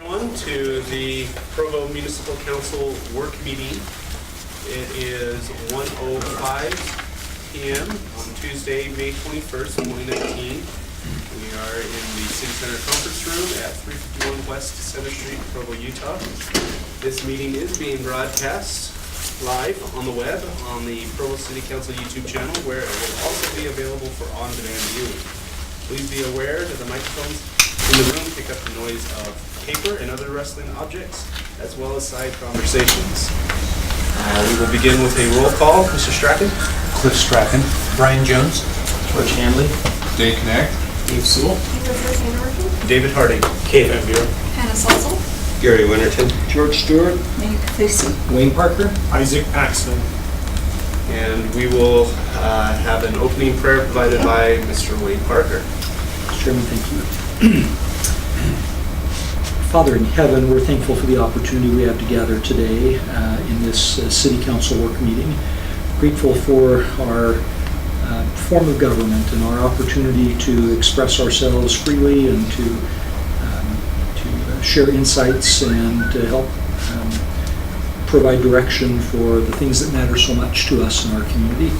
On to the Provo Municipal Council work meeting. It is 1:05 p.m. on Tuesday, May 21st, 2019. We are in the City Center Conference Room at 351 West Center Street, Provo, Utah. This meeting is being broadcast live on the web on the Provo City Council YouTube channel, where it will also be available for on-demand viewing. Please be aware that the microphones in the room pick up the noise of paper and other rustling objects, as well as side conversations. We will begin with a roll call. Mr. Strachan? Cliff Strachan. Brian Jones. George Hanley. Dave Connect. Dave Sewell. David Harding. Kate Van Buren. Hannah Salzel. Gary Winterton. George Stewart. Meg Lucy. Wayne Parker. Isaac Paxton. And we will have an opening prayer provided by Mr. Wayne Parker. Chairman, thank you. Father in heaven, we're thankful for the opportunity we have to gather today in this City Council work meeting. Grateful for our form of government and our opportunity to express ourselves freely and to share insights and to help provide direction for the things that matter so much to us in our community.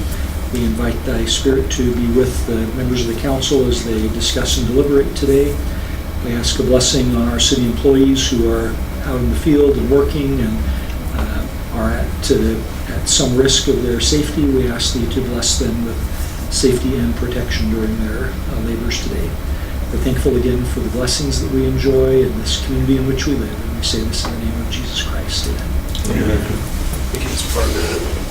We invite Thy Spirit to be with the members of the council as they discuss and deliberate today. We ask a blessing on our city employees who are out in the field and working and are at some risk of their safety. We ask Thee to bless them with safety and protection during their labors today. We're thankful again for the blessings that we enjoy in this community in which we live, and we say this in the name of Jesus Christ. Amen. Amen. Thank you, Mr. Parker.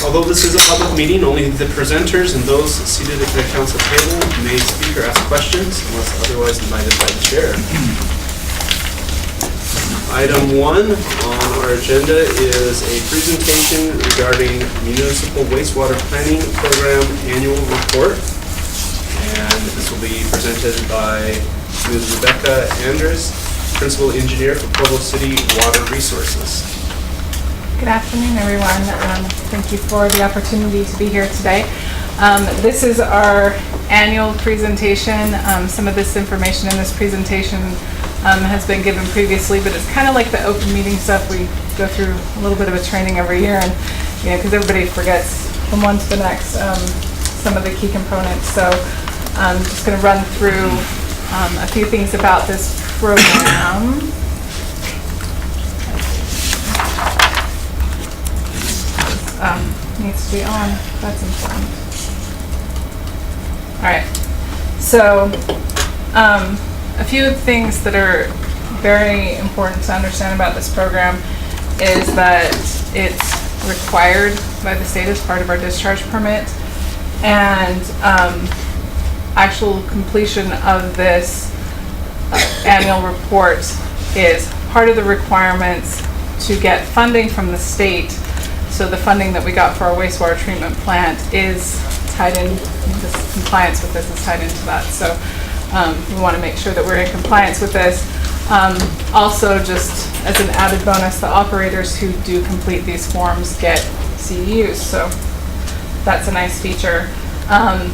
Although this is a public meeting, only the presenters and those seated at the council table may speak or ask questions unless otherwise invited by the chair. Item 1 on our agenda is a presentation regarding Municipal Wastewater Planning Program Annual Report. And this will be presented by Ms. Rebecca Andres, Principal Engineer for Provo City Water Resources. Good afternoon, everyone. Thank you for the opportunity to be here today. This is our annual presentation. Some of this information in this presentation has been given previously, but it's kind of like the open meeting stuff. We go through a little bit of a training every year, and because everybody forgets from one to the next some of the key components. So I'm just going to run through a few things about this program. Needs to be on. That's important. All right. So a few things that are very important to understand about this program is that it's required by the state as part of our discharge permit, and actual completion of this annual report is part of the requirements to get funding from the state. So the funding that we got for our wastewater treatment plant is tied in, this compliance with this is tied into that. So we want to make sure that we're in compliance with this. Also, just as an added bonus, the operators who do complete these forms get CEUs. So that's a nice feature. A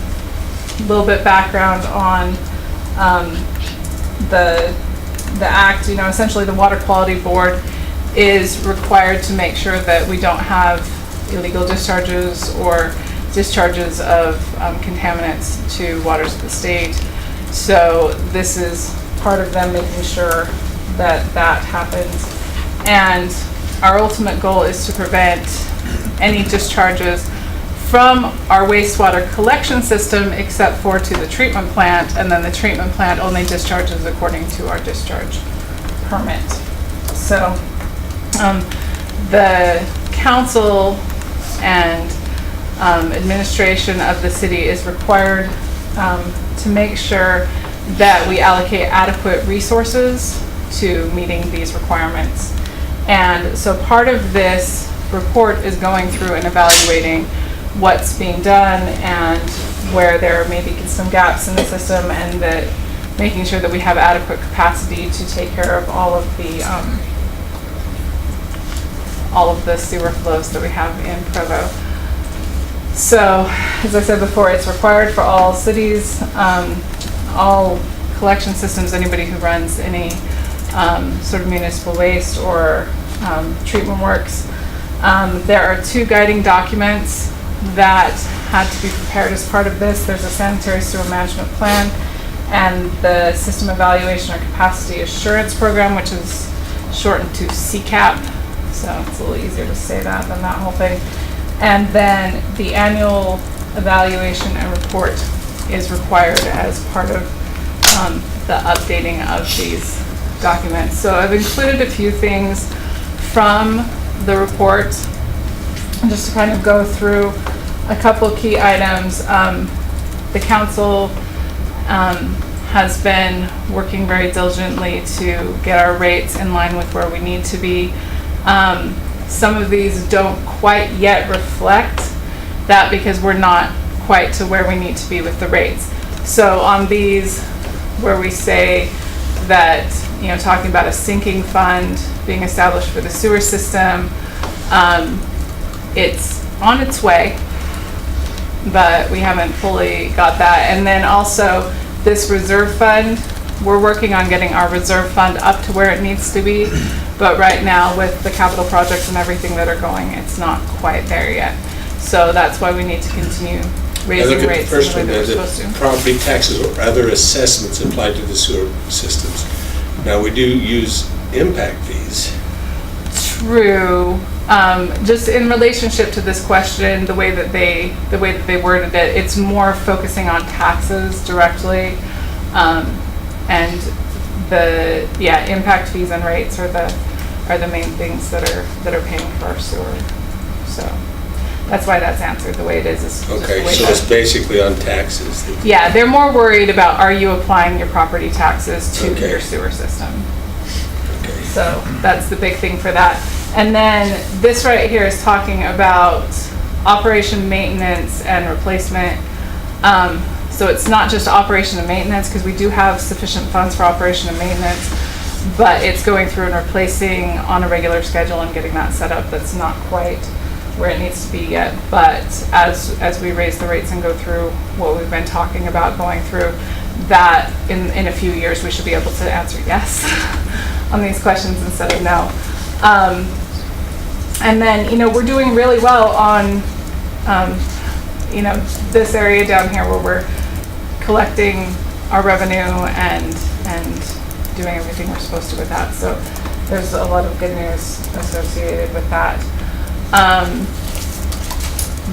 little bit background on the act. Essentially the Water Quality Board is required to make sure that we don't have illegal discharges or discharges of contaminants to waters of the state. So this is part of them making sure that that happens. And our ultimate goal is to prevent any discharges from our wastewater collection system except for to the treatment plant, and then the treatment plant only discharges according to our discharge permit. So the council and administration of the city is required to make sure that we allocate adequate resources to meeting these requirements. And so part of this report is going through and evaluating what's being done and where there may be some gaps in the system, and that making sure that we have adequate capacity to take care of all of the sewer flows that we have in Provo. So, as I said before, it's required for all cities, all collection systems, anybody who runs any sort of municipal waste or treatment works. There are 2 guiding documents that had to be prepared as part of this. There's a sanitary sewer management plan and the system evaluation or capacity assurance program, which is shortened to CCAP. So it's a little easier to say that than that whole thing. And then the annual evaluation and report is required as part of the updating of these documents. So I've included a few things from the report just to kind of go through a couple key items. The council has been working very diligently to get our rates in line with where we need to be. Some of these don't quite yet reflect that because we're not quite to where we need to be with the rates. So on these where we say that, you know, talking about a sinking fund being established for the sewer system, it's on its way, but we haven't fully got that. And then also this reserve fund, we're working on getting our reserve fund up to where it needs to be. But right now with the capital projects and everything that are going, it's not quite there yet. So that's why we need to continue raising rates in the way that we're supposed to. Property taxes or other assessments applied to the sewer systems. Now, we do use impact fees. True. Just in relationship to this question, the way that they worded it, it's more focusing on taxes directly, and the impact fees and rates are the main things that are paying for our sewer. So that's why that's answered the way it is. Okay, so it's basically on taxes. Yeah, they're more worried about, are you applying your property taxes to your sewer system? Okay. So that's the big thing for that. And then this right here is talking about operation, maintenance, and replacement. So it's not just operation and maintenance, because we do have sufficient funds for operation and maintenance, but it's going through and replacing on a regular schedule and getting that set up. That's not quite where it needs to be yet. But as we raise the rates and go through what we've been talking about going through, that in a few years we should be able to answer yes on these questions instead of no. And then, you know, we're doing really well on, you know, this area down here where we're collecting our revenue and doing everything we're supposed to with that. So there's a lot of good news associated with that.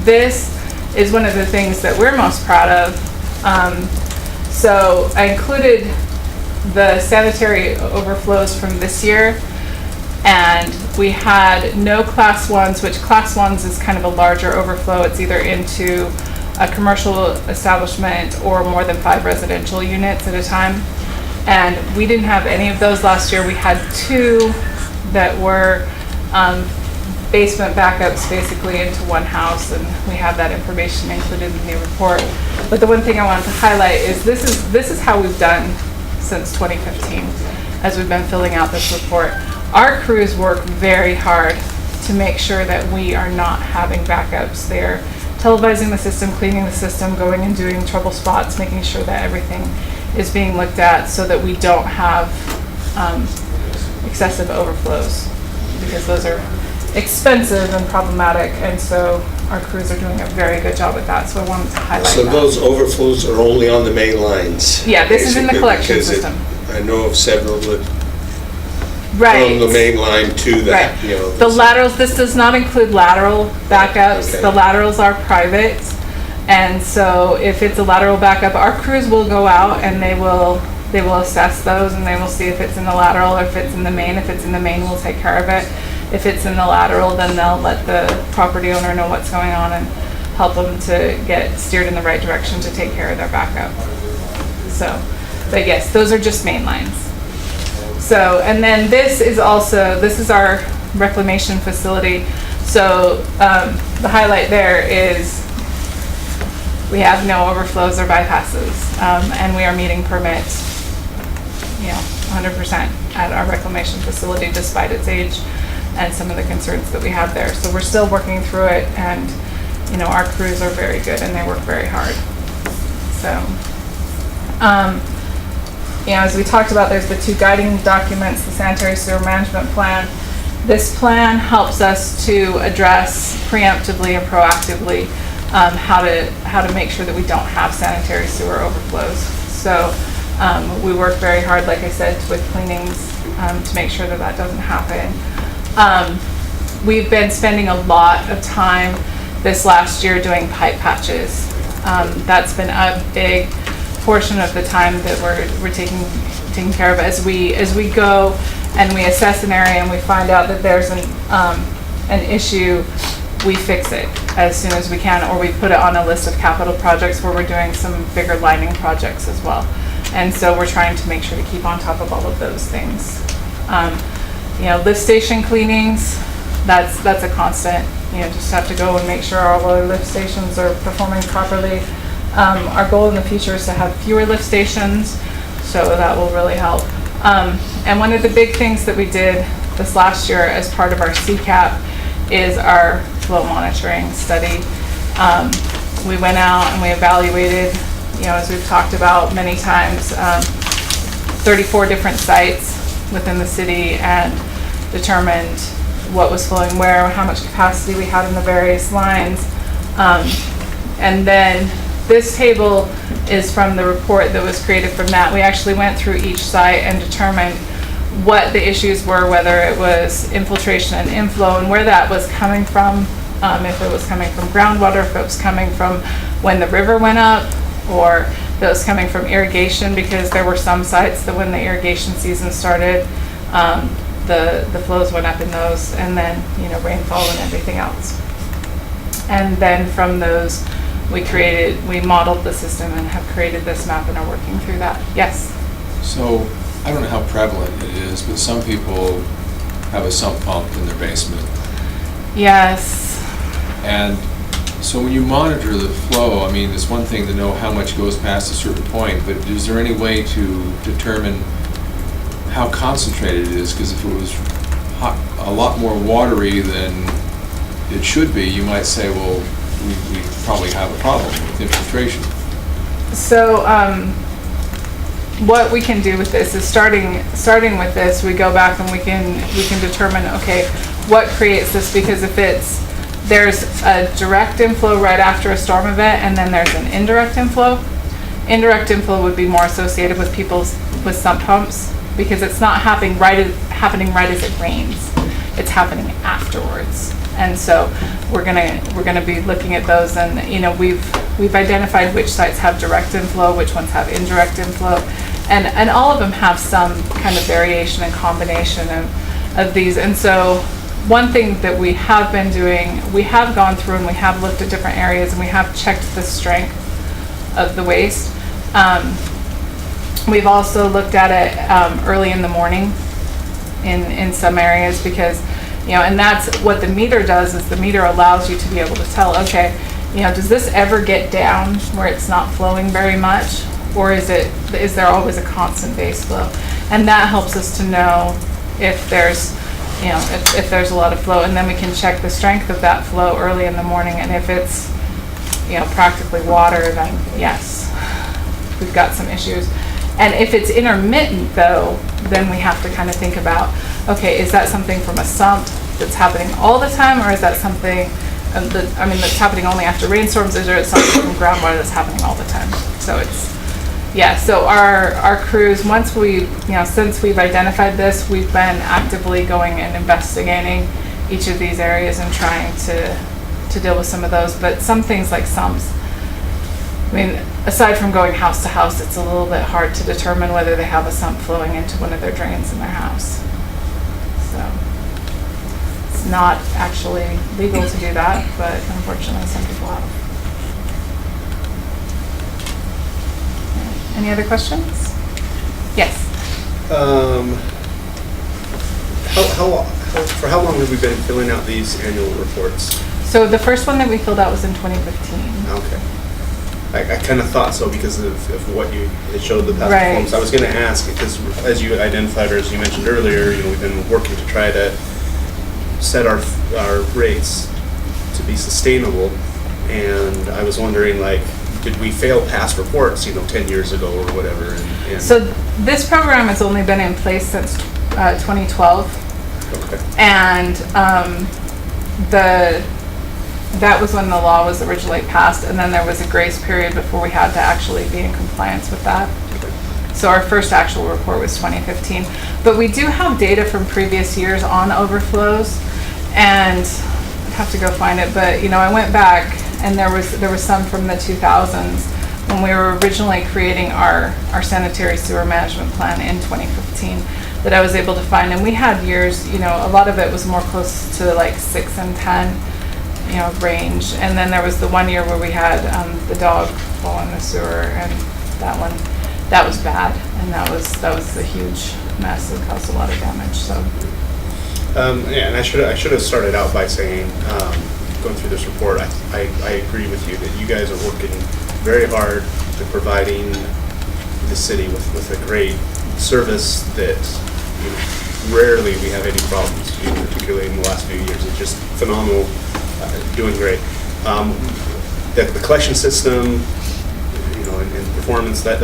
This is one of the things that we're most proud of. So I included the sanitary overflows from this year, and we had no class ones, which class ones is kind of a larger overflow. It's either into a commercial establishment or more than 5 residential units at a time. And we didn't have any of those last year. We had 2 that were basement backups basically into one house, and we have that information included in the report. But the one thing I wanted to highlight is this is how we've done since 2015 as we've been filling out this report. Our crews work very hard to make sure that we are not having backups. They're televising the system, cleaning the system, going and doing trouble spots, making sure that everything is being looked at so that we don't have excessive overflows, because those are expensive and problematic, and so our crews are doing a very good job with that. So I wanted to highlight So that. those overflows are only on the main lines? Yeah, this is in the basically, collection because system. I know of several that Right. from the main line to that, Right. you know. The laterals, this does not include lateral backups. Okay. The laterals are private. And so if it's a lateral backup, our crews will go out and they will assess those, and they will see if it's in the lateral or if it's in the main. If it's in the main, we'll take care of it. If it's in the lateral, then they'll let the property owner know what's going on and help them to get steered in the right direction to take care of their backup. So, but yes, those are just main lines. So, and then this is our reclamation facility. So the highlight there is we have no overflows or bypasses, and we are meeting permits, 100% at our reclamation facility despite its age and some of the concerns that we have there. So we're still working through it, and our crews are very good and they work very hard. So as we talked about, there's the 2 guiding documents, the sanitary sewer management plan. This plan helps us to address preemptively and proactively how to make sure that we don't have sanitary sewer overflows. So we work very hard, like I said, with cleanings to make sure that that doesn't happen. We've been spending a lot of time this last year doing pipe patches. That's been a big portion of the time that we're taking care of as we go and we assess an area and we find out that there's an issue. We fix it as soon as we can, or we put it on a list of capital projects where we're doing some bigger lining projects as well. And so we're trying to make sure to keep on top of all of those things. Lift station cleanings, that's a constant. Just have to go and make sure all our lift stations are performing properly. Our goal in the future is to have fewer lift stations, so that will really help. And one of the big things that we did this last year as part of our CCAP is our flow monitoring study. We went out and we evaluated, as we've talked about many times, 34 different sites within the city and determined what was flowing where, how much capacity we had in the various lines. And then this table is from the report that was created from that. We actually went through each site and determined what the issues were, whether it was infiltration and inflow and where that was coming from, if it was coming from groundwater, if it was coming from when the river went up, or if it was coming from irrigation, because there were some sites that when the irrigation season started, the flows went up in those, and then rainfall and everything else. And then from those we modeled the system and have created this map and are working through that. Yes? So, I don't know how prevalent it is, but some people have a sump pump in their basement. Yes. And so when you monitor the flow, I mean, it's one thing to know how much goes past a certain point, but is there any way to determine how concentrated it is? Because if it was a lot more watery than it should be, you might say, well, we probably have a problem with infiltration. So what we can do with this is starting with this, we go back and we can determine, okay, what creates this? Because if there's a direct inflow right after a storm event and then there's an indirect inflow. Indirect inflow would be more associated with with sump pumps, because it's not happening right as it rains. It's happening afterwards. And so we're gonna be looking at those, and we've identified which sites have direct inflow, which ones have indirect inflow, and all of them have some kind of variation and combination of these. And so one thing that we have been doing, we have gone through and we have looked at different areas and we have checked the strength of the waste. We've also looked at it early in the morning in some areas, because and that's what the meter does, is the meter allows you to be able to tell, okay, does this ever get down where it's not flowing very much, or is there always a constant base flow? And that helps us to know if there's if there's a lot of flow, and then we can check the strength of that flow early in the morning, and if it's practically water, then yes, we've got some issues. And if it's intermittent, though, then we have to kind of think about, okay, is that something from a sump that's happening all the time, or is that something that's happening only after rainstorms? Is there something from groundwater that's happening all the time? So so our crews, once since we've identified this, we've been actively going and investigating each of these areas and trying to deal with some of those. But some things like sumps, aside from going house to house, it's a little bit hard to determine whether they have a sump flowing into one of their drains in their house. So it's not actually legal to do that, but unfortunately some people have. Any other questions? Yes. For how long have we been filling out these annual reports? So the first one that we filled out was in 2015. Okay. I kind of thought so because of what you showed the past Right. performance. I was going to ask, because as you identified, or as you mentioned earlier, we've been working to try to set our rates to be sustainable, and I was wondering, did we fail past reports, 10 years ago or whatever? And So this program has only been in place since 2012. Okay. And that was when the law was originally passed, and then there was a grace period before we had to actually be in compliance with that. So our first actual report was 2015. But we do have data from previous years on overflows, and I'd have to go find it, but I went back and there was some from the 2000s when we were originally creating our sanitary sewer management plan in 2015 that I was able to find. And we had years, a lot of it was more close to like 6 and 10, range. And then there was the one year where we had the dog fall in the sewer, and that was bad, and that was a huge mess. It caused a lot of damage. So. And I should have started out by saying, going through this report, I agree with you that you guys are working very hard at providing the city with a great service that rarely we have any problems, particularly in the last few years. It's just phenomenal, doing great. The collection system, and performance, that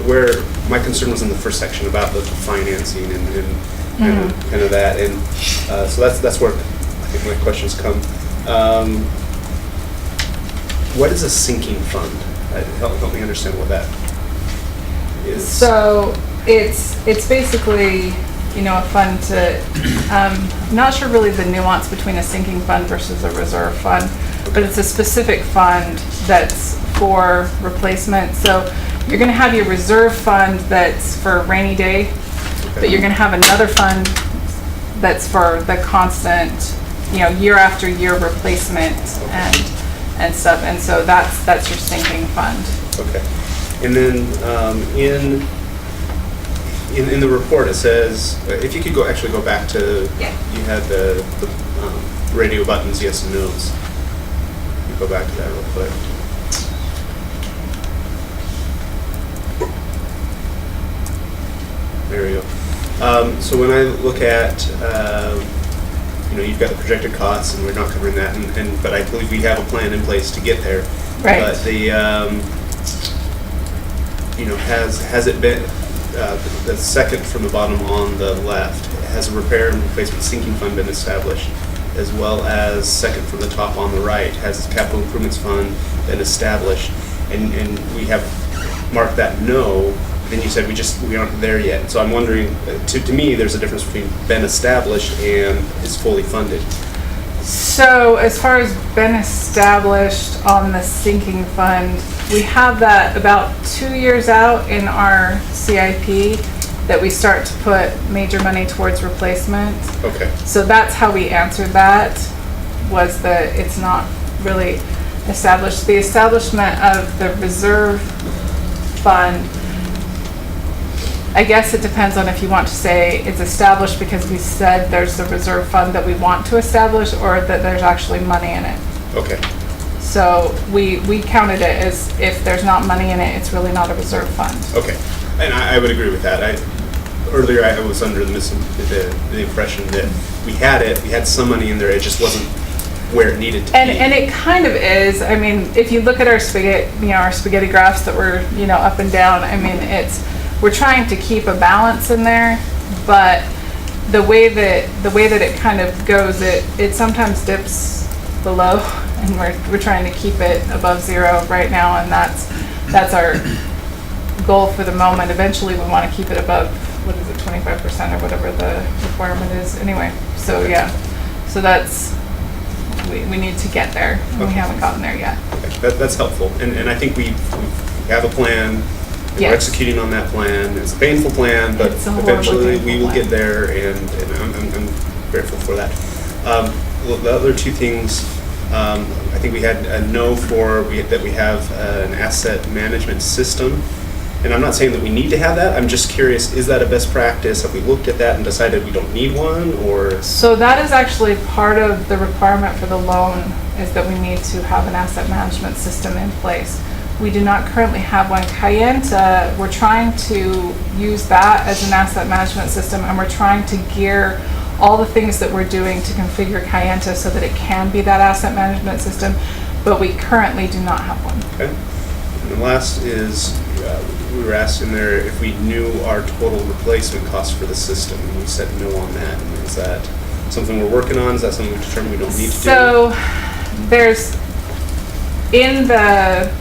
where my concern was in the first section about the financing and kind of that, and so that's where I think my questions come. What is a sinking fund? Help me understand what that is. So it's basically a fund to. I'm not sure really the nuance between a sinking fund versus a reserve fund, but it's a specific fund that's for replacement. So you're going to have your reserve fund that's for a rainy day, but you're going to have another fund that's for the constant, year after year replacement and stuff. And so that's your sinking fund. Okay. And then in the report it says, if you could go back to, you had the radio buttons, yes and no's. You go back to that real quick. There we go. So when I look at, you've got the projected costs, and we're not covering that, but I believe we have a plan in place to get there. Right. But the, has it been, the second from the bottom on the left, has a repair and replacement sinking fund been established, as well as second from the top on the right, has capital improvements fund been established, and we have marked that no. Then you said we aren't there yet. So I'm wondering, to me, there's a difference between been established and is fully funded. So as far as been established on the sinking fund, we have that about 2 years out in our CIP that we start to put major money towards replacement. Okay. So that's how we answered that, was that it's not really established. The establishment of the reserve fund, I guess it depends on if you want to say it's established because we said there's the reserve fund that we want to establish, or that there's actually money in it. Okay. So we counted it as if there's not money in it, it's really not a reserve fund. Okay. And I would agree with that. Earlier I was under the impression that we had some money in there, it just wasn't where it needed to be. And it kind of is. I mean, if you look at our spaghetti graphs that were, up and down, I mean, we're trying to keep a balance in there, but the way that it kind of goes, it sometimes dips below, and we're trying to keep it above zero right now, and that's our goal for the moment. Eventually we want to keep it above, 25% or whatever the requirement is anyway. So yeah, so we need to get there, and we haven't gotten there yet. Okay. That's helpful, and I think we have a plan. And we're executing on that plan. It's a painful plan, but eventually we will get there, and I'm grateful for that. The other two things, I think we had a no that we have an asset management system. And I'm not saying that we need to have that. I'm just curious, is that a best practice? Have we looked at that and decided we don't need one, or? So that is actually part of the requirement for the loan, is that we need to have an asset management system in place. We do not currently have one. Kayenta, we're trying to use that as an asset management system, and we're trying to gear all the things that we're doing to configure Kayenta so that it can be that asset management system, but we currently do not have one. Okay. And the last is, we were asked in there if we knew our total replacement cost for the system, and we said no on that. And is that something we're working on? Is that something we determined we don't need to do? So there's, in the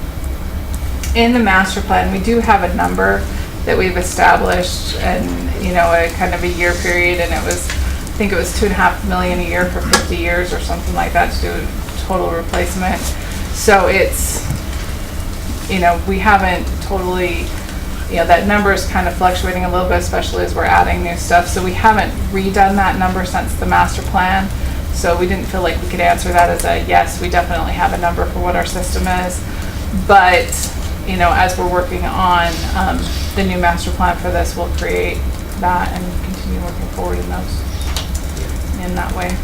master plan, we do have a number that we've established, and, you know, a kind of a year period, and it was, I think it was $2.5 million a year for 50 years or something like that to do a total replacement. So it's, you know, we haven't totally, you know, that number is kind of fluctuating a little bit, especially as we're adding new stuff. So we haven't redone that number since the master plan. So we didn't feel like we could answer that as a yes, we definitely have a number for what our system is. But, you know, as we're working on the new master plan for this, we'll create that and continue working forward in that way.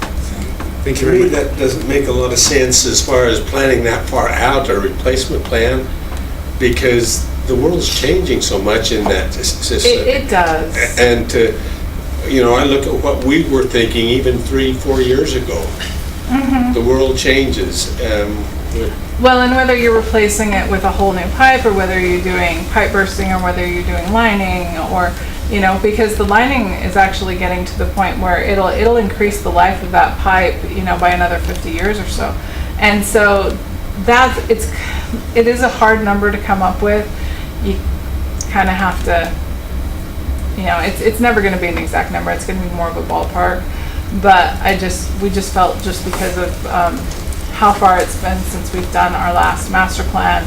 Thank To you me, very much. that doesn't make a lot of sense as far as planning that far out, a replacement plan, because the world's changing so much in that system. It does. And to, you know, I look at what we were thinking even 3-4 years ago. Mm-hmm. The world changes. Well, and whether you're replacing it with a whole new pipe, or whether you're doing pipe bursting, or whether you're doing lining, or, you know, because the lining is actually getting to the point where it'll increase the life of that pipe, you know, by another 50 years or so. And so it is a hard number to come up with. You kind of have to, you know, it's never going to be an exact number. It's going to be more of a ballpark. But we just felt, just because of how far it's been since we've done our last master plan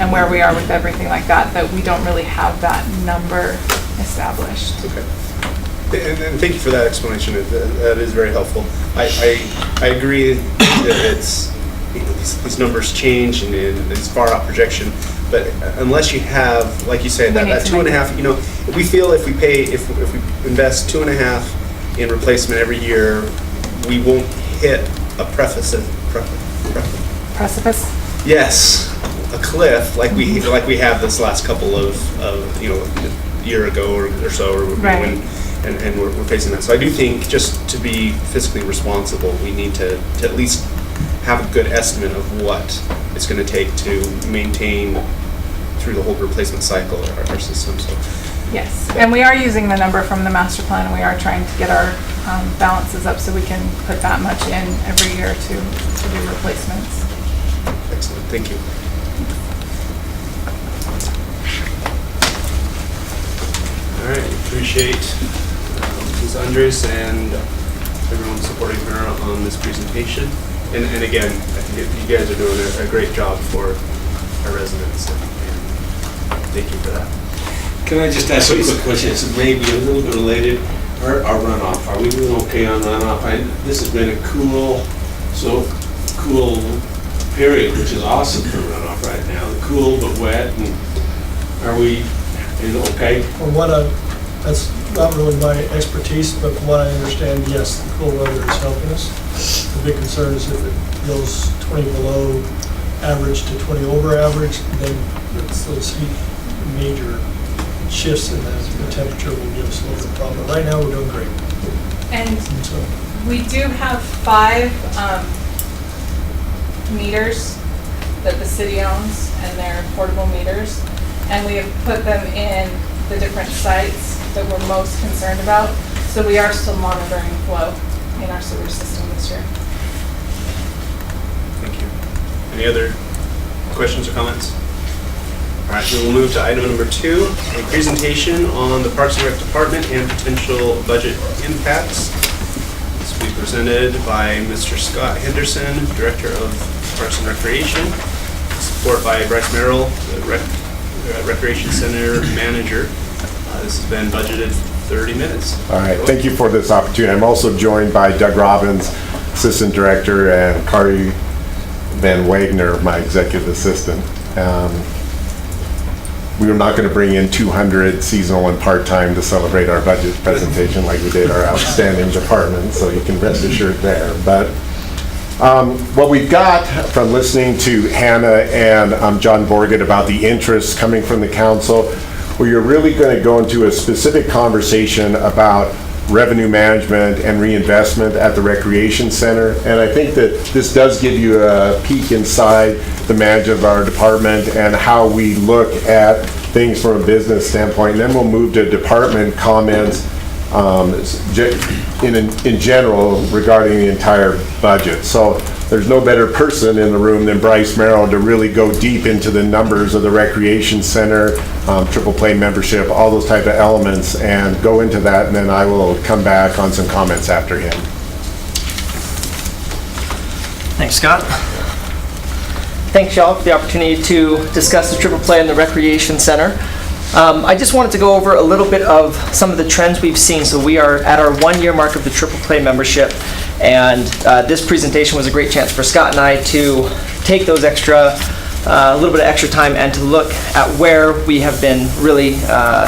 and where we are with everything like that, that we don't really have that number established. Okay. And thank you for that explanation. That is very helpful. I agree that it's, you know, these numbers change and it's far out projection. But unless you have, like you said, that 2.5, you know, we feel if we invest 2.5 in replacement every year, we won't hit a precipice. Yes, a cliff like we have this last couple of you know, year ago or so, Right. and we're facing that. So I do think, just to be fiscally responsible, we need to at least have a good estimate of what it's going to take to maintain through the whole replacement cycle our system. So Yes, and we are using the number from the master plan, and we are trying to get our balances up so we can put that much in every year to do replacements. excellent, thank you. All right, appreciate Ms. Andres and everyone supporting her on this presentation. And again, I think you guys are doing a great job for our residents, and thank you for that. Can I just ask a quick question? It's maybe a little bit related. Our runoff, are we doing okay on runoff? This has been a cool period, which is awesome for runoff right now. Cool but wet, and are we okay? From what that's not really my expertise, but from what I understand, yes, the cool weather is helping us. The big concern is if it goes 20 below average to 20 over average, then those major shifts in the temperature will give us a little bit of problem. Right now, we're doing great. And So, we do have 5 meters that the city owns, and they're portable meters. And we have put them in the different sites that we're most concerned about. So we are still monitoring flow in our sewer system this year. Thank you. Any other questions or comments? All right, we will move to item number 2, a presentation on the Parks and Rec Department and potential budget impacts. This will be presented by Mr. Scott Henderson, Director of Parks and Recreation, support by Bryce Merrill, the Recreation Center Manager. This has been budgeted 30 minutes. All right, thank you for this opportunity. I'm also joined by Doug Robbins, Assistant Director, and Kari Van Wagner, my Executive Assistant. We were not going to bring in 200 seasonal and part-time to celebrate our budget presentation like we did our outstanding department, so you can rest assured there. But what we've got from listening to Hannah and John Borgett about the interest coming from the council, where you're really going to go into a specific conversation about revenue management and reinvestment at the recreation center. And I think that this does give you a peek inside the management of our department and how we look at things from a business standpoint, and then we'll move to department comments in general regarding the entire budget. So there's no better person in the room than Bryce Merrill to really go deep into the numbers of the recreation center, triple play membership, all those type of elements, and go into that, and then I will come back on some comments after him. Thanks, Scott. Thanks, y'all, for the opportunity to discuss the triple play and the recreation center. I just wanted to go over a little bit of some of the trends we've seen. So we are at our 1-year mark of the triple play membership, and this presentation was a great chance for Scott and I to take those a little bit of extra time and to look at where we have been really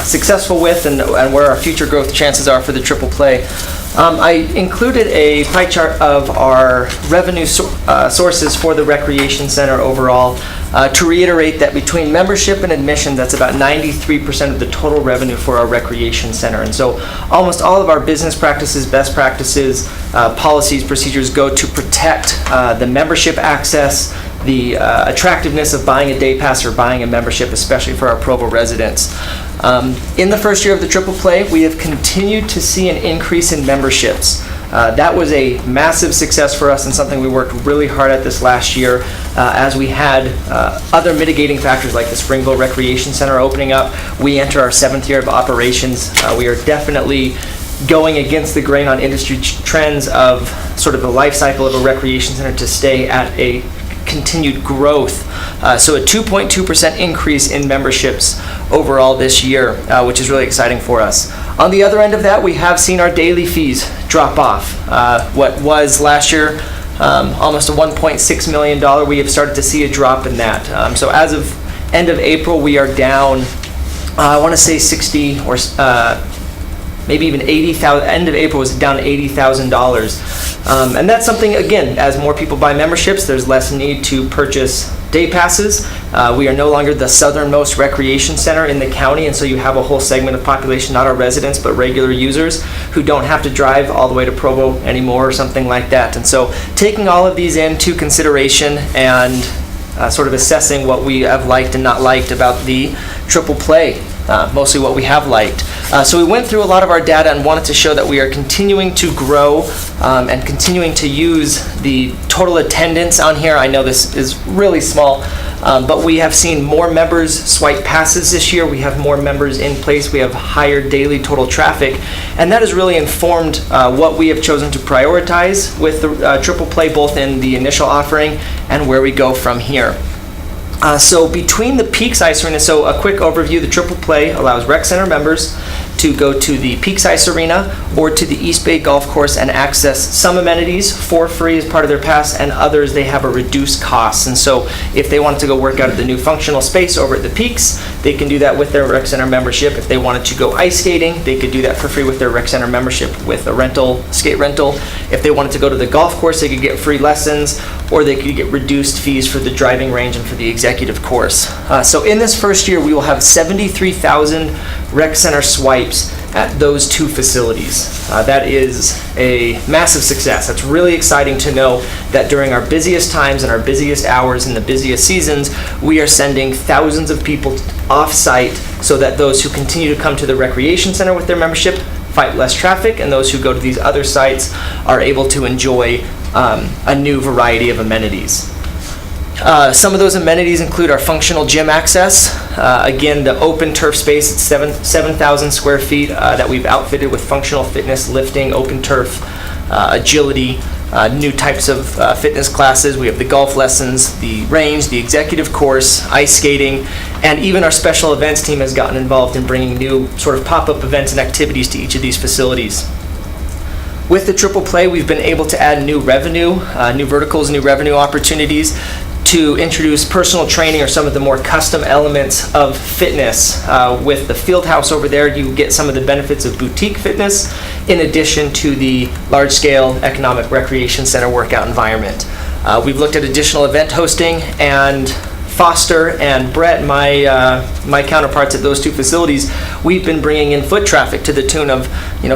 successful with and where our future growth chances are for the triple play. I included a pie chart of our revenue sources for the recreation center overall to reiterate that between membership and admission, that's about 93% of the total revenue for our recreation center. And so almost all of our business practices, best practices, policies, procedures go to protect the membership access, the attractiveness of buying a day pass or buying a membership, especially for our Provo residents. In the first year of the triple play, we have continued to see an increase in memberships. That was a massive success for us and something we worked really hard at this last year as we had other mitigating factors like the Springville Recreation Center opening up. We enter our 7th year of operations. We are definitely going against the grain on industry trends of sort of the life cycle of a recreation center to stay at a continued growth. So a 2.2% increase in memberships overall this year, which is really exciting for us. On the other end of that, we have seen our daily fees drop off. What was last year almost a $1.6 million, we have started to see a drop in that. So as of end of April, we are down, I want to say 60 or maybe even 80,000. End of April was down $80,000. And that's something, again, as more people buy memberships, there's less need to purchase day passes. We are no longer the southernmost recreation center in the county, and so you have a whole segment of population, not our residents, but regular users who don't have to drive all the way to Provo anymore or something like that. And so taking all of these into consideration and sort of assessing what we have liked and not liked about the triple play, mostly what we have liked. So we went through a lot of our data and wanted to show that we are continuing to grow and continuing to use the total attendance on here. I know this is really small, but we have seen more members swipe passes this year. We have more members in place. We have higher daily total traffic, and that has really informed what we have chosen to prioritize with the triple play, both in the initial offering and where we go from here. So between the Peaks Ice Arena, so a quick overview, the triple play allows rec center members to go to the Peaks Ice Arena or to the East Bay Golf Course and access some amenities for free as part of their pass, and others they have a reduced cost. And so if they wanted to go work out at the new functional space over at the Peaks, they can do that with their rec center membership. If they wanted to go ice skating, they could do that for free with their rec center membership with a skate rental. If they wanted to go to the golf course, they could get free lessons, or they could get reduced fees for the driving range and for the executive course. So in this first year, we will have 73,000 rec center swipes at those two facilities. That is a massive success. That's really exciting to know that during our busiest times and our busiest hours and the busiest seasons, we are sending thousands of people off-site so that those who continue to come to the recreation center with their membership fight less traffic, and those who go to these other sites are able to enjoy a new variety of amenities. Some of those amenities include our functional gym access. Again, the open turf space, it's 7,000 square feet that we've outfitted with functional fitness, lifting, open turf, agility, new types of fitness classes. We have the golf lessons, the range, the executive course, ice skating, and even our special events team has gotten involved in bringing new sort of pop-up events and activities to each of these facilities. With the triple play, we've been able to add new revenue, new verticals, new revenue opportunities to introduce personal training or some of the more custom elements of fitness. With the field house over there, you get some of the benefits of boutique fitness in addition to the large-scale economic recreation center workout environment. We've looked at additional event hosting and Foster and Brett, my counterparts at those two facilities, we've been bringing in foot traffic to the tune of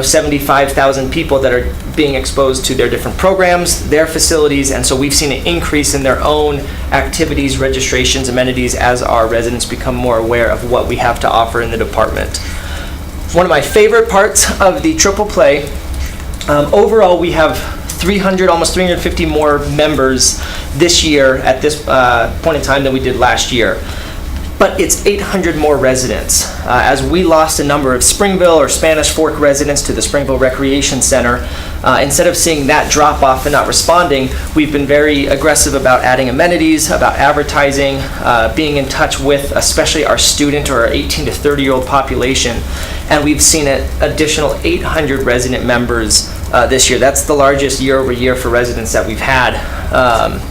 75,000 people that are being exposed to their different programs, their facilities, and so we've seen an increase in their own activities, registrations, amenities as our residents become more aware of what we have to offer in the department. One of my favorite parts of the Triple Play, overall we have 300, almost 350 more members this year at this point in time than we did last year. But it's 800 more residents. As we lost a number of Springville or Spanish Fork residents to the Springville Recreation Center, instead of seeing that drop off and not responding, we've been very aggressive about adding amenities, about advertising, being in touch with especially our student or our 18 to 30-year-old population. And we've seen an additional 800 resident members this year. That's the largest year over year for residents that we've had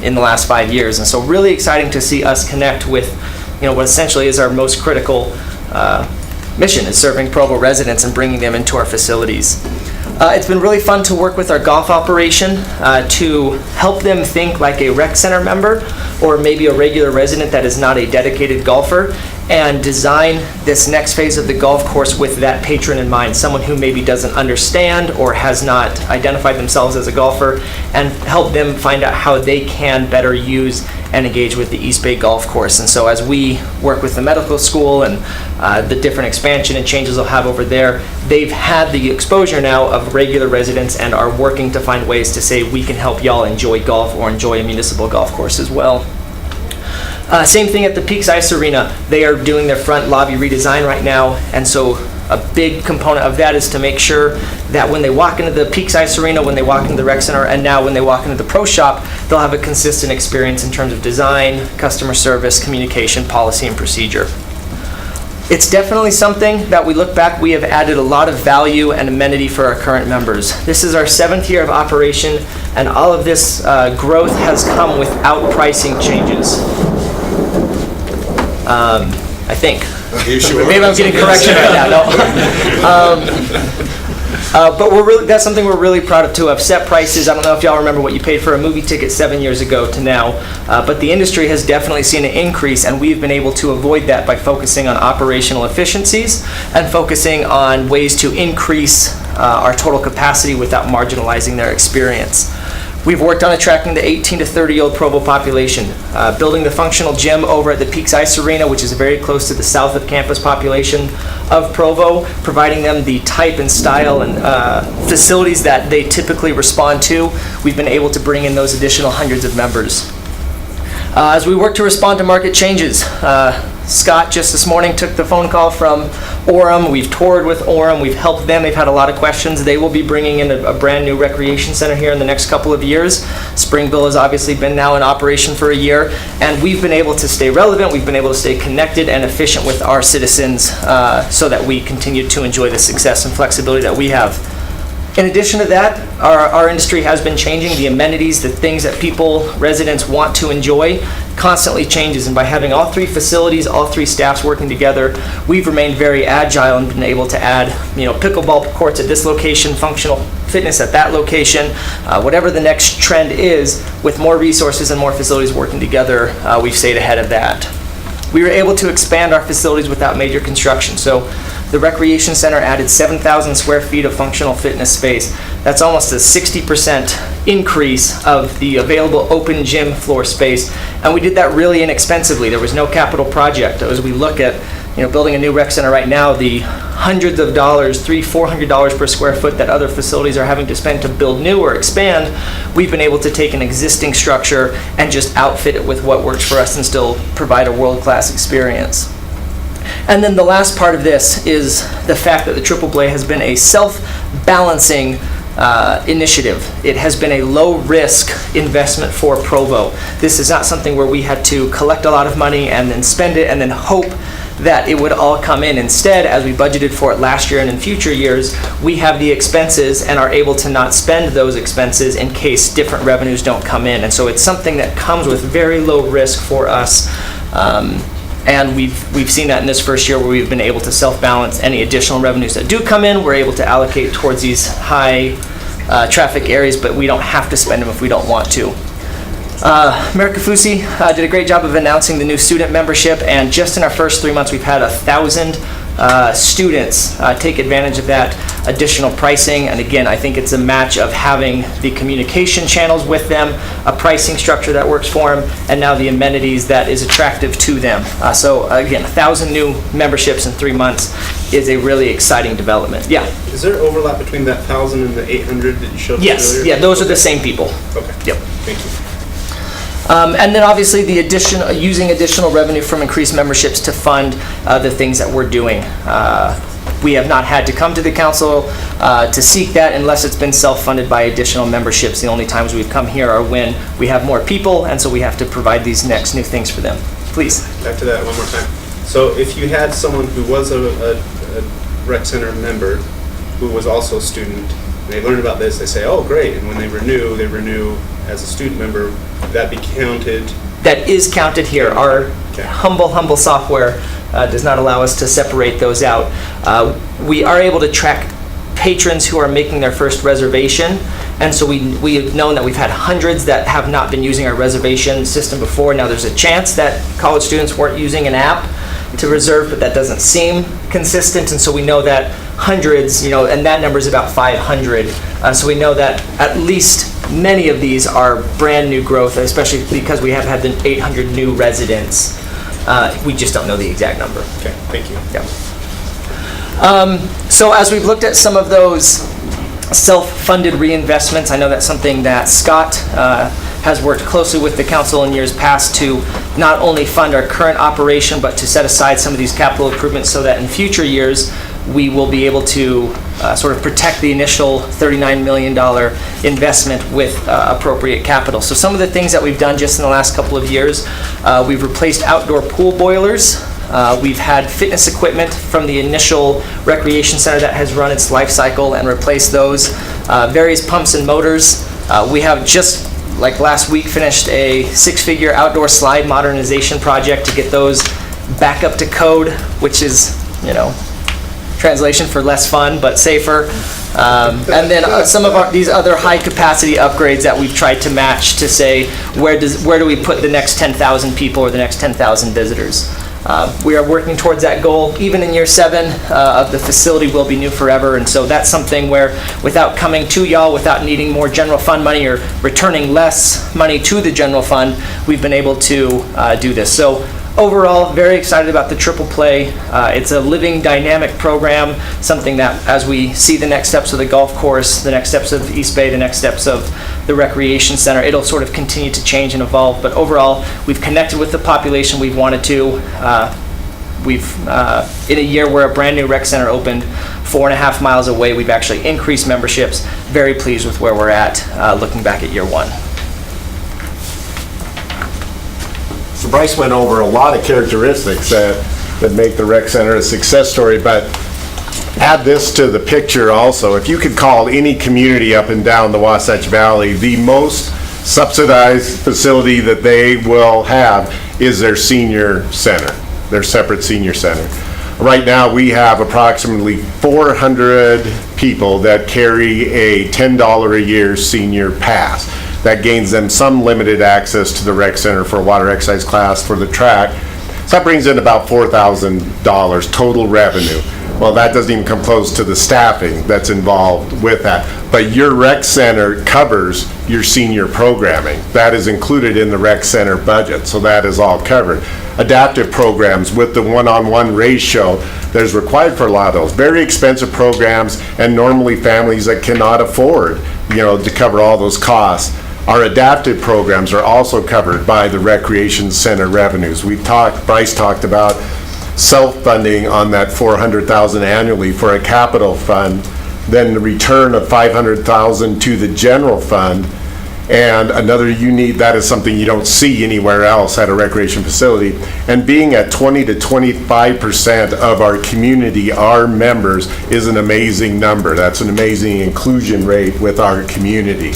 in the last 5 years. And so really exciting to see us connect with what essentially is our most critical mission, is serving Provo residents and bringing them into our facilities. It's been really fun to work with our golf operation to help them think like a rec center member or maybe a regular resident that is not a dedicated golfer, and design this next phase of the golf course with that patron in mind, someone who maybe doesn't understand or has not identified themselves as a golfer, and help them find out how they can better use and engage with the East Bay Golf Course. And so as we work with the medical school and the different expansion and changes they'll have over there, they've had the exposure now of regular residents and are working to find ways to say we can help y'all enjoy golf or enjoy a municipal golf course as well. Same thing at the Peaks Ice Arena. They are doing their front lobby redesign right now, and so a big component of that is to make sure that when they walk into the Peaks Ice Arena, when they walk into the rec center, and now when they walk into the pro shop, they'll have a consistent experience in terms of design, customer service, communication, policy, and procedure. It's definitely something that we look back, we have added a lot of value and amenity for our current members. This is our 7th year of operation, and all of this growth has come without pricing changes. I think. You sure? Maybe I'm getting correction right now. No. But that's something we're really proud of to have set prices. I don't know if y'all remember what you paid for a movie ticket 7 years ago to now, but the industry has definitely seen an increase, and we've been able to avoid that by focusing on operational efficiencies and focusing on ways to increase our total capacity without marginalizing their experience. We've worked on attracting the 18 to 30-year-old Provo population, building the functional gym over at the Peaks Ice Arena, which is very close to the south of campus population of Provo, providing them the type and style and facilities that they typically respond to. We've been able to bring in those additional hundreds of members. As we work to respond to market changes, Scott just this morning took the phone call from Orem. We've toured with Orem. We've helped them. They've had a lot of questions. They will be bringing in a brand new recreation center here in the next couple of years. Springville has obviously been now in operation for a year, and we've been able to stay relevant. We've been able to stay connected and efficient with our citizens so that we continue to enjoy the success and flexibility that we have. In addition to that, our industry has been changing. The amenities, the things that people, residents want to enjoy constantly changes. And by having all 3 facilities, all 3 staffs working together, we've remained very agile and been able to add, pickleball courts at this location, functional fitness at that location, whatever the next trend is, with more resources and more facilities working together, we've stayed ahead of that. We were able to expand our facilities without major construction. So the Recreation Center added 7,000 square feet of functional fitness space. That's almost a 60% increase of the available open gym floor space. And we did that really inexpensively. There was no capital project. As we look at building a new rec center right now, the hundreds of dollars, $300-400 per square foot that other facilities are having to spend to build new or expand, we've been able to take an existing structure and just outfit it with what works for us and still provide a world-class experience. And then the last part of this is the fact that the Triple Play has been a self-balancing initiative. It has been a low-risk investment for Provo. This is not something where we had to collect a lot of money and then spend it and then hope that it would all come in. Instead, as we budgeted for it last year and in future years, we have the expenses and are able to not spend those expenses in case different revenues don't come in. And so it's something that comes with very low risk for us. And we've seen that in this first year where we've been able to self-balance any additional revenues that do come in. We're able to allocate towards these high traffic areas, but we don't have to spend them if we don't want to. America Fusi did a great job of announcing the new student membership, and just in our first 3 months, we've had 1,000 students take advantage of that additional pricing. And again, I think it's a match of having the communication channels with them, a pricing structure that works for them, and now the amenities that is attractive to them. So again, 1,000 new memberships in 3 months is a really exciting development. Yeah. Is there overlap between that 1,000 and the 800 that you showed us Yes. earlier? Yeah, those are the same people. Okay. Yep. Thank you. And then obviously using additional revenue from increased memberships to fund the things that we're doing. We have not had to come to the council to seek that unless it's been self-funded by additional memberships. The only times we've come here are when we have more people, and so we have to provide these next new things for them. Please. Back to that one more time. So if you had someone who was a rec center member who was also a student, they learn about this, they say, oh, great, and when they renew as a student member, that be counted? That is counted here. Our Okay. humble software does not allow us to separate those out. We are able to track patrons who are making their first reservation, and so we have known that we've had hundreds that have not been using our reservation system before. Now there's a chance that college students weren't using an app to reserve, but that doesn't seem consistent, and so we know that hundreds, and that number is about 500. So we know that at least many of these are brand new growth, especially because we have had the 800 new residents. We just don't know the exact number. Okay, thank you. Yeah. So as we've looked at some of those self-funded reinvestments, I know that's something that Scott has worked closely with the council in years past to not only fund our current operation, but to set aside some of these capital improvements so that in future years, we will be able to sort of protect the initial $39 million investment with appropriate capital. So some of the things that we've done just in the last couple of years, we've replaced outdoor pool boilers. We've had fitness equipment from the initial recreation center that has run its life cycle and replaced those. Various pumps and motors. We have just, like last week, finished a 6-figure outdoor slide modernization project to get those back up to code, which is, translation for less fun but safer. And then some of these other high capacity upgrades that we've tried to match to say, where do we put the next 10,000 people or the next 10,000 visitors? We are working towards that goal. Even in year 7 of the facility will be new forever, and so that's something where without coming to y'all, without needing more general fund money or returning less money to the general fund, we've been able to do this. So overall, very excited about the Triple Play. It's a living, dynamic program, something that as we see the next steps of the golf course, the next steps of East Bay, the next steps of the recreation center, it'll sort of continue to change and evolve. But overall, we've connected with the population we've wanted to. In a year where a brand new rec center opened 4.5 miles away, we've actually increased memberships. Very pleased with where we're at looking back at year 1. So Bryce went over a lot of characteristics that make the rec center a success story, but add this to the picture also. If you could call any community up and down the Wasatch Valley, the most subsidized facility that they will have is their senior center, their separate senior center. Right now, we have approximately 400 people that carry a $10 a year senior pass. That gains them some limited access to the rec center for a water exercise class for the track. So that brings in about $4,000 total revenue. Well, that doesn't even come close to the staffing that's involved with that. But your rec center covers your senior programming. That is included in the rec center budget, so that is all covered. Adaptive programs with the one-on-one ratio that is required for a lot of those. Very expensive programs, and normally families that cannot afford, to cover all those costs. Our adaptive programs are also covered by the recreation center revenues. Bryce talked about self-funding on that $400,000 annually for a capital fund, then the return of $500,000 to the general fund, and that is something you don't see anywhere else at a recreation facility. And being at 20 to 25% of our community, our members, is an amazing number. That's an amazing inclusion rate with our community.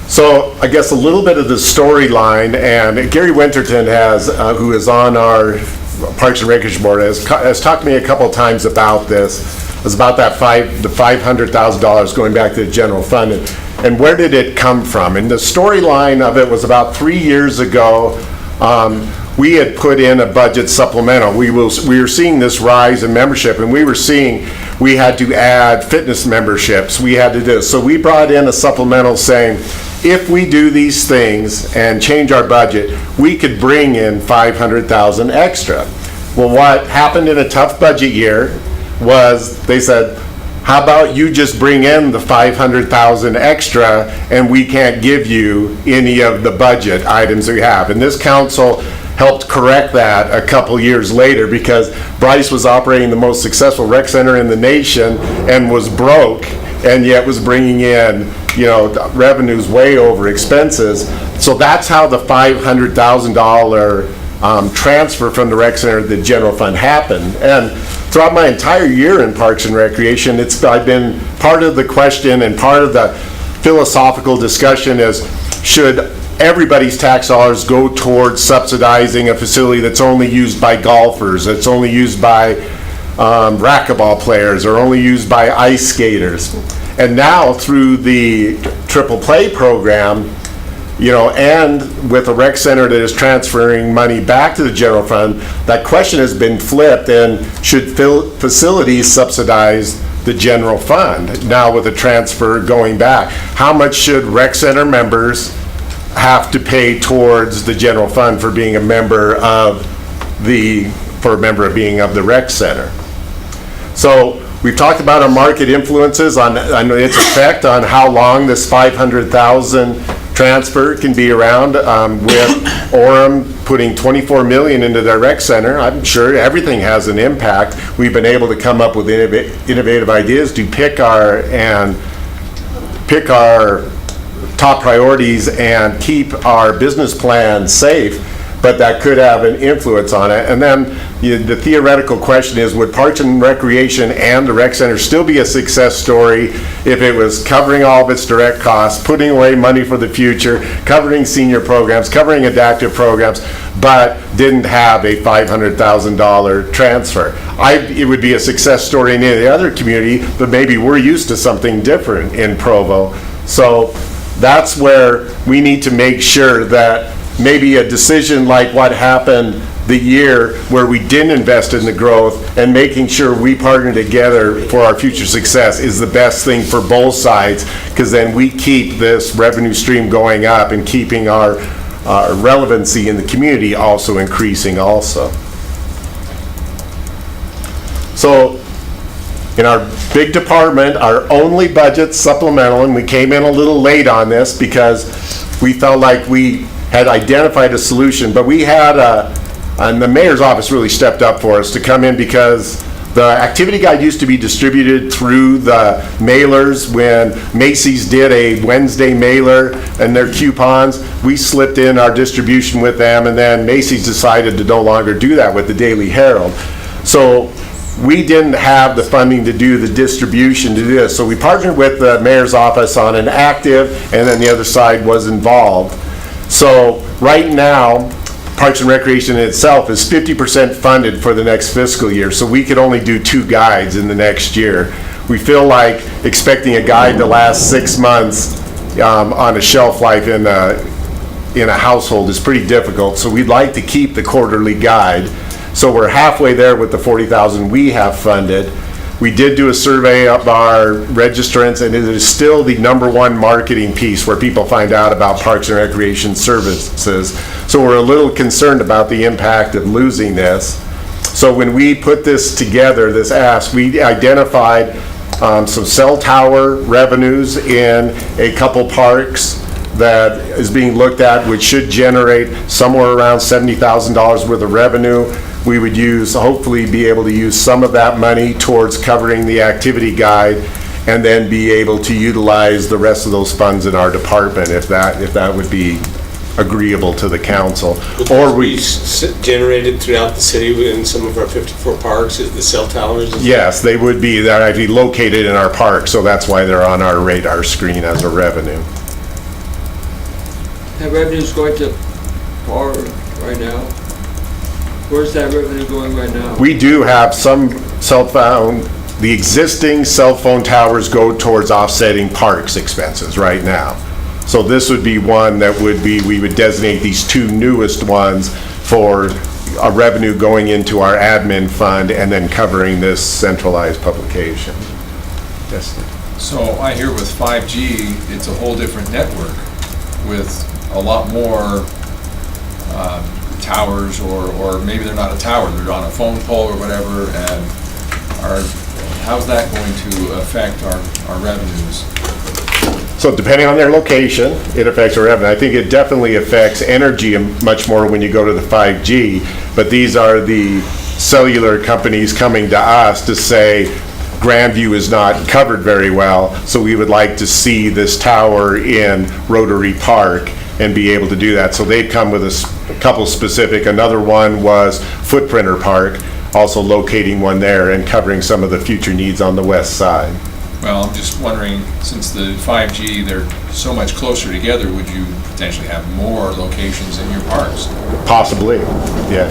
So I guess a little bit of the storyline, and Gary Winterton who is on our Parks and Recreation Board, has talked to me a couple of times about this. It's about the $500,000 going back to the general fund. And And where did it come from? And the storyline of it was about 3 years ago, we had put in a budget supplemental. We were seeing this rise in membership, and we were seeing we had to add fitness memberships. We had to do this. So we brought in a supplemental saying, if we do these things and change our budget, we could bring in 500,000 extra. Well, what happened in a tough budget year was they said, how about you just bring in the 500,000 extra and we can't give you any of the budget items we have. And this council helped correct that a couple years later, because Bryce was operating the most successful rec center in the nation and was broke, and yet was bringing in, you know, revenues way over expenses. So that's how the $500,000 transfer from the rec center to the general fund happened. And throughout my entire year in Parks and Recreation, I've been part of the question and part of the philosophical discussion is, should everybody's tax dollars go towards subsidizing a facility that's only used by golfers, that's only used by racquetball players, or only used by ice skaters? And now through the Triple Play program, you know, and with a rec center that is transferring money back to the general fund, that question has been flipped, and should facilities subsidize the general fund now with a transfer going back? How much should rec center members have to pay towards the general fund for being a member of the rec center? So we've talked about our market influences on its effect on how long this 500,000 transfer can be around. With Orem putting 24 million into their rec center, I'm sure everything has an impact. We've been able to come up with innovative ideas to pick our top priorities and keep our business plan safe, but that could have an influence on it. And then the theoretical question is, would Parks and Recreation and the rec center still be a success story if it was covering all of its direct costs, putting away money for the future, covering senior programs, covering adaptive programs, but didn't have a $500,000 transfer? It would be a success story in any other community, but maybe we're used to something different in Provo. So that's where we need to make sure that maybe a decision like what happened the year where we didn't invest in the growth, and making sure we partner together for our future success, is the best thing for both sides, because then we keep this revenue stream going up and keeping our relevancy in the community also increasing also. So in our big department, our only budget supplemental, and we came in a little late on this because we felt like we had identified a solution, but we had and the mayor's office really stepped up for us to come in, because the activity guide used to be distributed through the mailers. When Macy's did a Wednesday mailer and their coupons, we slipped in our distribution with them, and then Macy's decided to no longer do that with the Daily Herald. So we didn't have the funding to do the distribution to do this. So we partnered with the mayor's office on an active, and then the other side was involved. So right now, Parks and Recreation itself is 50% funded for the next fiscal year, so we could only do 2 guides in the next year. We feel like expecting a guide to last 6 months on a shelf life in a household is pretty difficult, so we'd like to keep the quarterly guide. So we're halfway there with the 40,000 we have funded. We did do a survey of our registrants, and it is still the #1 marketing piece where people find out about Parks and Recreation services. So we're a little concerned about the impact of losing this. So when we put this together, this ask, we identified some cell tower revenues in a couple parks that is being looked at, which should generate somewhere around $70,000 worth of revenue. We would hopefully be able to use some of that money towards covering the activity guide, and then be able to utilize the rest of those funds in our department, if that would be agreeable to the council. Or we generated throughout the city in some of our 54 parks, is the cell towers? Yes, they would be. They're actually located in our park, so that's why they're on our radar screen as a revenue. That revenue's going to PAR right Where's that revenue going right now? We do have some cell phone the existing cell phone towers go towards offsetting parks expenses right now. So this would be one that we would designate these two newest ones for a revenue going into our admin fund and then covering this centralized publication. Yes. So I hear with 5G, it's a whole different network with a lot more towers, or maybe they're not a tower, they're on a phone pole or whatever, and how's that going to affect our revenues? So depending on their location, it affects our revenue. I think it definitely affects energy much more when you go to the 5G, but these are the cellular companies coming to us to say Grandview is not covered very well, so we would like to see this tower in Rotary Park and be able to do that. So they'd come with a couple specific. Another one was Footprinter Park, also locating one there and covering some of the future needs on the west side. Well, I'm just wondering, since the 5G, they're so much closer together, would you potentially have more locations in your parks? Possibly, yeah.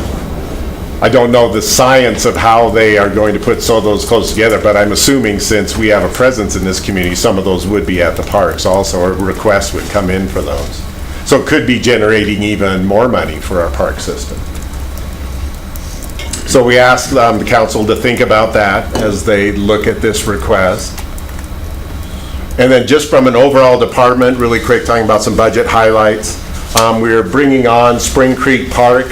I don't know the science of how they are going to put some of those close together, but I'm assuming since we have a presence in this community, some of those would be at the parks also, or requests would come in for those. So it could be generating even more money for our park system. So we asked the council to think about that as they look at this request. And then just from an overall department, really quick, talking about some budget highlights. We're bringing on Spring Creek Park,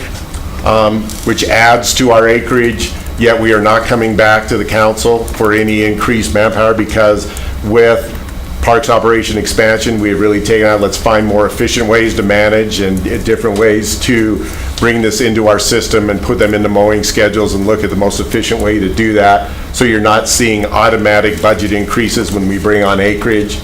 which adds to our acreage, yet we are not coming back to the council for any increased manpower because with parks operation expansion, we have really taken out, let's find more efficient ways to manage and different ways to bring this into our system and put them into mowing schedules and look at the most efficient way to do that. So you're not seeing automatic budget increases when we bring on acreage.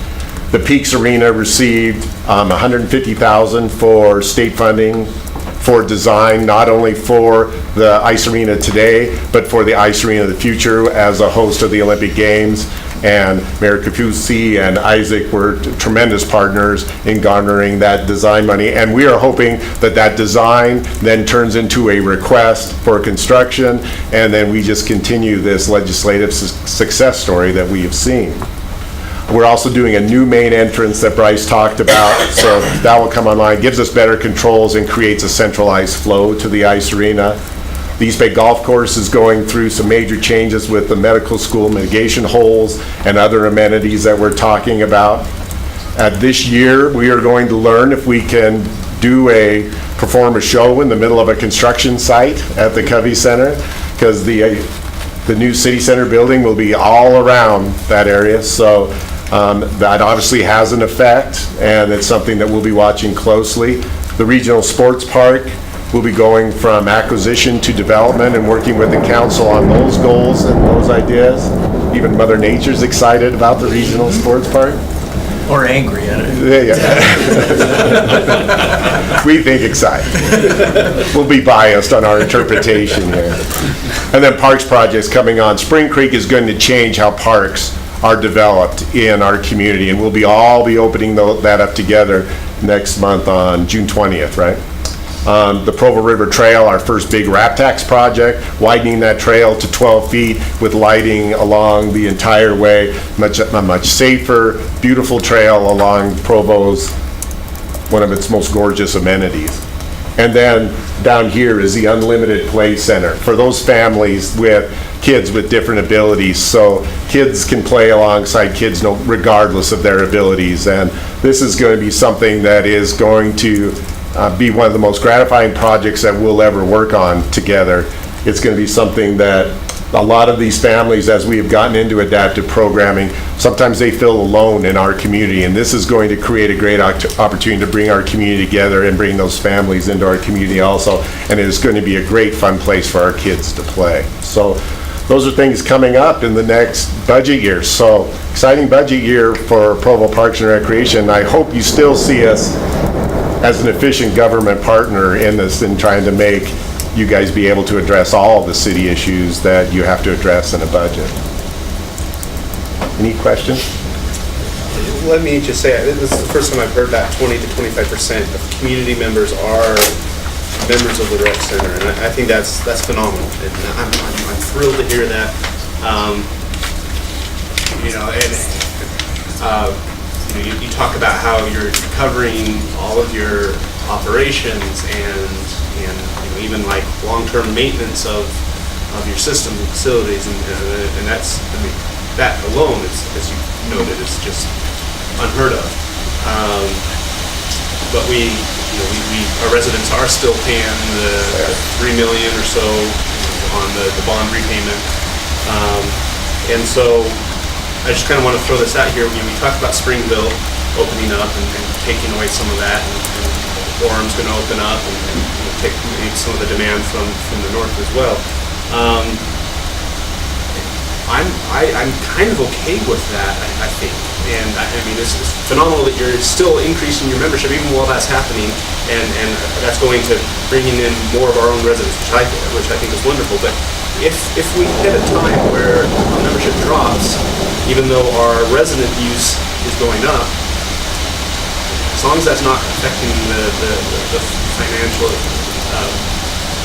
The Peaks Arena received $150,000 for state funding for design, not only for the ice arena today, but for the ice arena of the future as a host of the Olympic Games. And Mayor Capuzzi and Isaac were tremendous partners in garnering that design money. And we are hoping that that design then turns into a request for construction, and then we just continue this legislative success story that we have seen. We're also doing a new main entrance that Bryce talked about, so that will come online, gives us better controls and creates a centralized flow to the ice arena. The East Bay Golf Course is going through some major changes with the medical school mitigation holes and other amenities that we're talking about. This year, we are going to learn if we can perform a show in the middle of a construction site at the Covey Center, because the new City Center building will be all around that area. So that obviously has an effect, and it's something that we'll be watching closely. The Regional Sports Park will be going from acquisition to development and working with the council on those goals and those ideas. Even Mother Nature's excited about the Regional Sports Park. Or angry at it. Yeah. We think excited. We'll be biased on our interpretation here. And then parks projects coming on. Spring Creek is going to change how parks are developed in our community, and we'll all be opening that up together next month on June 20th, right? The Provo River Trail, our first big wrap tax project, widening that trail to 12 feet with lighting along the entire way, a much safer, beautiful trail along Provo's, one of its most gorgeous amenities. And then down here is the Unlimited Play Center for those families with kids with different abilities, so kids can play alongside kids regardless of their abilities. And this is going to be something that is going to be one of the most gratifying projects that we'll ever work on together. It's going to be something that a lot of these families, as we have gotten into adaptive programming, sometimes they feel alone in our community, and this is going to create a great opportunity to bring our community together and bring those families into our community also, and it is going to be a great fun place for our kids to play. So those are things coming up in the next budget year. So exciting budget year for Provo Parks and Recreation. I hope you still see us as an efficient government partner in this, in trying to make you guys be able to address all the city issues that you have to address in a budget. Any questions? Let me just say, this is the first time I've heard that 20 to 25% of community members are members of the rec center, and I think that's phenomenal. And I'm thrilled to hear that. you know, and you know, you talk about how you're covering all of your operations and you know, even like long-term maintenance of your system and facilities, and that's, I mean, that alone is, as you noted, is just unheard of. But our residents are still paying the $3 million or so on the bond repayment. And so I just kind of want to throw this out here. We talked about Springville opening up and taking away some of that, and Orem's going to open up and take maybe some of the demand from the north as well. I'm kind of okay with that, I think. And I mean, it's phenomenal that you're still increasing your membership even while that's happening, and that's going to bringing in more of our own residents, which I think is wonderful. But if we hit a time where our membership drops, even though our resident use is going up, as long as that's not affecting the financial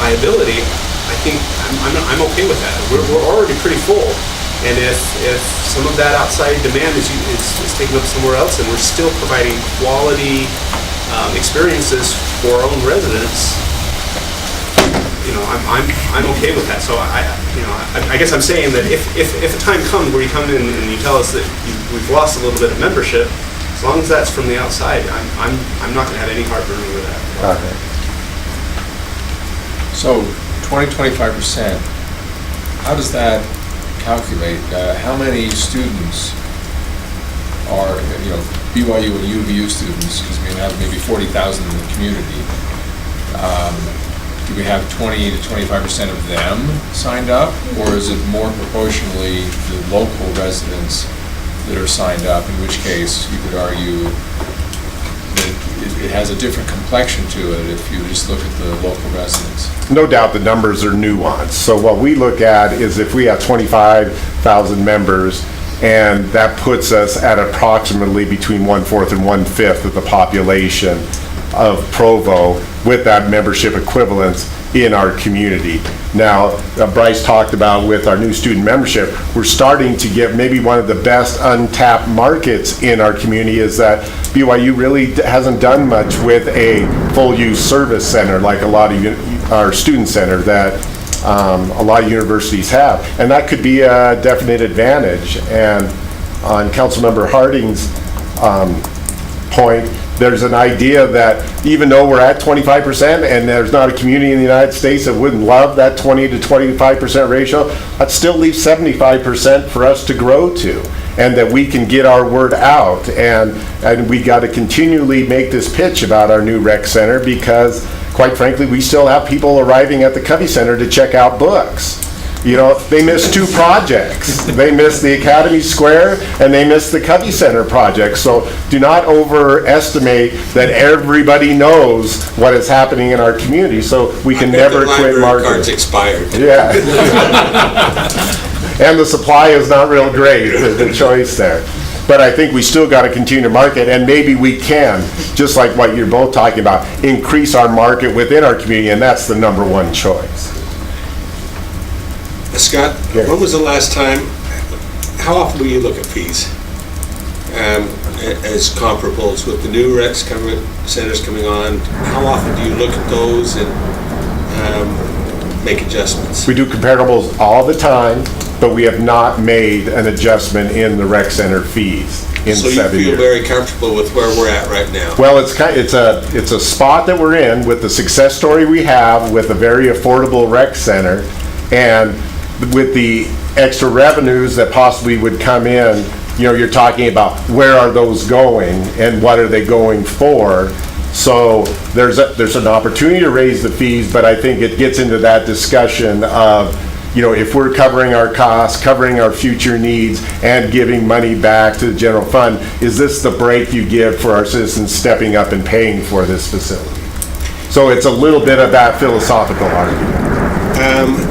viability, I think I'm okay with that. We're already pretty full. And if some of that outside demand is taken up somewhere else, and we're still providing quality experiences for our own residents, you know, I'm okay with that. So I guess I'm saying that if a time comes where you come in and you tell us that we've lost a little bit of membership, as long as that's from the outside, I'm not going to have any heartburn with that. Okay. So 20-25%, how does that calculate? How many students are, you know, BYU and UVU students, because we have maybe 40,000 in the community. Do we have 20-25% of them signed up, or is it more proportionally the local residents that are signed up, in which case you could argue that it has a different complexion to it if you just look at the local residents? No doubt the numbers are nuanced. So what we look at is if we have 25,000 members, and that puts us at approximately between 1/4 and 1/5 of the population of Provo with that membership equivalence in our community. Now, Bryce talked about with our new student membership, we're starting to get maybe one of the best untapped markets in our community is that BYU really hasn't done much with a full-use service center like a lot of our student center that a lot of universities have. And that could be a definite advantage. And on Councilmember Harding's point, there's an idea that even though we're at 25% and there's not a community in the United States that wouldn't love that 20 to 25% ratio, that still leaves 75% for us to grow to, and that we can get our word out. And we got to continually make this pitch about our new rec center because, quite frankly, we still have people arriving at the Covey Center to check out books. You know, they missed 2 projects. They missed the Academy Square and they missed the Covey Center project. So do not overestimate that everybody knows what is happening in our community. So we can never quit marketing. Cards expired. Yeah. And the supply is not real great, the choice there. But I think we still got to continue to market, and maybe we can, just like what you're both talking about, increase our market within our community, and that's the #1 choice. Scott, when was the last time, how often do you look at fees as comparables with the new rec centers coming on? How often do you look at those and make adjustments? We do comparables all the time, but we have not made an adjustment in the rec center fees in 7 years. So you feel very comfortable with where we're at right now? Well, it's a spot that we're in with the success story we have with a very affordable rec center, and with the extra revenues that possibly would come in. You know, you're talking about where are those going and what are they going for. So there's an opportunity to raise the fees, but I think it gets into that discussion of, you know, if we're covering our costs, covering our future needs, and giving money back to the general fund, is this the break you give for our citizens stepping up and paying for this facility? So it's a little bit of that philosophical argument.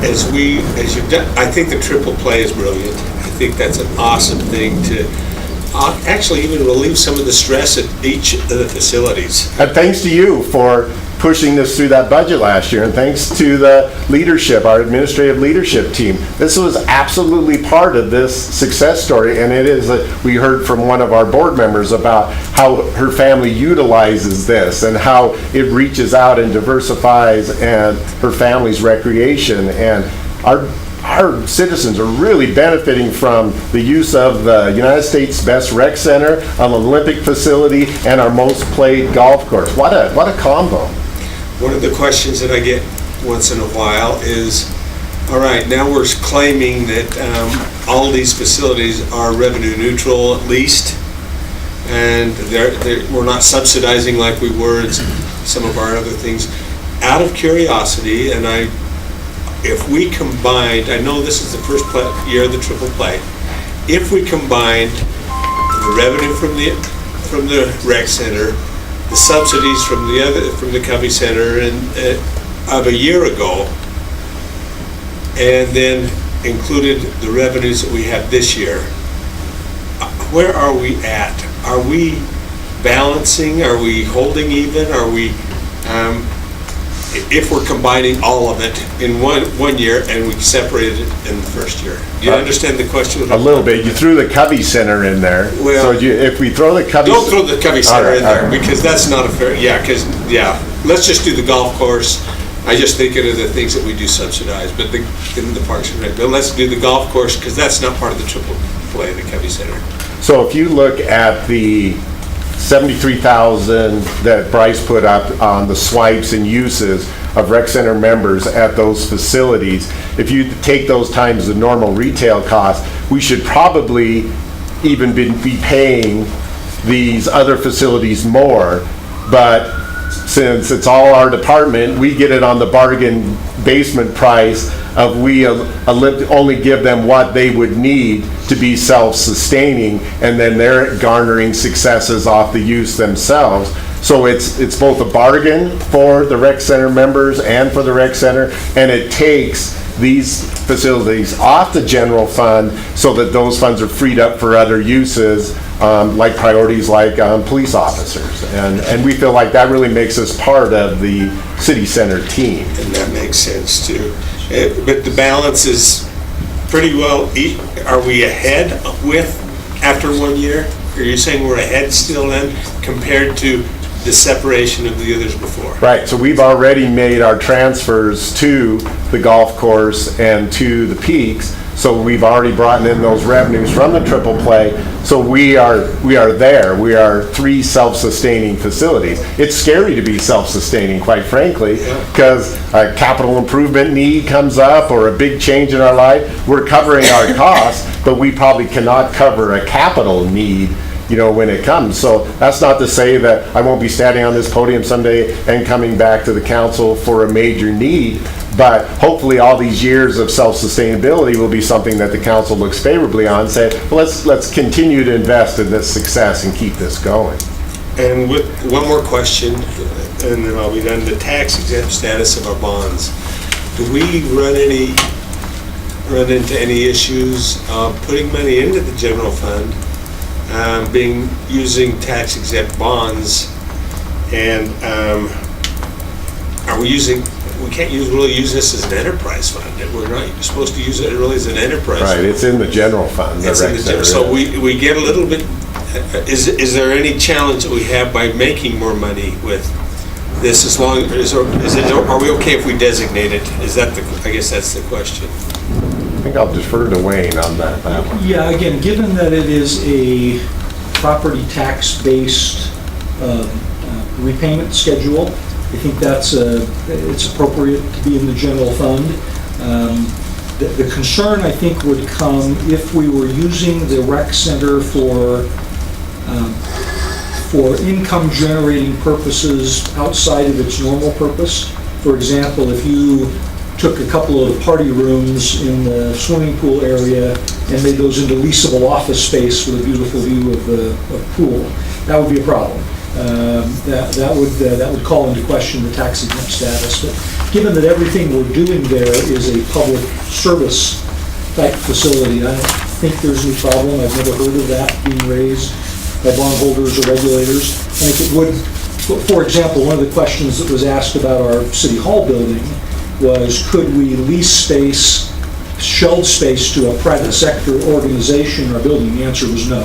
As you've done, I think the triple play is brilliant. I think that's an awesome thing to actually even relieve some of the stress at each of the facilities. And thanks to you for pushing this through that budget last year, and thanks to the leadership, our administrative leadership team. This was absolutely part of this success story, and it is, we heard from one of our board members about how her family utilizes this and how it reaches out and diversifies and her family's recreation. And our citizens are really benefiting from the use of the United States Best Rec Center, an Olympic facility, and our most played golf course. What a combo. One of the questions that I get once in a while is, all right, now we're claiming that all these facilities are revenue neutral at least, and we're not subsidizing like we were in some of our other things. Out of curiosity, and if we combined, I know this is the first year of the triple play, if we combined the revenue from the rec center, the subsidies from the Covey Center of a year ago, and then included the revenues that we have this year, where are we at? Are we balancing? Are we holding even? Are we, if we're combining all of it in one year and we separated it in the first year? Do you understand the question? A little bit. You threw the Covey Center in there. Well, so if we throw the Covey... Don't throw the Covey Center in there, all right. because that's not a fair, let's just do the golf course. I just thinking of the things that we do subsidize, but in the Parks and Rec. But let's do the golf course, because that's not part of the triple play, the Covey Center. So if you look at the 73,000 that Bryce put up on the swipes and uses of rec center members at those facilities, if you take those times the normal retail cost, we should probably even be paying these other facilities more. But since it's all our department, we get it on the bargain basement price of we only give them what they would need to be self-sustaining, and then they're garnering successes off the use themselves. So it's both a bargain for the rec center members and for the rec center, and it takes these facilities off the general fund so that those funds are freed up for other uses, like priorities like police officers. And we feel like that really makes us part of the city center team. And that makes sense too. But the balance is pretty well, are we ahead after 1 year? Are you saying we're ahead still then compared to the separation of the others before? Right, so we've already made our transfers to the golf course and to the Peaks, so we've already brought in those revenues from the triple play, so we are there. We are 3 self-sustaining facilities. It's scary to be self-sustaining, quite frankly, because a capital improvement need comes up or a big change in our life. We're covering our costs, but we probably cannot cover a capital need, when it comes. So that's not to say that I won't be standing on this podium someday and coming back to the council for a major need, but hopefully all these years of self-sustainability will be something that the council looks favorably on and say, well, let's continue to invest in this success and keep this going. And with one more question, and then I'll be done. The tax exempt status of our bonds. Do we run into any issues of putting money into the general fund, using tax exempt bonds, and we can't really use this as an enterprise fund. We're not supposed to use it really as an enterprise fund. Right, it's in the general fund. So we get a little bit, is there any challenge that we have by making more money with this, are we okay if we designate it? I guess that's the question. I think I'll defer to Wayne on that one. Yeah, again, given that it is a property tax-based repayment schedule, I think it's appropriate to be in the general fund. The concern, I think, would come if we were using the rec center for income-generating purposes outside of its normal purpose. For example, if you took a couple of the party rooms in the swimming pool area and made those into leasable office space with a beautiful view of the pool, that would be a problem. That would call into question the tax exempt status. But given that everything we're doing there is a public service type facility, I don't think there's any problem. I've never heard of that being raised by bondholders or regulators. I think it would For example, one of the questions that was asked about our City Hall building was, could we lease space, shelled space to a private sector organization in our building? The answer was no.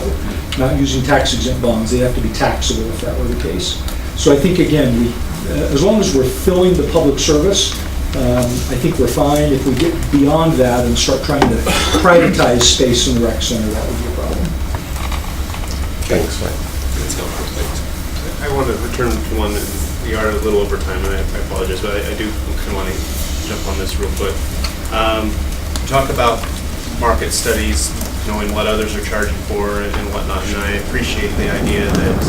Not using tax exempt bonds, they have to be taxable if that were the case. So I think, again, as long as we're filling the public service, I think we're fine. If we get beyond that and start trying to privatize space in the rec center, that would be a problem. Thanks, Mike. I want to return to one, and we are a little over time, and I apologize, but I do kind of want to jump on this real quick. Talk about market studies, knowing what others are charging for and whatnot, and I appreciate the idea that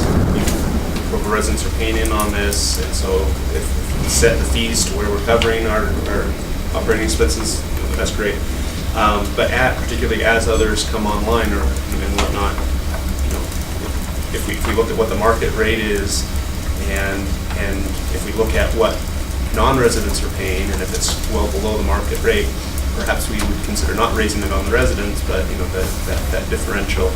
Provo residents are paying in on this, and so if we set the fees to where we're covering our operating expenses, that's great. But particularly as others come online or and whatnot, if we look at what the market rate is, and if we look at what non-residents are paying, and if it's well below the market rate, perhaps we would consider not raising it on the residents, but that differential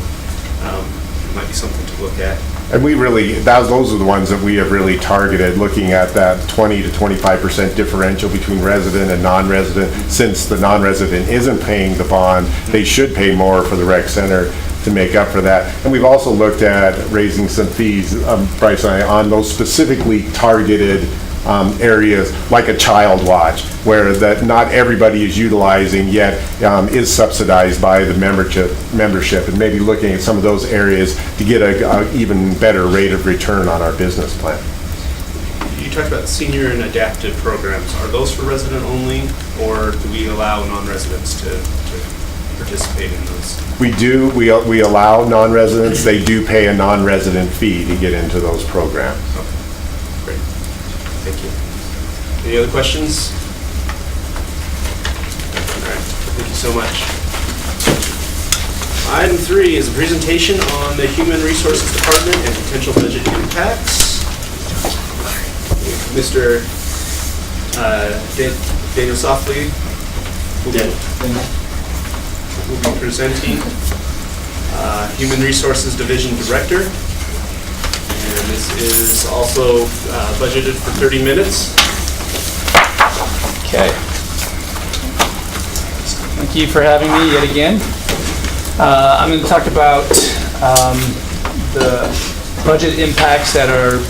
might be something to look at. And we really, those are the ones that we have really targeted, looking at that 20 to 25% differential between resident and non-resident. Since the non-resident isn't paying the bond, they should pay more for the rec center to make up for that. And we've also looked at raising some fees, Bryce and I, on those specifically targeted areas, like a child watch, where that not everybody is utilizing yet is subsidized by the membership, and maybe looking at some of those areas to get a even better rate of return on our business plan. You talked about senior and adaptive programs. Are those for resident only, or do we allow non-residents to participate in those? We do. We allow non-residents. They do pay a non-resident fee to get into those programs. Okay. Great. Thank you. Any other questions? All right. Thank you so much. Item 3 is a presentation on the Human Resources Department and potential budget impacts. Mr. Daniel Softly will be presenting, Human Resources Division Director. And this is also budgeted for 30 minutes. Okay. Thank you for having me yet again. I'm going to talk about the budget impacts that are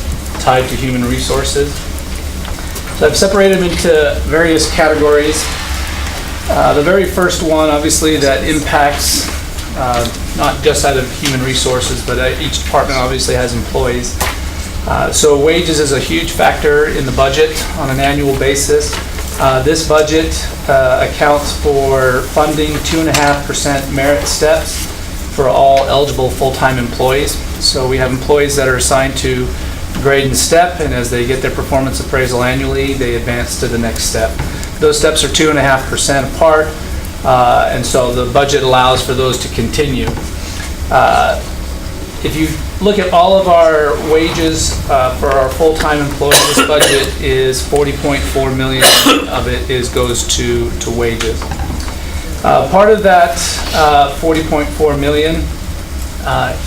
tied to human resources. So I've separated them into various categories. The very first one, obviously, that impacts not just out of human resources, but each department obviously has employees. So wages is a huge factor in the budget on an annual basis. This budget accounts for funding 2.5% merit steps for all eligible full-time employees. So we have employees that are assigned to grade and step, and as they get their performance appraisal annually, they advance to the next step. Those steps are 2.5% apart, and so the budget allows for those to continue. If you look at all of our wages for our full-time employees, this budget is $40.4 million of it goes to wages. Part of that $40.4 million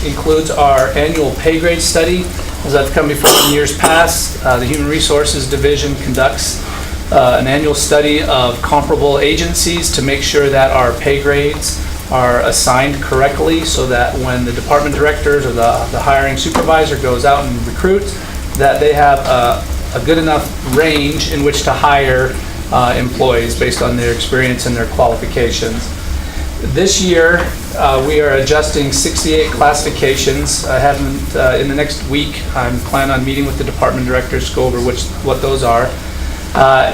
includes our annual pay grade study. As I've come before in years past, the Human Resources Division conducts an annual study of comparable agencies to make sure that our pay grades are assigned correctly, so that when the department directors or the hiring supervisor goes out and recruits, that they have a good enough range in which to hire employees based on their experience and their qualifications. This year, we are adjusting 68 classifications. I haven't, in the next week, I'm planning on meeting with the department directors to go over what those are.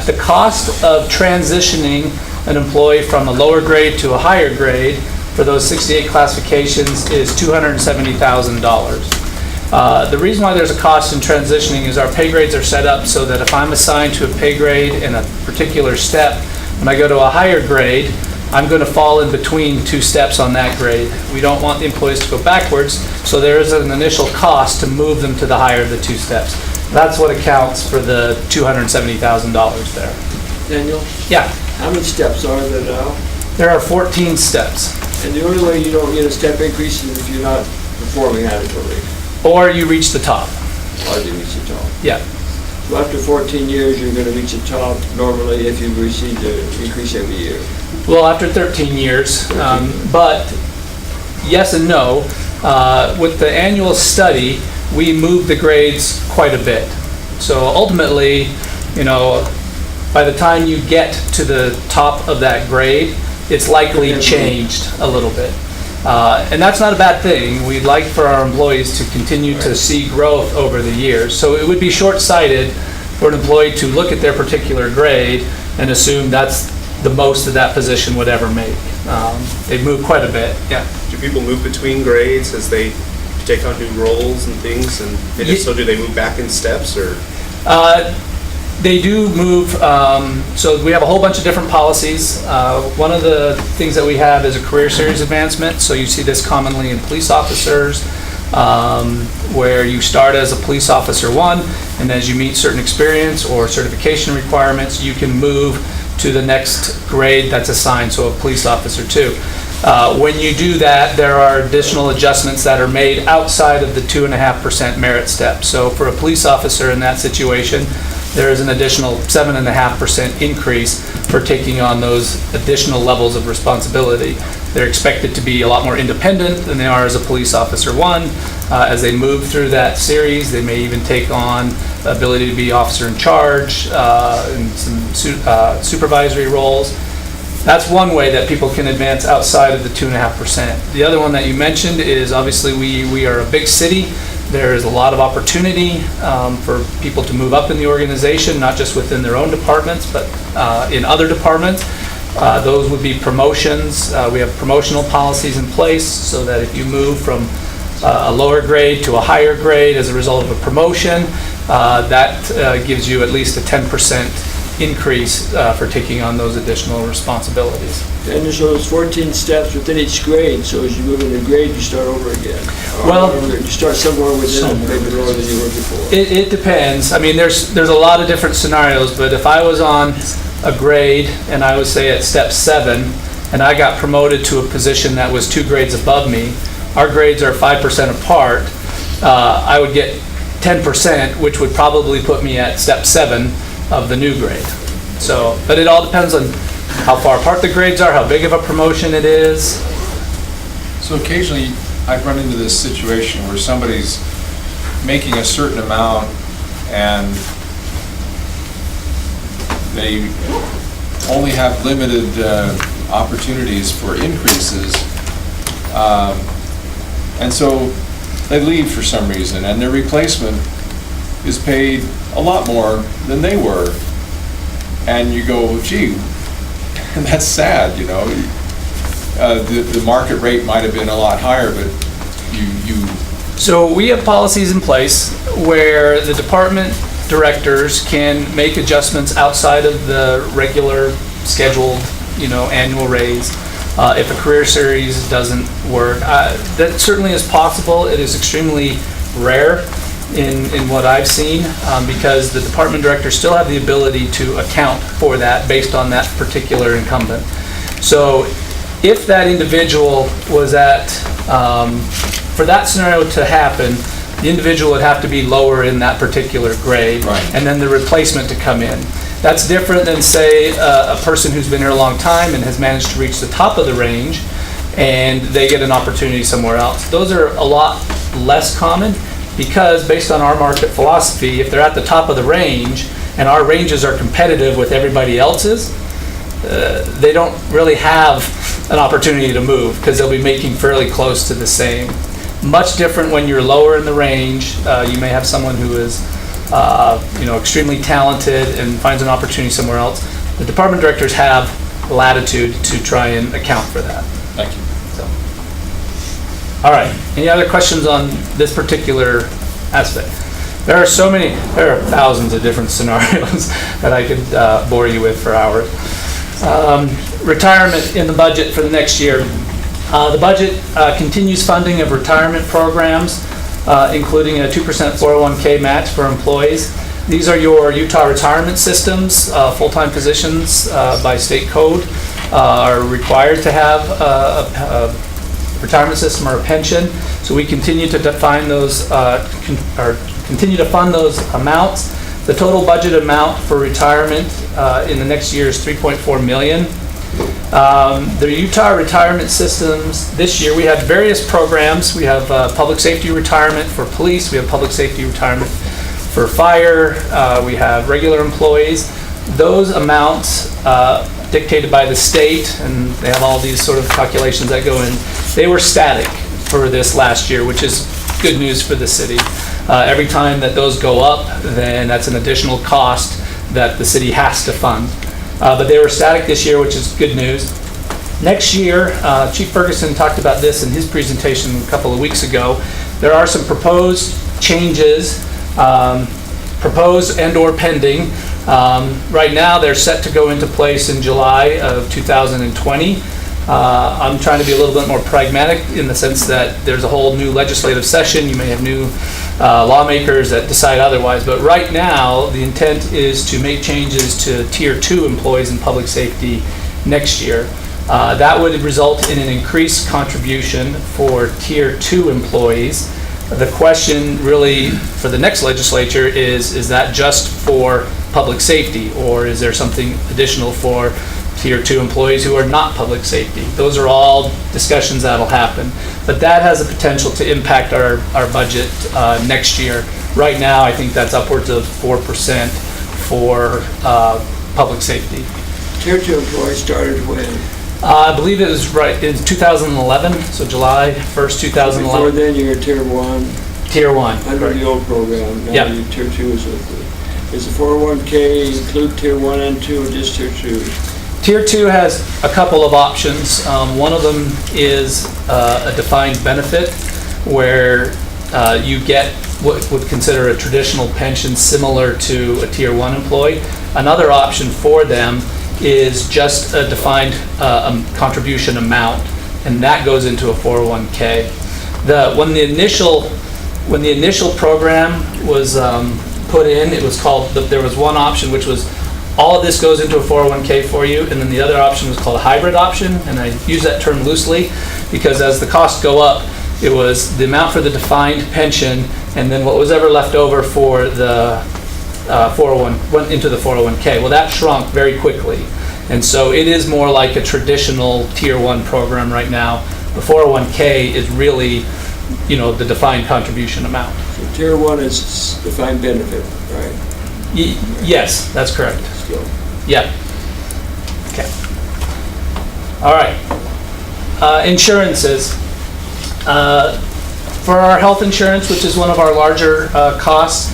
The cost of transitioning an employee from a lower grade to a higher grade for those 68 classifications is $270,000. The reason why there's a cost in transitioning is our pay grades are set up so that if I'm assigned to a pay grade in a particular step, when I go to a higher grade, I'm going to fall in between two steps on that grade. We don't want the employees to go backwards, so there is an initial cost to move them to the higher of the two steps. That's what accounts for the $270,000 there. Daniel, Yeah, how many steps are there now? there are 14 steps. And the only way you don't get a step increase is if you're not performing adequately. Or you reach the top. hardly reach the top. Yeah. So after 14 years, you're going to reach the top normally if you've received an increase every year. Well, after 13 years, but yes and no. With the annual study, we moved the grades quite a bit. So ultimately, you know, by the time you get to the top of that grade, it's likely changed a little bit. And that's not a bad thing. We'd like for our employees to continue to see growth over the years. So it would be short-sighted for an employee to look at their particular grade and assume that's the most that that position would ever make. They've moved quite a bit, yeah. Do people move between grades as they take on new roles and things? And if so, do they move back in steps or? They do move, so we have a whole bunch of different policies. One of the things that we have is a career series advancement. So you see this commonly in police officers, where you start as a police officer 1, and as you meet certain experience or certification requirements, you can move to the next grade that's assigned, so a police officer 2. When you do that, there are additional adjustments that are made outside of the 2.5% merit step. So for a police officer in that situation, there is an additional 7.5% increase for taking on those additional levels of responsibility. They're expected to be a lot more independent than they are as a police officer 1. As they move through that series, they may even take on the ability to be officer in charge and some supervisory roles. That's one way that people can advance outside of the 2.5%. The other one that you mentioned is obviously we are a big city. There is a lot of opportunity for people to move up in the organization, not just within their own departments, but in other departments. Those would be promotions. We have promotional policies in place so that if you move from a lower grade to a higher grade as a result of a promotion, that gives you at least a 10% increase for taking on those additional responsibilities. And there's those 14 steps within each grade, so as you move into grade, you start over again. Well, or you start somewhere within maybe lower than you were before. It depends. I mean, there's a lot of different scenarios, but if I was on a grade and I would say at step 7, and I got promoted to a position that was 2 grades above me, our grades are 5% apart, I would get 10%, which would probably put me at step 7 of the new grade. So, but it all depends on how far apart the grades are, how big of a promotion it is. So occasionally, I've run into this situation where somebody's making a certain amount and they only have limited opportunities for increases. And so they leave for some reason, and their replacement is paid a lot more than they were. And you go, gee, that's sad, you know. The market rate might have been a lot higher, but you... So we have policies in place where the department directors can make adjustments outside of the regular scheduled, you know, annual raise. If a career series doesn't work, that certainly is possible. It is extremely rare in what I've seen because the department directors still have the ability to account for that based on that particular incumbent. So if that individual was at, for that scenario to happen, the individual would have to be lower in that particular grade, right, and then the replacement to come in. That's different than, say, a person who's been here a long time and has managed to reach the top of the range, and they get an opportunity somewhere else. Those are a lot less common because, based on our market philosophy, if they're at the top of the range and our ranges are competitive with everybody else's, they don't really have an opportunity to move because they'll be making fairly close to the same. Much different when you're lower in the range. You may have someone who is extremely talented and finds an opportunity somewhere else. The department directors have latitude to try and account for that. Thank you. All right, any other questions on this particular aspect? There are thousands of different scenarios that I could bore you with for hours. Retirement in the budget for the next year. The budget continues funding of retirement programs, including a 2% 401k match for employees. These are your Utah retirement systems. Full-time positions by state code are required to have a retirement system or a pension. So we continue to define those, or continue to fund those amounts. The total budget amount for retirement in the next year is $3.4 million. The Utah retirement systems, this year we have various programs. We have public safety retirement for police, we have public safety retirement for fire, we have regular employees. Those amounts dictated by the state, and they have all these sort of calculations that go in, they were static for this last year, which is good news for the city. Every time that those go up, then that's an additional cost that the city has to fund. But they were static this year, which is good news. Next year, Chief Ferguson talked about this in his presentation a couple of weeks ago. There are some proposed changes, proposed and/or pending. Right now, they're set to go into place in July of 2020. I'm trying to be a little bit more pragmatic in the sense that there's a whole new legislative session. You may have new lawmakers that decide otherwise. But right now, the intent is to make changes to Tier 2 employees in public safety next year. That would result in an increased contribution for Tier 2 employees. The question really for the next legislature is that just for public safety, or is there something additional for Tier 2 employees who are not public safety? Those are all discussions that'll happen. But that has the potential to impact our budget next year. Right now, I think that's upwards of 4% for public safety. Tier 2 employees started when? I believe it was right in 2011, so July 1st, 2011. Before then, you were Tier 1. Tier 1. Under correct. the old program. Now Yeah. you're Tier 2 is with the, is the 401k include Tier 1 and 2 or just Tier 2? Tier 2 has a couple of options. One of them is a defined benefit where you get what would consider a traditional pension similar to a Tier 1 employee. Another option for them is just a defined contribution amount, and that goes into a 401k. When the initial program was put in, it was called, there was one option which was all of this goes into a 401k for you, and then the other option was called a hybrid option, and I use that term loosely because as the costs go up, it was the amount for the defined pension, and then what was ever left over for the 401 went into the 401k. Well, that shrunk very quickly, and so it is more like a traditional Tier 1 program right now. The 401k is really, the defined contribution amount. So Tier 1 is defined benefit, right? Yes, that's correct. Still. Yeah. Okay. All right. Insurances. For our health insurance, which is one of our larger costs,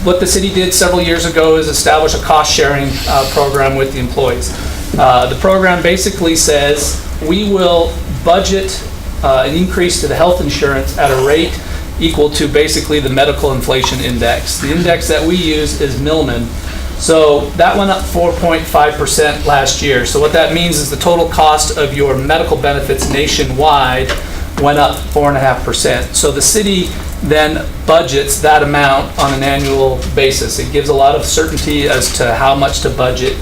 what the city did several years ago is establish a cost-sharing program with the employees. The program basically says we will budget an increase to the health insurance at a rate equal to basically the medical inflation index. The index that we use is Millman. So that went up 4.5% last year. So what that means is the total cost of your medical benefits nationwide went up 4.5%. So the city then budgets that amount on an annual basis. It gives a lot of certainty as to how much to budget.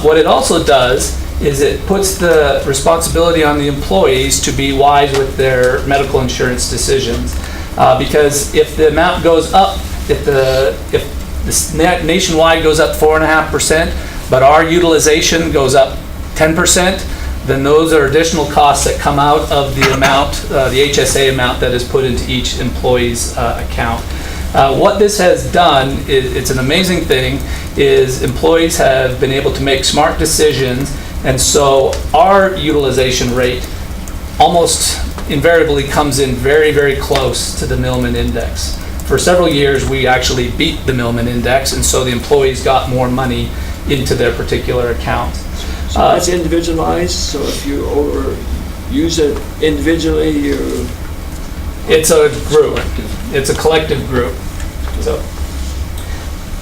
What it also does is it puts the responsibility on the employees to be wise with their medical insurance decisions. Because if the amount goes up, if this nationwide goes up 4.5%, but our utilization goes up 10%, then those are additional costs that come out of the amount, the HSA amount that is put into each employee's account. What this has done, it's an amazing thing, is employees have been able to make smart decisions, and so our utilization rate almost invariably comes in very, very close to the Millman index. For several years, we actually beat the Millman index, and so the employees got more money into their particular account. So that's individualized, so if you overuse it individually, you... It's a group. It's a collective group.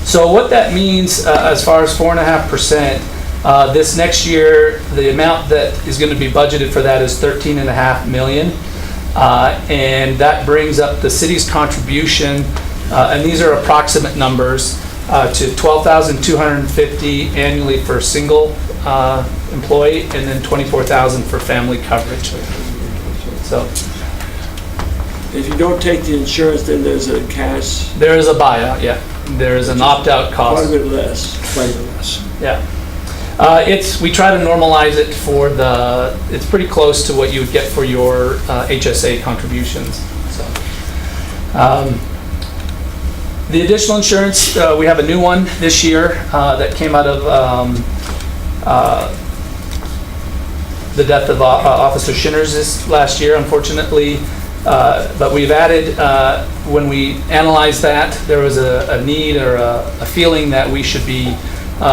So what that means as far as 4.5%, this next year, the amount that is going to be budgeted for that is $13.5 million. And that brings up the city's contribution, and these are approximate numbers, to $12,250 annually for a single employee, and then $24,000 for family coverage. So If you don't take the insurance, then there's a cash, There is a buyout, yeah. There is an opt-out quite a cost. bit less. Quite a bit less. Yeah. We try to normalize it for it's pretty close to what you would get for your HSA contributions, so. The additional insurance, we have a new one this year that came out of the death of Officer Shinners this last year, unfortunately. But we've added, when we analyzed that, there was a need or a feeling that we should be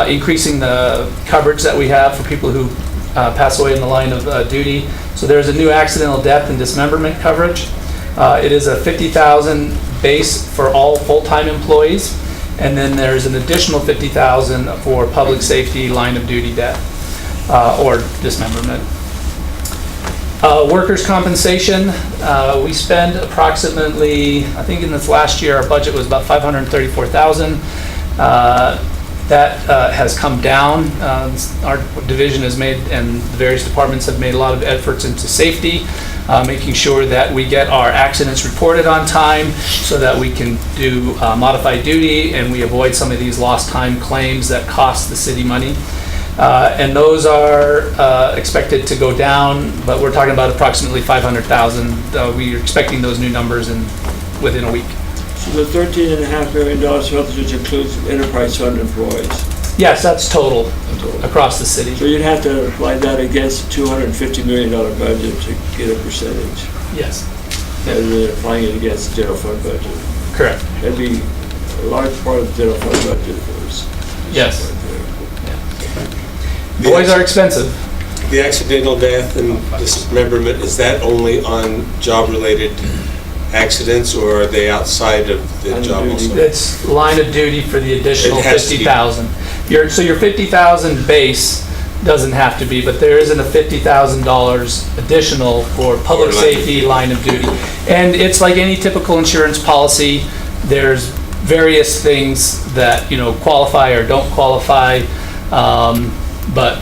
increasing the coverage that we have for people who pass away in the line of duty. So there's a new accidental death and dismemberment coverage. It is a $50,000 base for all full-time employees, and then there's an additional $50,000 for public safety line of duty death or dismemberment. Workers' compensation, we spend approximately, I think in this last year, our budget was about $534,000. That has come down. Our division has made, and the various departments have made a lot of efforts into safety, making sure that we get our accidents reported on time so that we can do modified duty and we avoid some of these lost time claims that cost the city money. And those are expected to go down, but we're talking about approximately $500,000. We are expecting those new numbers within a week. So the $13.5 million health insurance includes enterprise fund employees. Yes, that's total across the city. So you'd have to apply that against a $250 million budget to get a percentage, Yes, rather than applying it against the general fund budget. correct. That'd be a large part of the general fund budget if it was. Yes. The Boys are expensive. The accidental death and dismemberment, is that only on job-related accidents, or are they outside of the On job duty. also? It's line of duty for the additional It has to be. $50,000. So your $50,000 base doesn't have to be, but there isn't a $50,000 additional for public For line of safety line of duty. And it's like any typical insurance policy, there's various things that, qualify or don't qualify. But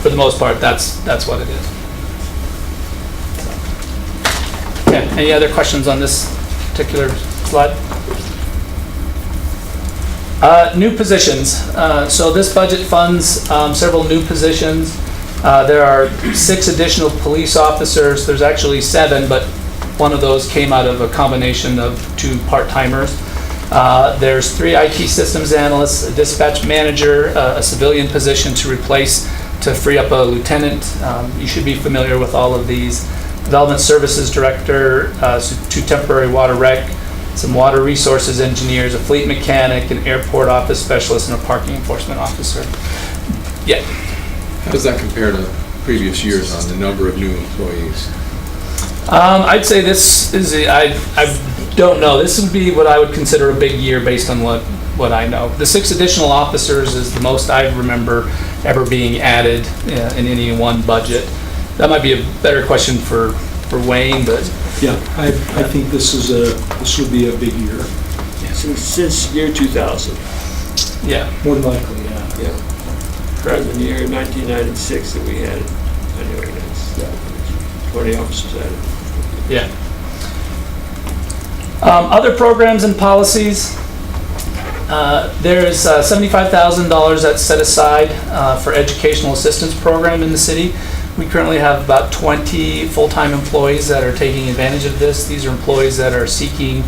for the most part, that's what it is. Okay, any other questions on this particular slide? New positions. So this budget funds several new positions. There are 6 additional police officers. There's actually 7, but one of those came out of a combination of 2 part-timers. There's 3 IT systems analysts, a dispatch manager, a civilian position to free up a lieutenant. You should be familiar with all of these. Development Services Director, 2 temporary water rec, some water resources engineers, a fleet mechanic, an airport office specialist, and a parking enforcement officer. Yeah. How does that compare to previous years on the number of new employees? I'd say this is, I don't know. This would be what I would consider a big year based on what I know. The 6 additional officers is the most I remember ever being added in any one budget. That might be a better question for Wayne, but Yeah, I think this would be a big year. Since year 2000. yeah, More than likely, yeah. Yeah. correct. In the year 1996 that we had, I know that's 20 officers added. Yeah. Other programs and policies. There's $75,000 that's set aside for educational assistance program in the city. We currently have about 20 full-time employees that are taking advantage of this. These are employees that are seeking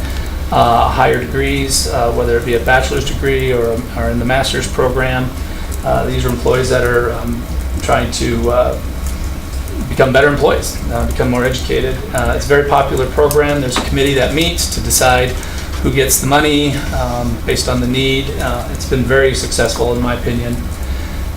higher degrees, whether it be a bachelor's degree or in the master's program. These are employees that are trying to become better employees, become more educated. It's a very popular program. There's a committee that meets to decide who gets the money based on the need. It's been very successful in my opinion.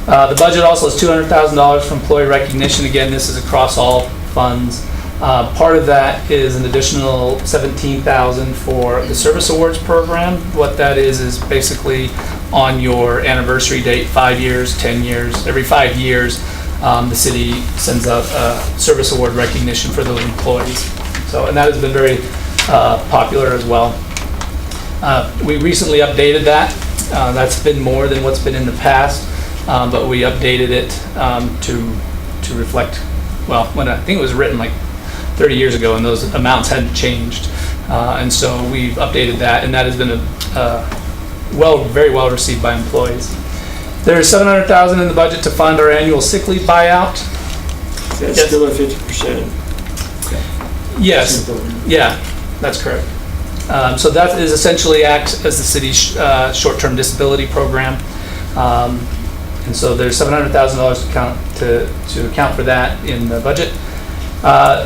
The budget also is $200,000 for employee recognition. Again, this is across all funds. Part of that is an additional $17,000 for the service awards program. What that is basically on your anniversary date, 5 years, 10 years, every 5 years, the city sends out a service award recognition for those employees. So, and that has been very popular as well. We recently updated that. That's been more than what's been in the past, but we updated it to reflect, well, when I think it was written like 30 years ago and those amounts hadn't changed. And so we've updated that, and that has been very well received by employees. There's $700,000 in the budget to fund our annual sick leave buyout. That's Yes. still at 50%. Yes, yeah, that's correct. So that is essentially acts as the city's short-term disability program. And so there's $700,000 to account for that in the budget.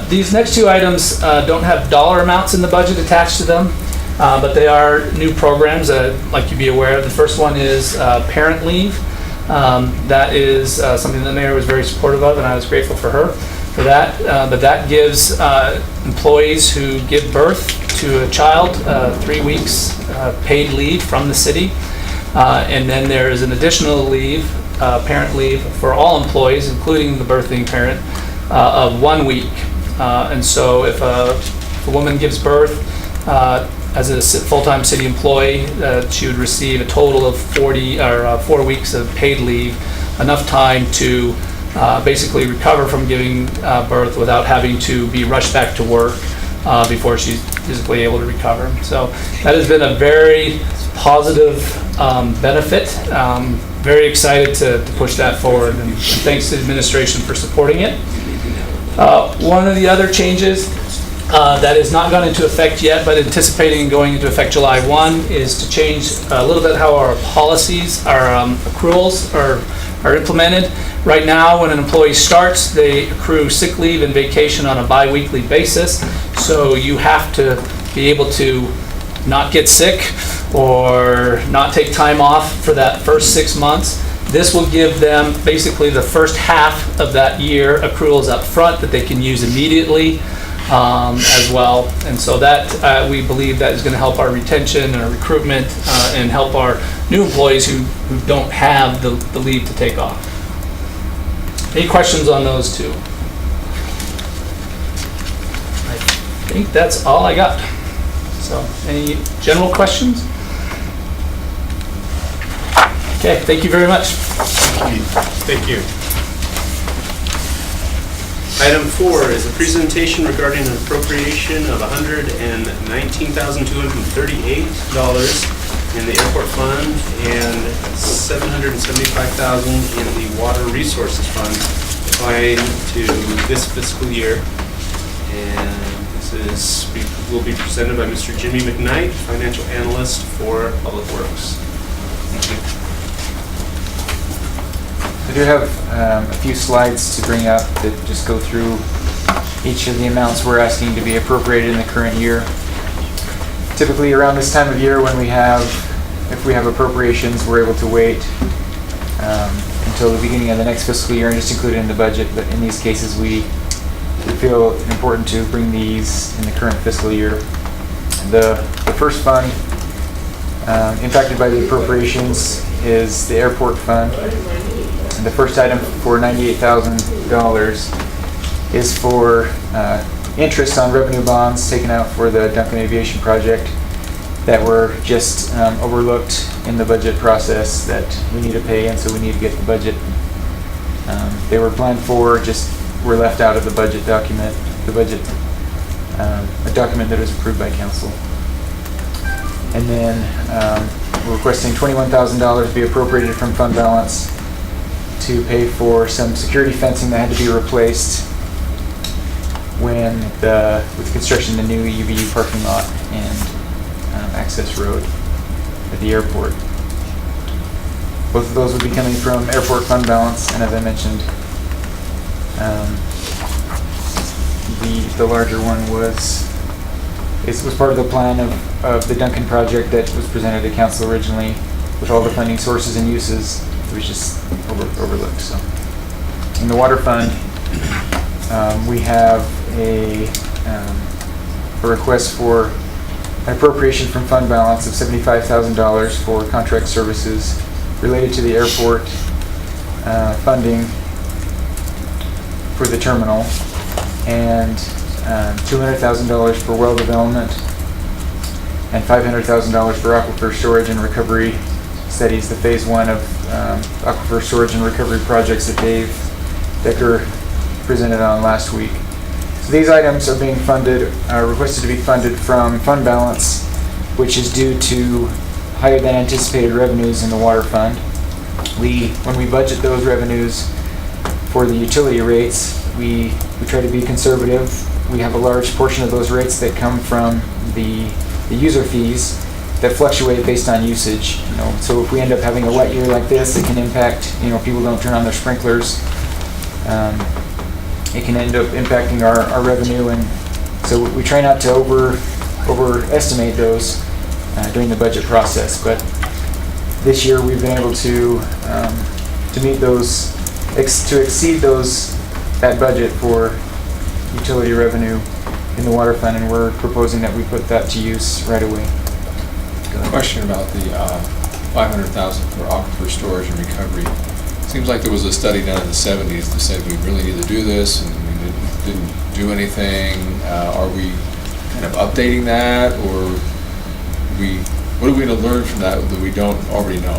These next two items don't have dollar amounts in the budget attached to them, but they are new programs that I'd like you to be aware of. The first one is parent leave. That is something the mayor was very supportive of, and I was grateful for her for that. But that gives employees who give birth to a child 3 weeks paid leave from the city. And then there is an additional leave, parent leave, for all employees, including the birthing parent, of 1 week. And so if a woman gives birth as a full-time city employee, she would receive a total of 4 weeks of paid leave, enough time to basically recover from giving birth without having to be rushed back to work before she's physically able to recover. So that has been a very positive benefit. Very excited to push that forward, and thanks to the administration for supporting it. One of the other changes that has not gone into effect yet, but anticipating going into effect July 1, is to change a little bit how our policies, our accruals are implemented. Right now, when an employee starts, they accrue sick leave and vacation on a bi-weekly basis. So you have to be able to not get sick or not take time off for that first 6 months. This will give them basically the first half of that year accruals up front that they can use immediately as well. And so that we believe that is going to help our retention and our recruitment and help our new employees who don't have the leave to take off. Any questions on those two? I think that's all I got. So any general questions? Okay, thank you very much. Thank you. Item 4 is a presentation regarding an appropriation of $119,238 in the airport fund and $775,000 in the water resources fund applying to this fiscal year. And this will be presented by Mr. Jimmy McKnight, financial analyst for Public Works. Thank you. I do have a few slides to bring up that just go through each of the amounts we're asking to be appropriated in the current year. Typically around this time of year when if we have appropriations, we're able to wait until the beginning of the next fiscal year and just include it in the budget. But in these cases, we feel important to bring these in the current fiscal year. The first fund impacted by the appropriations is the airport fund. The first item for $98,000 is for interest on revenue bonds taken out for the Duncan Aviation project that were just overlooked in the budget process that we need to pay, and so we need to get the budget. They were planned for, just were left out of the budget document, a document that was approved by council. And then we're requesting $21,000 to be appropriated from fund balance to pay for some security fencing that had to be replaced with construction of the new UVU parking lot and access road at the airport. Both of those would be coming from airport fund balance, and as I mentioned, the larger one was part of the plan of the Duncan project that was presented to council originally with all the funding sources and uses. It was just overlooked. So, in the water fund, we have a request for an appropriation from fund balance of $75,000 for contract services related to the airport funding for the terminal, and $200,000 for well development, and $500,000 for aquifer storage and recovery studies, the phase 1 of aquifer storage and recovery projects that Dave Decker presented on last week. So these items are being funded, are requested to be funded from fund balance, which is due to higher than anticipated revenues in the water fund. When we budget those revenues for the utility rates, we try to be conservative. We have a large portion of those rates that come from the user fees that fluctuate based on usage. So if we end up having a wet year like this, it can impact, people don't turn on their sprinklers. It can end up impacting our revenue, and so we try not to overestimate those during the budget process. But this year we've been able to meet those, to exceed that budget for utility revenue in the water fund, and we're proposing that we put that to use right away. Question about the $500,000 for aquifer storage and recovery. Seems like there was a study done in the 70s that said we really need to do this, and we didn't do anything. Are we kind of updating that, or what are we going to learn from that we don't already know?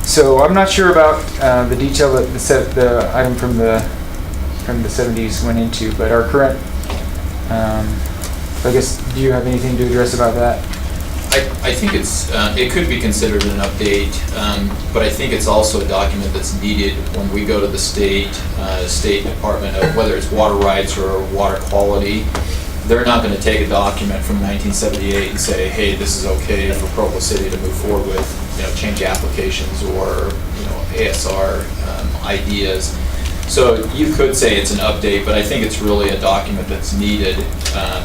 So I'm not sure about the detail that the item from the 70s went into, but our current, I guess, do you have anything to address about that? I think it could be considered an update, but I think it's also a document that's needed when we go to the state department of whether it's water rights or water quality. They're not going to take a document from 1978 and say, hey, this is okay for Provo City to move forward with, change applications or, ASR ideas. So you could say it's an update, but I think it's really a document that's needed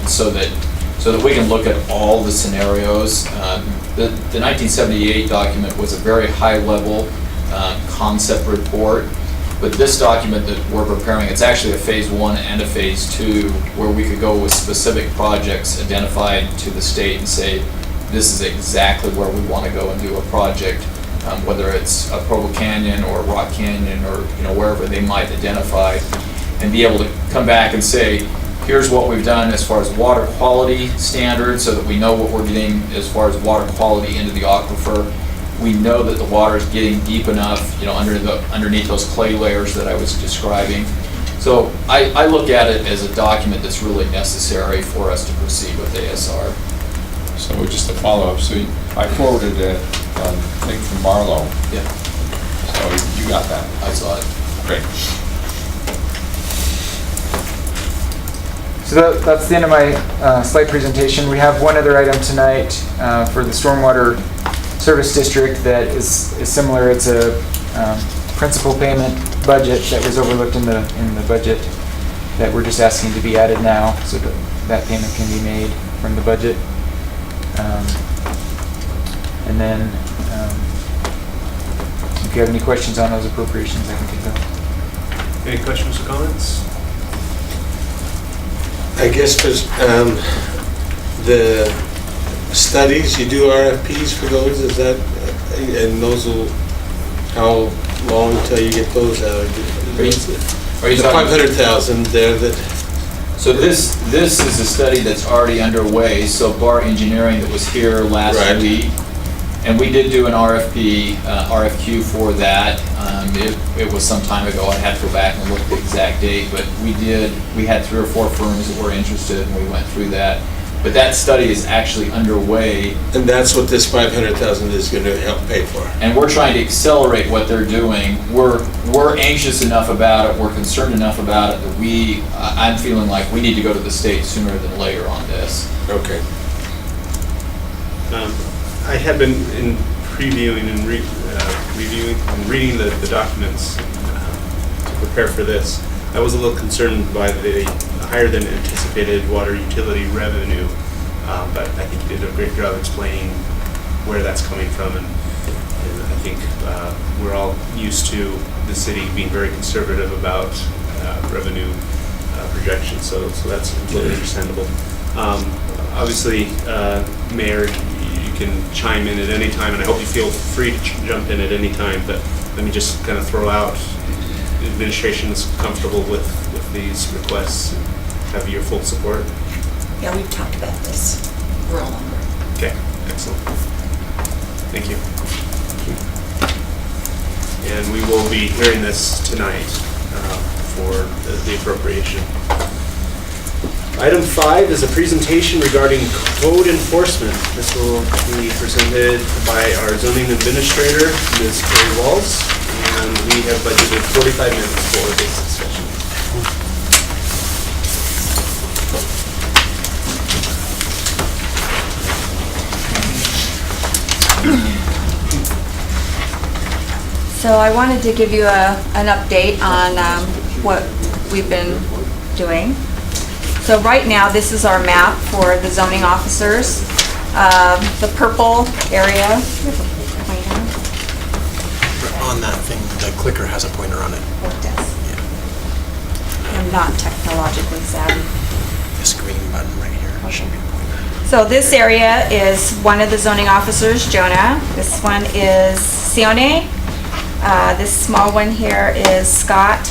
so that we can look at all the scenarios. The 1978 document was a very high-level concept report, but this document that we're preparing, it's actually a phase 1 and a phase 2, where we could go with specific projects identified to the state and say, this is exactly where we want to go and do a project, whether it's a Provo Canyon or Rock Canyon or wherever they might identify, and be able to come back and say, here's what we've done as far as water quality standards, so that we know what we're getting as far as water quality into the aquifer. We know that the water is getting deep enough, underneath those clay layers that I was describing. So I look at it as a document that's really necessary for us to proceed with ASR. So just a follow-up. So I forwarded a thing from Marlowe. Yeah. So you got that. I saw it. Great. So that's the end of my slide presentation. We have one other item tonight for the Stormwater Service District that is similar. It's a principal payment budget that was overlooked in the budget that we're just asking to be added now, so that payment can be made from the budget. And then if you have any questions on those appropriations, I can take them. Any questions or comments? I guess because the studies, you do RFPs for those, is that, and those will, how long until you get those out? Are you The talking- 500,000 there that, So this is a study that's already underway. So Bar Engineering that was here last Right. week, and we did do an RFQ for that. It was some time ago. I'd have to go back and look at the exact date, but we had 3 or 4 firms that were interested, and we went through that. But that study is actually underway, and that's what this 500,000 is going to help pay for. and we're trying to accelerate what they're doing. We're anxious enough about it, we're concerned enough about it that I'm feeling like we need to go to the state sooner than later on this. Okay. I had been in previewing and reviewing and reading the documents to prepare for this. I was a little concerned by the higher than anticipated water utility revenue, but I think you did a great job explaining where that's coming from, and I think we're all used to the city being very conservative about revenue projections, so that's completely understandable. Obviously, Mayor, you can chime in at any time, and I hope you feel free to jump in at any time, but let me just kind of throw out, the administration is comfortable with these requests and have your full support? Yeah, we've talked about this for a longer. Okay, excellent. Thank you. And we will be hearing this tonight for the appropriation. Item 5 is a presentation regarding code enforcement. This will be presented by our zoning administrator, Ms. Carrie Walls, and we have budgeted 45 minutes for this discussion. So I wanted to give you an update on what we've been doing. So right now, this is our map for the zoning officers. The purple area. On that thing, the clicker has a pointer on it. Oh, it does. I'm not technologically savvy. This green button right here should be a pointer. So this area is one of the zoning officers, Jonah. This one is Sione. This small one here is Scott,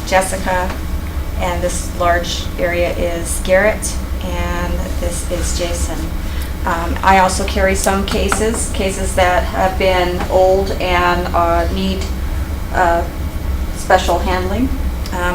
Jessica, and this large area is Garrett, and this is Jason. I also carry some cases that have been old and need special handling,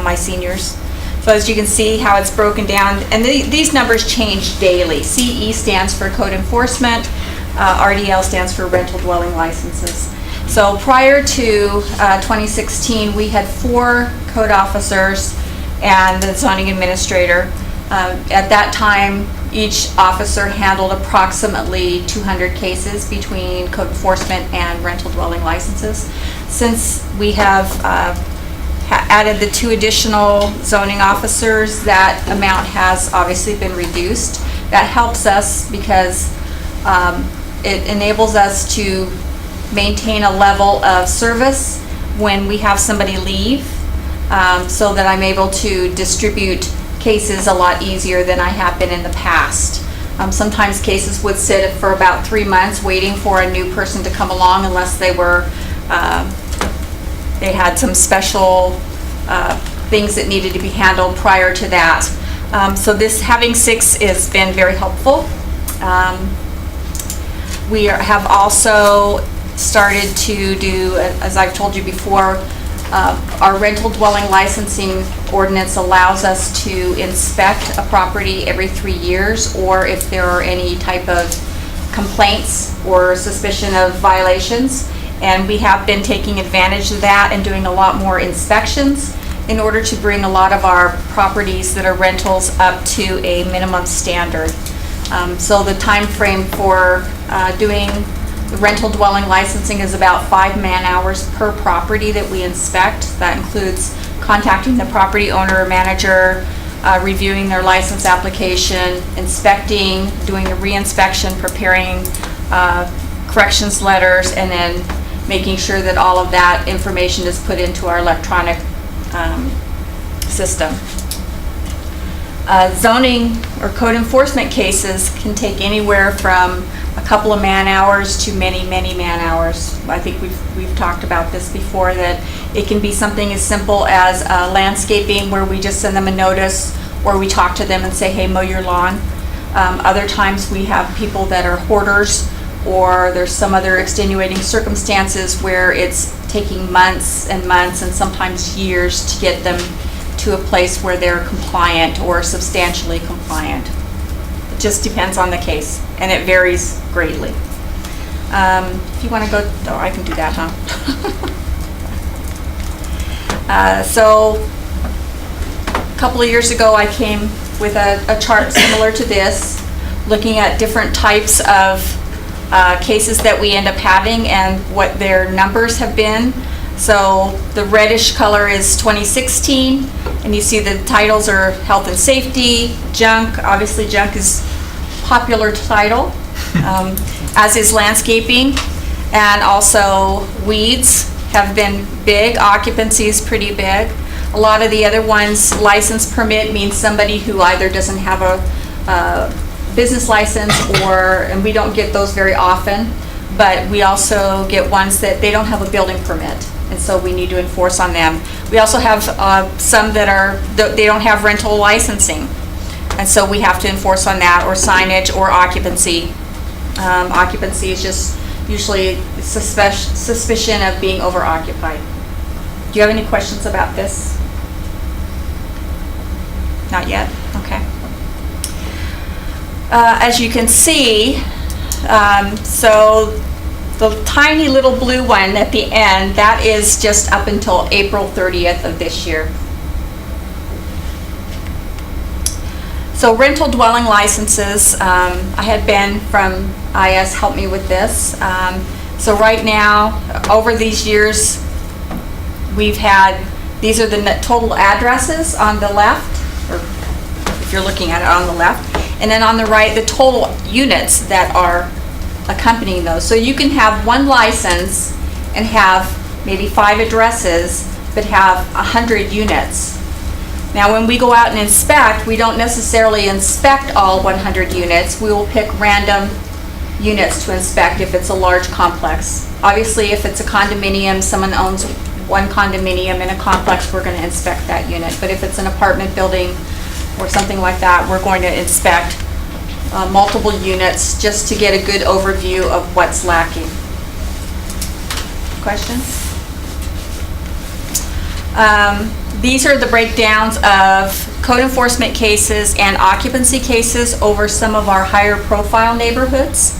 my seniors. So as you can see how it's broken down, and these numbers change daily. CE stands for code enforcement, RDL stands for rental dwelling licenses. So prior to 2016, we had 4 code officers and the zoning administrator. At that time, each officer handled approximately 200 cases between code enforcement and rental dwelling licenses. Since we have added the 2 additional zoning officers, that amount has obviously been reduced. That helps us because it enables us to maintain a level of service when we have somebody leave, so that I'm able to distribute cases a lot easier than I have been in the past. Sometimes cases would sit for about 3 months waiting for a new person to come along unless they were, they had some special things that needed to be handled prior to that. So this having 6 has been very helpful. We have also started to do, as I've told you before, our rental dwelling licensing ordinance allows us to inspect a property every 3 years, or if there are any type of complaints or suspicion of violations. And we have been taking advantage of that and doing a lot more inspections in order to bring a lot of our properties that are rentals up to a minimum standard. So the time frame for doing the rental dwelling licensing is about 5 man-hours per property that we inspect. That includes contacting the property owner or manager, reviewing their license application, inspecting, doing a re-inspection, preparing corrections letters, and then making sure that all of that information is put into our electronic system. Zoning or code enforcement cases can take anywhere from a couple of man-hours to many, many man-hours. I think we've talked about this before, that it can be something as simple as landscaping, where we just send them a notice, or we talk to them and say, hey, mow your lawn. Other times we have people that are hoarders, or there's some other extenuating circumstances where it's taking months and months and sometimes years to get them to a place where they're compliant or substantially compliant. It just depends on the case, and it varies greatly. If you want to go, oh, I can do that, huh? So a couple of years ago, I came with a chart similar to this, looking at different types of cases that we end up having and what their numbers have been. So the reddish color is 2016, and you see the titles are health and safety, junk. Obviously junk is a popular title, as is landscaping, and also weeds have been big. Occupancy is pretty big. A lot of the other ones, license permit means somebody who either doesn't have a business license, and we don't get those very often, but we also get ones that they don't have a building permit, and so we need to enforce on them. We also have some that they don't have rental licensing, and so we have to enforce on that, or signage, or occupancy. Occupancy is just usually suspicion of being over-occupied. Do you have any questions about this? Not yet? Okay. As you can see, so the tiny little blue one at the end, that is just up until April 30th of this year. So rental dwelling licenses, I had Ben from IS help me with this. So right now, over these years, we've had, these are the total addresses on the left, or if you're looking at it on the left, and then on the right, the total units that are accompanying those. So you can have one license and have maybe 5 addresses, but have 100 units. Now, when we go out and inspect, we don't necessarily inspect all 100 units. We will pick random units to inspect if it's a large complex. Obviously, if it's a condominium, someone owns one condominium in a complex, we're going to inspect that unit. But if it's an apartment building or something like that, we're going to inspect multiple units just to get a good overview of what's lacking. Questions? These are the breakdowns of code enforcement cases and occupancy cases over some of our higher profile neighborhoods.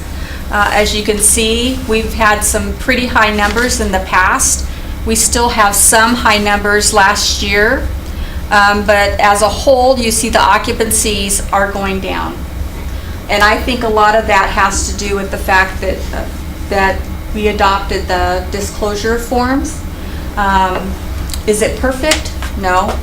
As you can see, we've had some pretty high numbers in the past. We still have some high numbers last year, but as a whole, you see the occupancies are going down. And I think a lot of that has to do with the fact that we adopted the disclosure forms. Is it perfect? No.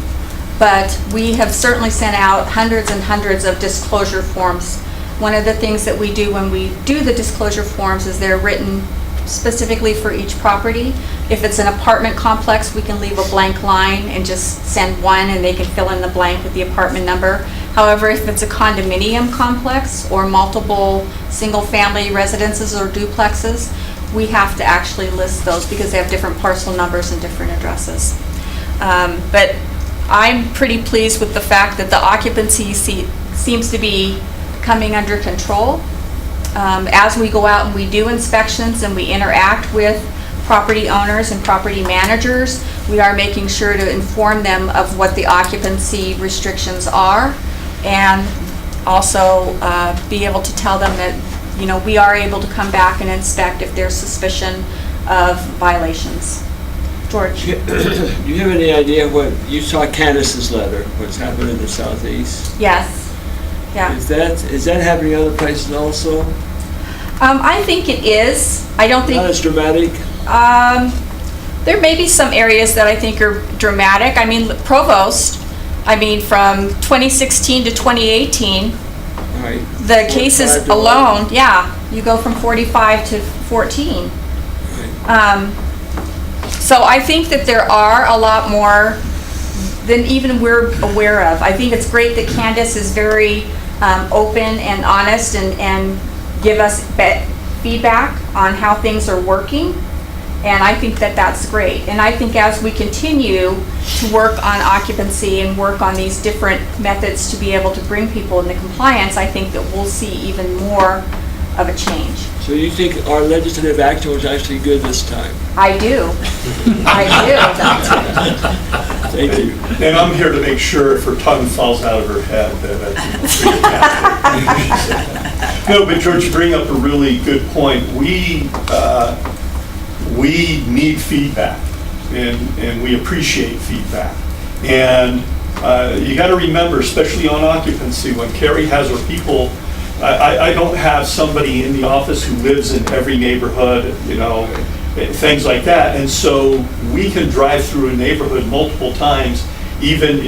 But we have certainly sent out hundreds and hundreds of disclosure forms. One of the things that we do when we do the disclosure forms is they're written specifically for each property. If it's an apartment complex, we can leave a blank line and just send one and they can fill in the blank with the apartment number. However, if it's a condominium complex or multiple single-family residences or duplexes, we have to actually list those because they have different parcel numbers and different addresses. But I'm pretty pleased with the fact that the occupancy seems to be coming under control. As we go out and we do inspections and we interact with property owners and property managers, we are making sure to inform them of what the occupancy restrictions are, and also be able to tell them that, you know, we are able to come back and inspect if there's suspicion of violations. George? Do you have any idea what, you saw Candace's letter, what's happening in the southeast? Yes. Yeah. Is that happening in other places also? I think it is. I don't think... Not as dramatic? There may be some areas that I think are dramatic. I mean, Provost, from 2016 to 2018, Right. the cases alone, yeah, you go from 45 to 14. Right. So I think that there are a lot more than even we're aware of. I think it's great that Candace is very open and honest and give us feedback on how things are working. And I think that that's great. And I think as we continue to work on occupancy and work on these different methods to be able to bring people into compliance, I think that we'll see even more of a change. So you think our legislative action was actually good this time? I do. I Thank you. And I'm here to make sure if her tongue falls out of her head that No, but George, you bring up a really good point. We need feedback, and we appreciate feedback. And you got to remember, especially on occupancy, when Carrie has her people, I don't have somebody in the office who lives in every neighborhood, things like that. And so we can drive through a neighborhood multiple times, even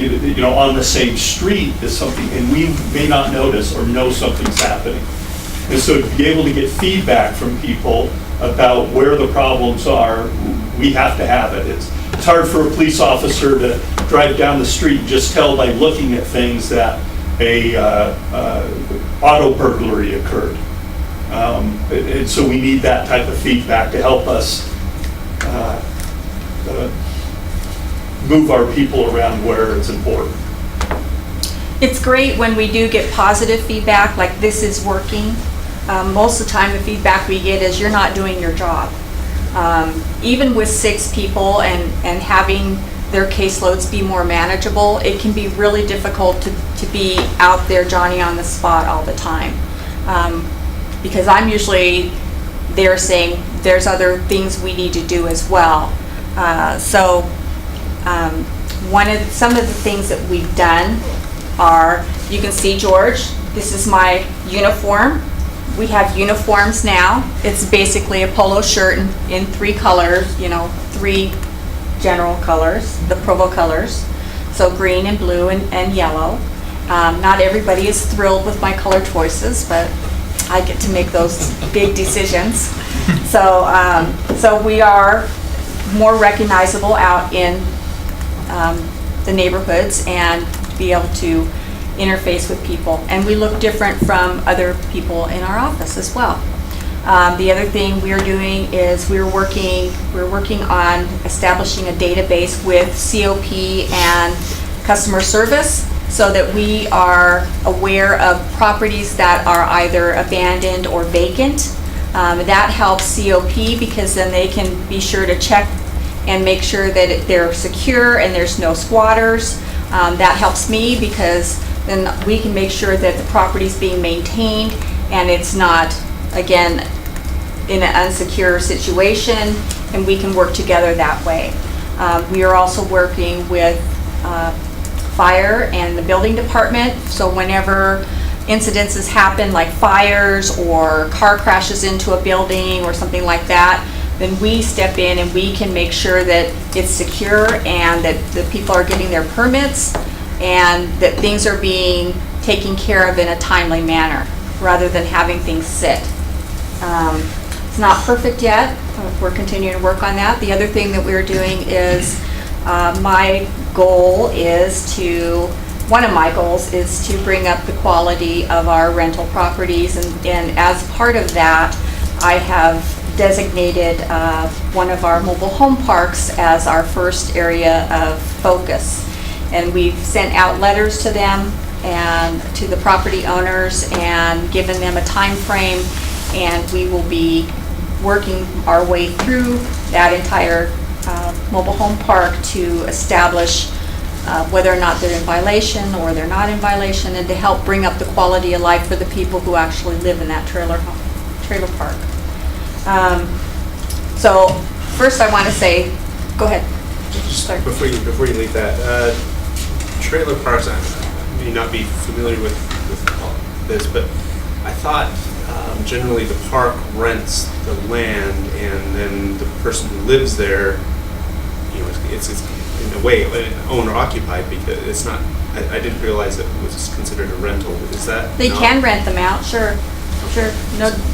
on the same street as something, and we may not notice or know something's happening. And so to be able to get feedback from people about where the problems are, we have to have it. It's hard for a police officer to drive down the street and just tell by looking at things that a auto burglary occurred. And so we need that type of feedback to help us move our people around where it's important. It's great when we do get positive feedback, like this is working. Most of the time the feedback we get is you're not doing your job. Even with 6 people and having their caseloads be more manageable, it can be really difficult to be out there Johnny on the spot all the time. Because I'm usually there saying, there's other things we need to do as well. Some of the things that we've done are, you can see, George, this is my uniform. We have uniforms now. It's basically a polo shirt in 3 colors, 3 general colors, the Provo colors. So green and blue and yellow. Not everybody is thrilled with my color choices, but I get to make those big decisions. So we are more recognizable out in the neighborhoods and be able to interface with people. And we look different from other people in our office as well. The other thing we're doing is we're working on establishing a database with COP and customer service so that we are aware of properties that are either abandoned or vacant. That helps COP because then they can be sure to check and make sure that they're secure and there's no squatters. That helps me because then we can make sure that the property's being maintained and it's not, again, in an unsecure situation, and we can work together that way. We are also working with fire and the building department, so whenever incidences happen like fires or car crashes into a building or something like that, then we step in and we can make sure that it's secure and that the people are getting their permits and that things are being taken care of in a timely manner rather than having things sit. It's not perfect yet. We're continuing to work on that. The other thing that we're doing is one of my goals is to bring up the quality of our rental properties, and as part of that, I have designated one of our mobile home parks as our first area of focus. And we've sent out letters to them and to the property owners and given them a time frame, and we will be working our way through that entire mobile home park to establish whether or not they're in violation or they're not in violation, and to help bring up the quality of life for the people who actually live in that trailer park. So first I want to say, go ahead. Just before you leave that, trailer parks, I may not be familiar with this, but I thought generally the park rents the land and then the person who lives there, it's in a way owner occupied, because it's not, I didn't realize that it was considered a rental. Is that? They can rent them out, sure. Sure,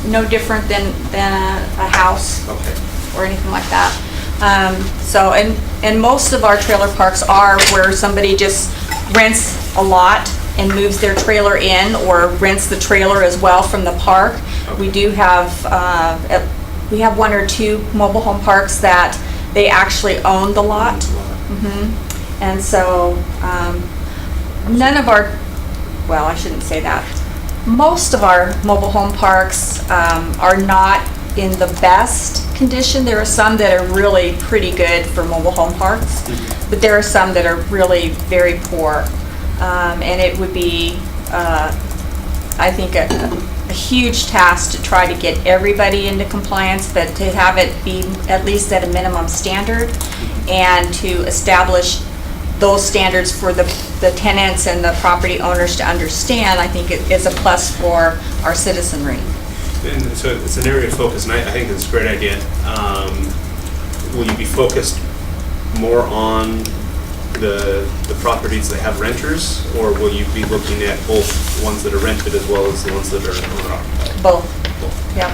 no different than a house. Okay. Or anything like that. And most of our trailer parks are where somebody just rents a lot and moves their trailer in, or rents the trailer as well from the park. Okay. We do have, we have 1 or 2 mobile home parks that they actually own the lot. Mm-hmm. And so none of our, well, I shouldn't say that. Most of our mobile home parks are not in the best condition. There are some that are really pretty good for mobile home parks, but there are some that are really very poor. And it would be, I think, a huge task to try to get everybody into compliance, but to have it be at least at a minimum standard, and to establish those standards for the tenants and the property owners to understand, I think it is a plus for our citizenry. And so it's an area of focus, and I think it's a great idea. Will you be focused more on the properties that have renters, or will you be looking at both ones that are rented as well as the ones that are owner-occupied? Both. Yeah.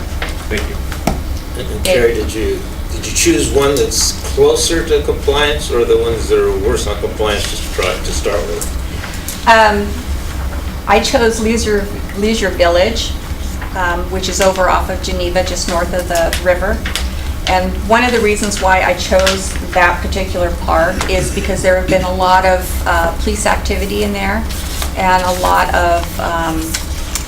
Thank you. And Carrie, did you choose one that's closer to compliance, or the ones that are worse on compliance to start with? I chose Leisure Village, which is over off of Geneva, just north of the river. And one of the reasons why I chose that particular park is because there have been a lot of police activity in there, and a lot of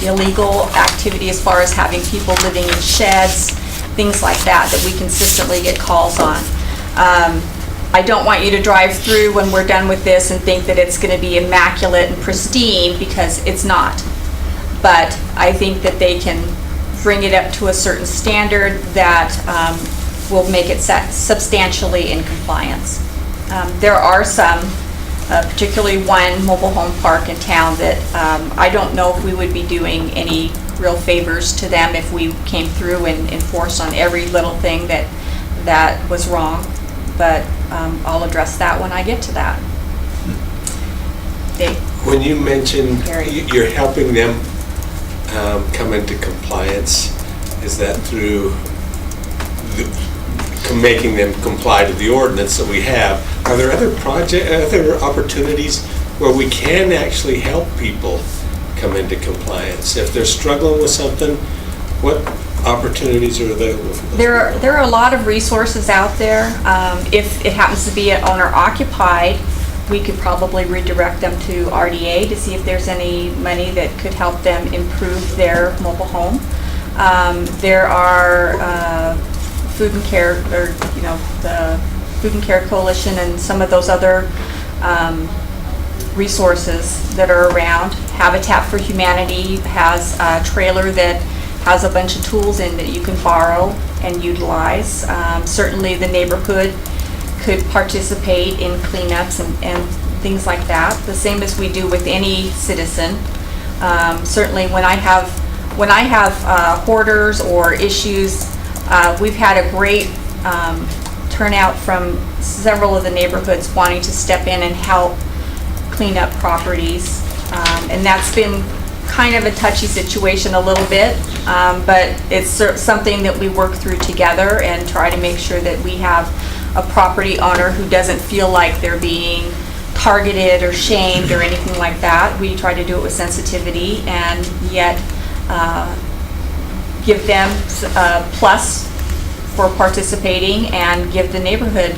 illegal activity as far as having people living in sheds, things like that we consistently get calls on. I don't want you to drive through when we're done with this and think that it's going to be immaculate and pristine, because it's not. but I think that they can bring it up to a certain standard that will make it substantially in compliance. There are some, particularly one mobile home park in town that I don't know if we would be doing any real favors to them if we came through and enforced on every little thing that was wrong, but I'll address that when I get to that. Dave? When you mention Gary. you're helping them come into compliance, is that through making them comply to the ordinance that we have? Are there other opportunities where we can actually help people come into compliance? If they're struggling with something, what opportunities are available for those people? There are a lot of resources out there. If it happens to be an owner occupied, we could probably redirect them to RDA to see if there's any money that could help them improve their mobile home. There are food and care, or the Food and Care Coalition and some of those other resources that are around. Habitat for Humanity has a trailer that has a bunch of tools in that you can borrow and utilize. Certainly the neighborhood could participate in cleanups and things like that, the same as we do with any citizen. Certainly when I have hoarders or issues, we've had a great turnout from several of the neighborhoods wanting to step in and help clean up properties. And that's been kind of a touchy situation a little bit, but it's something that we work through together and try to make sure that we have a property owner who doesn't feel like they're being targeted or shamed or anything like that. We try to do it with sensitivity and yet give them a plus for participating and give the neighborhood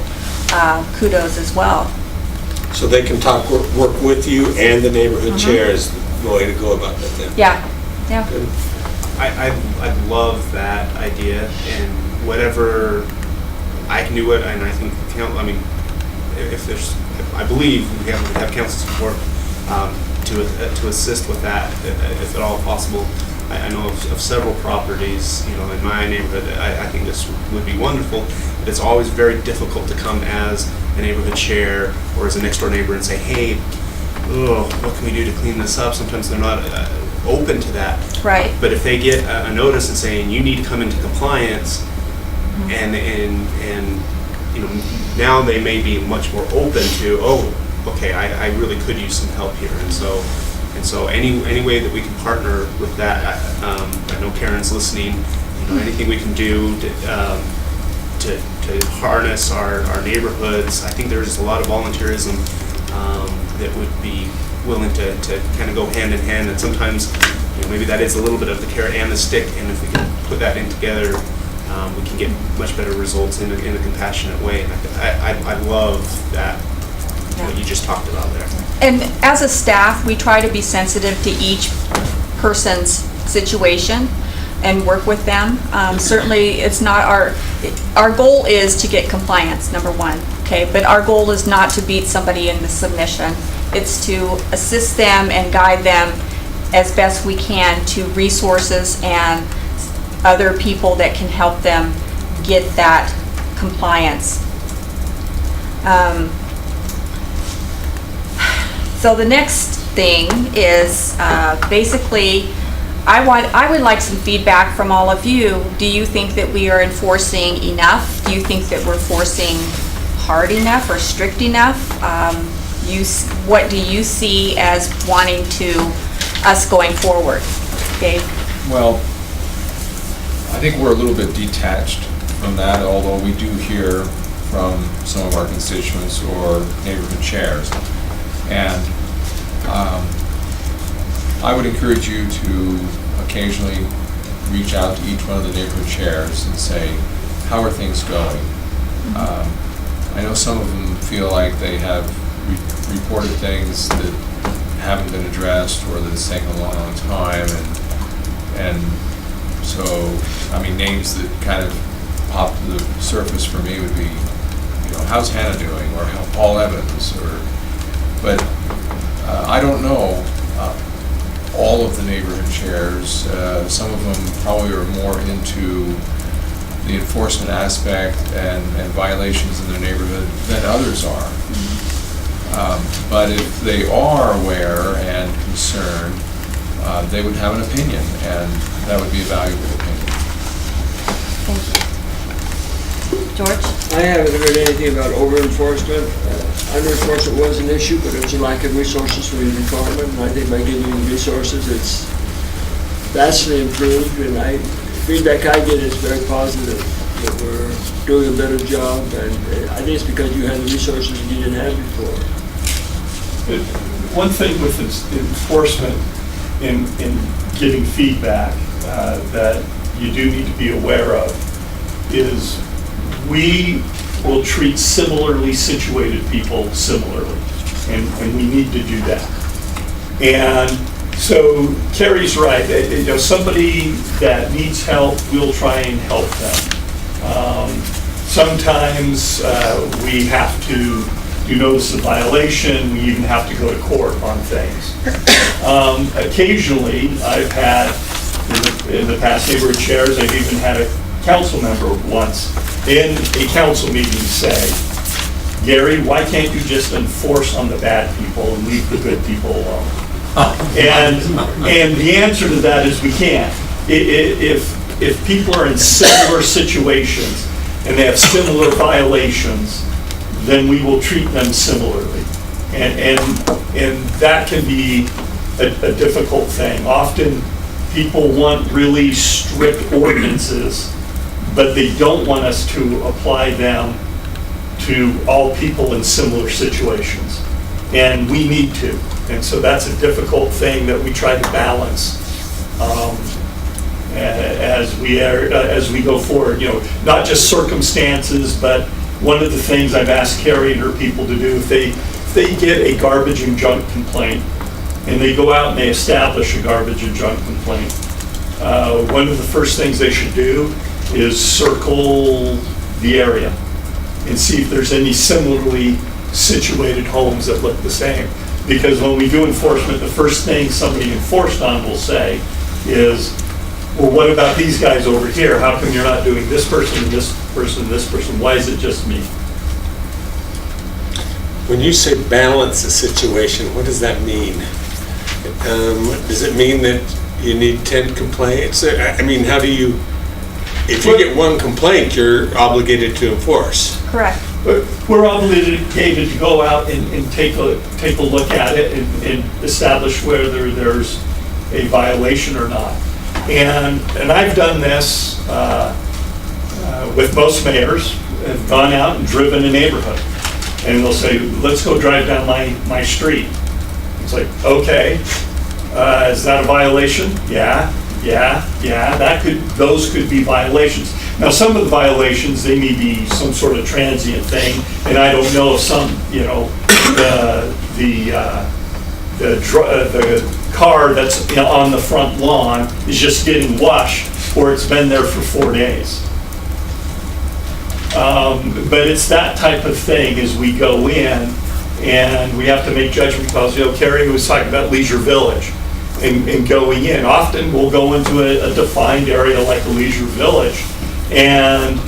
kudos as well. So they can work with you and the neighborhood chair is the way to go about that then? Yeah, yeah. Good. I love that idea, and whatever I can do it, and I think, if there's, I believe we have council support to assist with that, if at all possible. I know of several properties, in my neighborhood. I think this would be wonderful, but it's always very difficult to come as a neighborhood chair or as a next door neighbor and say, hey, what can we do to clean this up? Sometimes they're not open to that. Right. But if they get a notice and saying you need to come into compliance, and now they may be much more open to, okay, I really could use some help here, and so any way that we can partner with that, I know Karen's listening. Anything we can do to harness our neighborhoods. I think there's a lot of volunteerism that would be willing to kind of go hand in hand, and sometimes maybe that is a little bit of the carrot and the stick, and if we can put that in together, we can get much better results in a compassionate way. And I love that, what you just talked about there. And as a staff, we try to be sensitive to each person's situation and work with them. Certainly, it's not our goal is to get compliance, number one, okay? But our goal is not to beat somebody into submission. It's to assist them and guide them as best we can to resources and other people that can help them get that compliance. So the next thing is basically, I would like some feedback from all of you. Do you think that we are enforcing enough? Do you think that we're forcing hard enough or strict enough? What do you see as wanting us going forward? Dave? Well, I think we're a little bit detached from that, although we do hear from some of our constituents or neighborhood chairs. And I would encourage you to occasionally reach out to each one of the neighborhood chairs and say, how are things going? I know some of them feel like they have reported things that haven't been addressed or that it's taken a long time, and so, names that kind of pop to the surface for me would be, how's Hannah doing, or how Paul Evans, but I don't know. all of the neighborhood chairs. Some of them probably are more into the enforcement aspect and violations in their neighborhood than others are. But if they are aware and concerned, they would have an opinion, and that would be a valuable opinion. Thank you. George? I haven't heard anything about over-enforcement. Under-enforcement was an issue, but it was a lack of resources for the department, and I think by giving them resources, it's vastly improved, and feedback I get is very positive, that we're doing a better job, and I think it's because you have the resources you didn't have before. One thing with enforcement in giving feedback that you do need to be aware of is we will treat similarly situated people similarly, and we need to do that. And so Carrie's right, somebody that needs help, we'll try and help them. Sometimes we have to notice a violation, we even have to go to court on things. Occasionally, I've had, in the past neighborhood chairs, I've even had a council member once in a council meeting say, Gary, why can't you just enforce on the bad people and leave the good people alone? And the answer to that is we can't. If people are in similar situations and they have similar violations, then we will treat them similarly. And that can be a difficult thing. Often people want really strict ordinances, but they don't want us to apply them to all people in similar situations. And we need to. And so that's a difficult thing that we try to balance as we go forward. Not just circumstances, but one of the things I've asked Carrie and her people to do, if they get a garbage and junk complaint, and they go out and they establish a garbage and junk complaint, one of the first things they should do is circle the area and see if there's any similarly situated homes that look the same. Because when we do enforcement, the first thing somebody enforced on will say is, well, what about these guys over here? How come you're not doing this person and this person and this person? Why is it just me? When you say balance a situation, what does that mean? Does it mean that you need 10 complaints? I mean, how do you, if you get one complaint, you're obligated to enforce? Correct. We're obligated to go out and take a look at it and establish whether there's a violation or not. And I've done this with most mayors. Have gone out and driven a neighborhood, and they'll say, "Let's go drive down my street." It's like, okay, is that a violation? Yeah. Those could be violations. Now, some of the violations, they may be some sort of transient thing, and I don't know if some, the car that's on the front lawn is just getting washed, or it's been there for 4 days. But it's that type of thing as we go in, and we have to make judgment calls. Carrie was talking about Leisure Village and going in. Often we'll go into a defined area like a Leisure Village, and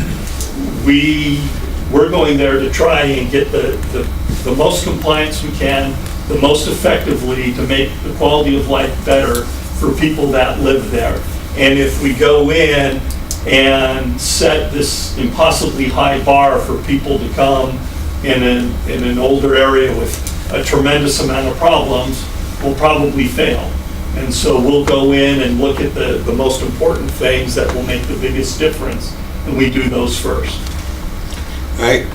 we're going there to try and get the most compliance we can, the most effectively, to make the quality of life better for people that live there. And if we go in and set this impossibly high bar for people to come in an older area with a tremendous amount of problems, we'll probably fail. And so we'll go in and look at the most important things that will make the biggest difference, and we do those first. I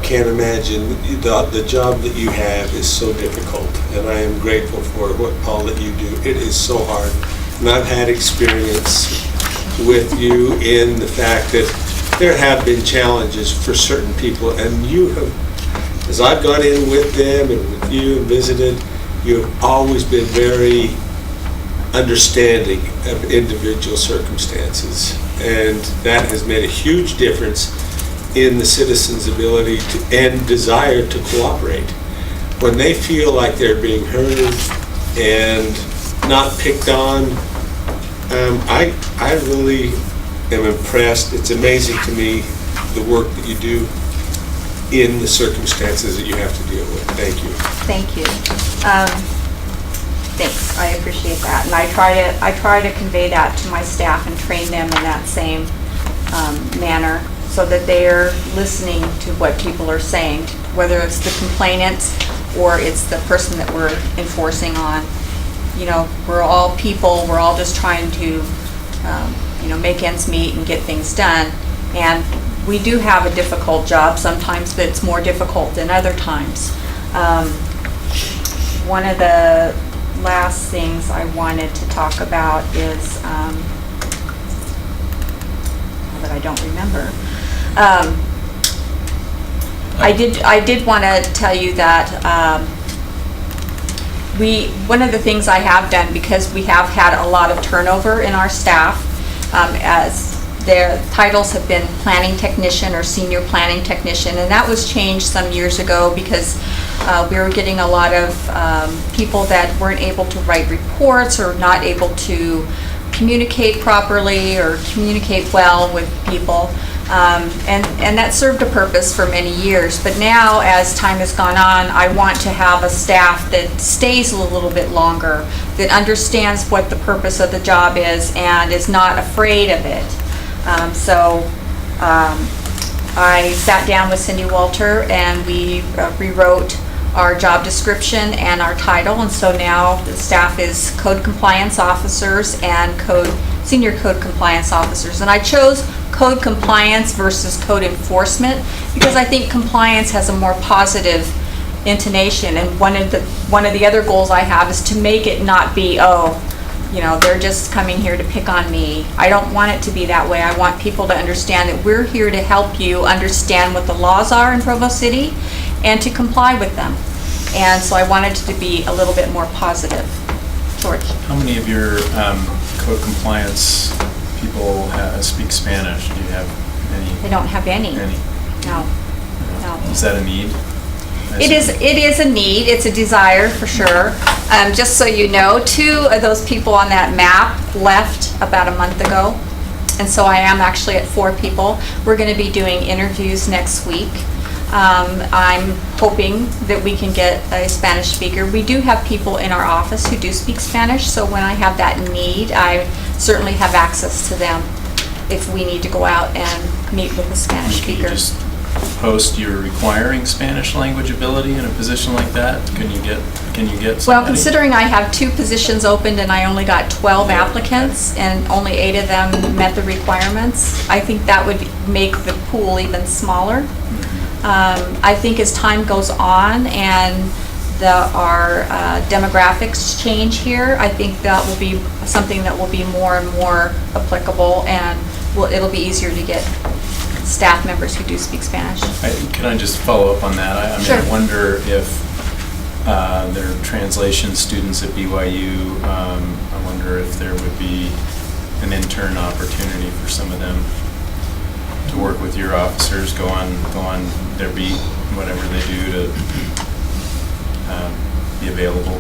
can't imagine the job that you have is so difficult, and I am grateful for all that you do. It is so hard, and I've had experience with you in the fact that there have been challenges for certain people, and you have, as I've gone in with them and with you and visited, you have always been very understanding of individual circumstances, and that has made a huge difference in the citizens' ability to and desire to cooperate. When they feel like they're being heard and not picked on. I really am impressed. It's amazing to me the work that you do in the circumstances that you have to deal with. Thank you. Thank you. Thanks, I appreciate that. And I try to convey that to my staff and train them in that same manner so that they're listening to what people are saying, whether it's the complainant or it's the person that we're enforcing on. You know, we're all people, we're all just trying to, make ends meet and get things done. And we do have a difficult job sometimes, but it's more difficult than other times. One of the last things I wanted to talk about is, that I don't remember. I did want to tell you that one of the things I have done, because we have had a lot of turnover in our staff, as their titles have been planning technician or senior planning technician, and that was changed some years ago because we were getting a lot of people that weren't able to write reports or not able to communicate properly or communicate well with people. And that served a purpose for many years. But now, as time has gone on, I want to have a staff that stays a little bit longer, that understands what the purpose of the job is and is not afraid of it. I sat down with Cindy Walter and we rewrote our job description and our title, and so now the staff is code compliance officers and senior code compliance officers. And I chose code compliance versus code enforcement because I think compliance has a more positive intonation, and one of the other goals I have is to make it not be, they're just coming here to pick on me. I don't want it to be that way. I want people to understand that we're here to help you understand what the laws are in Provo City and to comply with them. And so I wanted it to be a little bit more positive. George? How many of your code compliance people speak Spanish? Do you have any? I don't have any. No. Is that a need? It is a need, it's a desire for sure. Just so you know, 2 of those people on that map left about a month ago. And so I am actually at 4 people. We're going to be doing interviews next week. I'm hoping that we can get a Spanish speaker. We do have people in our office who do speak Spanish, so when I have that need, I certainly have access to them if we need to go out and meet with a Spanish speaker. Just post you're requiring Spanish language ability in a position like that? Can you get somebody? Well, considering I have 2 positions opened and I only got 12 applicants and only 8 of them met the requirements, I think that would make the pool even smaller. I think as time goes on and our demographics change here, I think that will be something that will be more and more applicable, and it'll be easier to get staff members who do speak Spanish. Can I just follow up on that? Sure. I wonder if there are translation students at BYU. I wonder if there would be an intern opportunity for some of them to work with your officers, go on their beat, whatever they do to be available.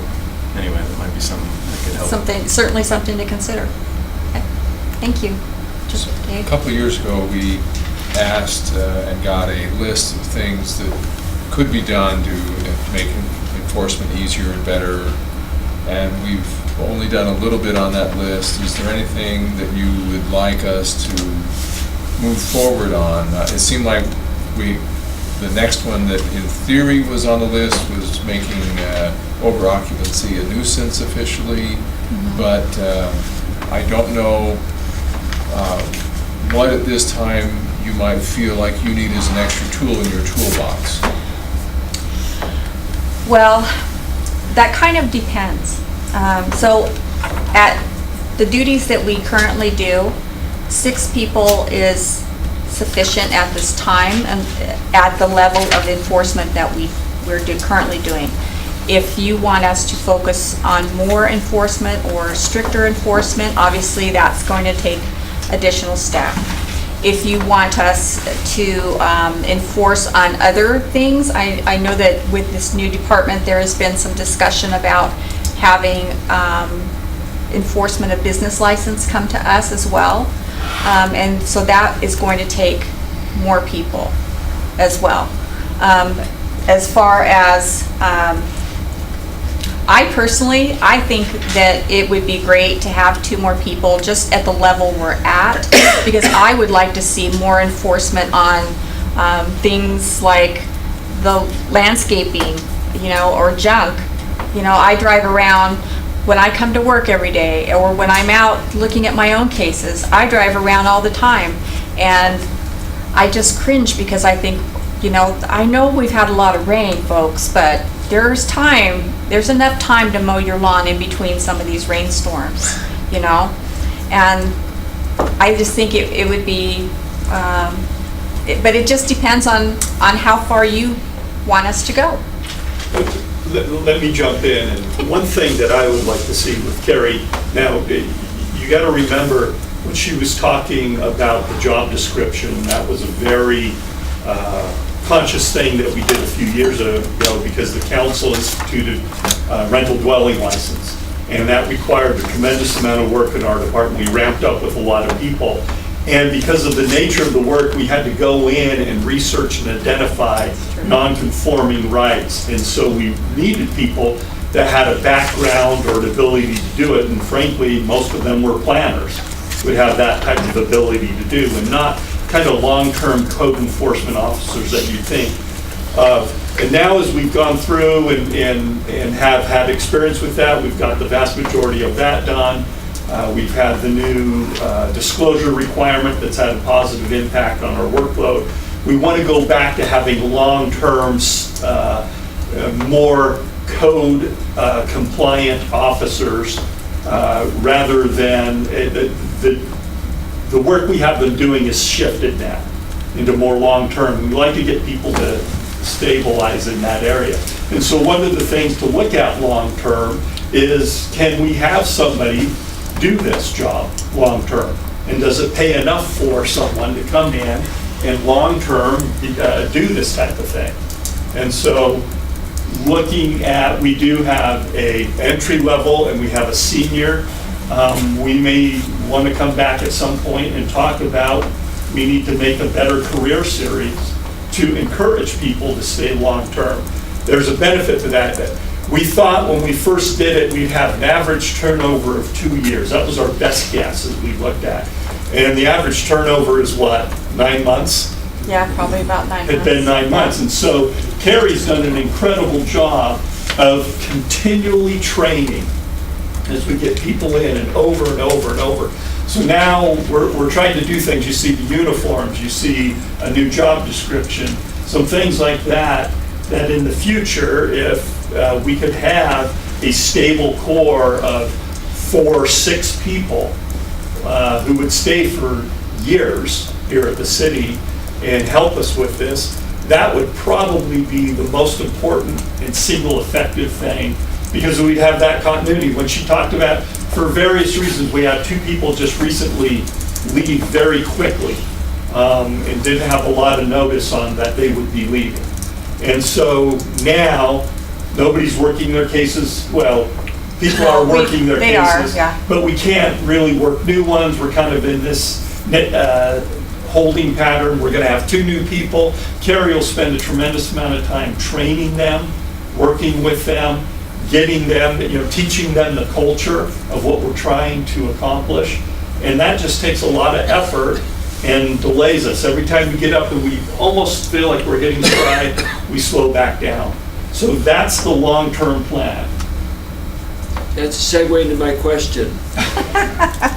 Anyway, that might be something that could help. Certainly something to consider. Okay. Thank you. A couple of years ago, we asked and got a list of things that could be done to make enforcement easier and better, and we've only done a little bit on that list. Is there anything that you would like us to move forward on? It seemed like the next one that in theory was on the list was making over-occupancy a nuisance officially, but I don't know what at this time you might feel like you need as an extra tool in your toolbox. Well, that kind of depends. So at the duties that we currently do, 6 people is sufficient at this time and at the level of enforcement that we're currently doing. If you want us to focus on more enforcement or stricter enforcement, obviously that's going to take additional staff. If you want us to enforce on other things, I know that with this new department there has been some discussion about having enforcement of business license come to us as well. And so that is going to take more people as well. As far as, I think that it would be great to have 2 more people just at the level we're at, because I would like to see more enforcement on things like the landscaping, or junk. I drive around when I come to work every day, or when I'm out looking at my own cases. I drive around all the time, and I just cringe because I think, I know we've had a lot of rain, folks, but there's enough time to mow your lawn in between some of these rainstorms, and I just think it would be, but it just depends on how far you want us to go. Let me jump in, and one thing that I would like to see with Carrie, now, you got to remember, when she was talking about the job description, that was a very conscious thing that we did a few years ago, because the council instituted rental dwelling license, and that required a tremendous amount of work in our department. We ramped up with a lot of people, and because of the nature of the work, we had to go in and research and identify non-conforming rights, and so we needed people that had a background or an ability to do it, and frankly, most of them were planners, would have that type of ability to do, and not kind of long-term code enforcement officers that you think of. And now, as we've gone through and have had experience with that, we've got the vast majority of that done. We've had the new disclosure requirement that's had a positive impact on our workload. We want to go back to having long-term, more code compliant officers rather than the work we have been doing is shifted now into more long-term. We like to get people to stabilize in that area. And so one of the things to look at long-term is, can we have somebody do this job long-term? And does it pay enough for someone to come in and long-term do this type of thing? And so looking at, we do have a entry level and we have a senior. We may want to come back at some point and talk about, we need to make a better career series to encourage people to stay long-term. There's a benefit to that. We thought when we first did it, we'd have an average turnover of 2 years. That was our best guess as we looked at. And the average turnover is what, 9 months? Yeah, probably about 9 months. It's been 9 months. And so Carrie's done an incredible job of continually training as we get people in and over and over and over. So now we're trying to do things. You see the uniforms, you see a new job description, some things like that, that in the future, if we could have a stable core of 4 or 6 people who would stay for years here at the city and help us with this, that would probably be the most important and single effective thing, because we'd have that continuity. When she talked about, for various reasons, we had 2 people just recently leave very quickly and didn't have a lot of notice on that they would be leaving. And so now, nobody's working their cases, well, people are working their cases, but we can't really work new ones. We're kind of in this holding pattern. We're going to have 2 new people. Carrie will spend a tremendous amount of time training them, working with them, getting them, teaching them the culture of what we're trying to accomplish. And that just takes a lot of effort and delays us. Every time we get up and we almost feel like we're hitting stride, we slow back down. So that's the long-term plan. That's a segue into my question.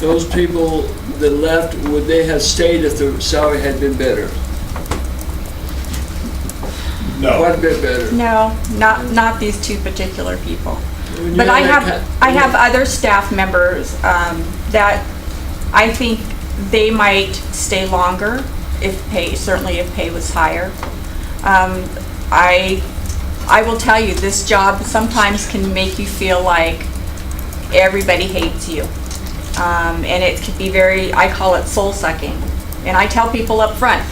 Those people that left, would they have stayed if the salary had been better? No. Quite a bit better. No, not these 2 particular people. But I have other staff members that I think they might stay longer certainly if pay was higher. I will tell you, this job sometimes can make you feel like everybody hates you. And it could be I call it soul sucking. And I tell people up front,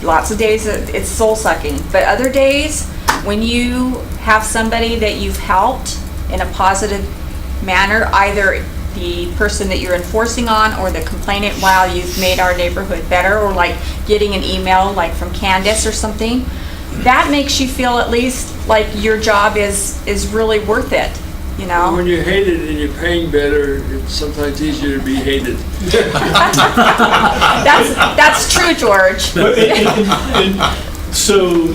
lots of days it's soul sucking, but other days when you have somebody that you've helped in a positive manner, either the person that you're enforcing on or the complainant, while you've made our neighborhood better, or like getting an email like from Candace or something, that makes you feel at least like your job is really worth it, you know? When you're hated and you're paying better, it's sometimes easier to be hated. That's true, George. So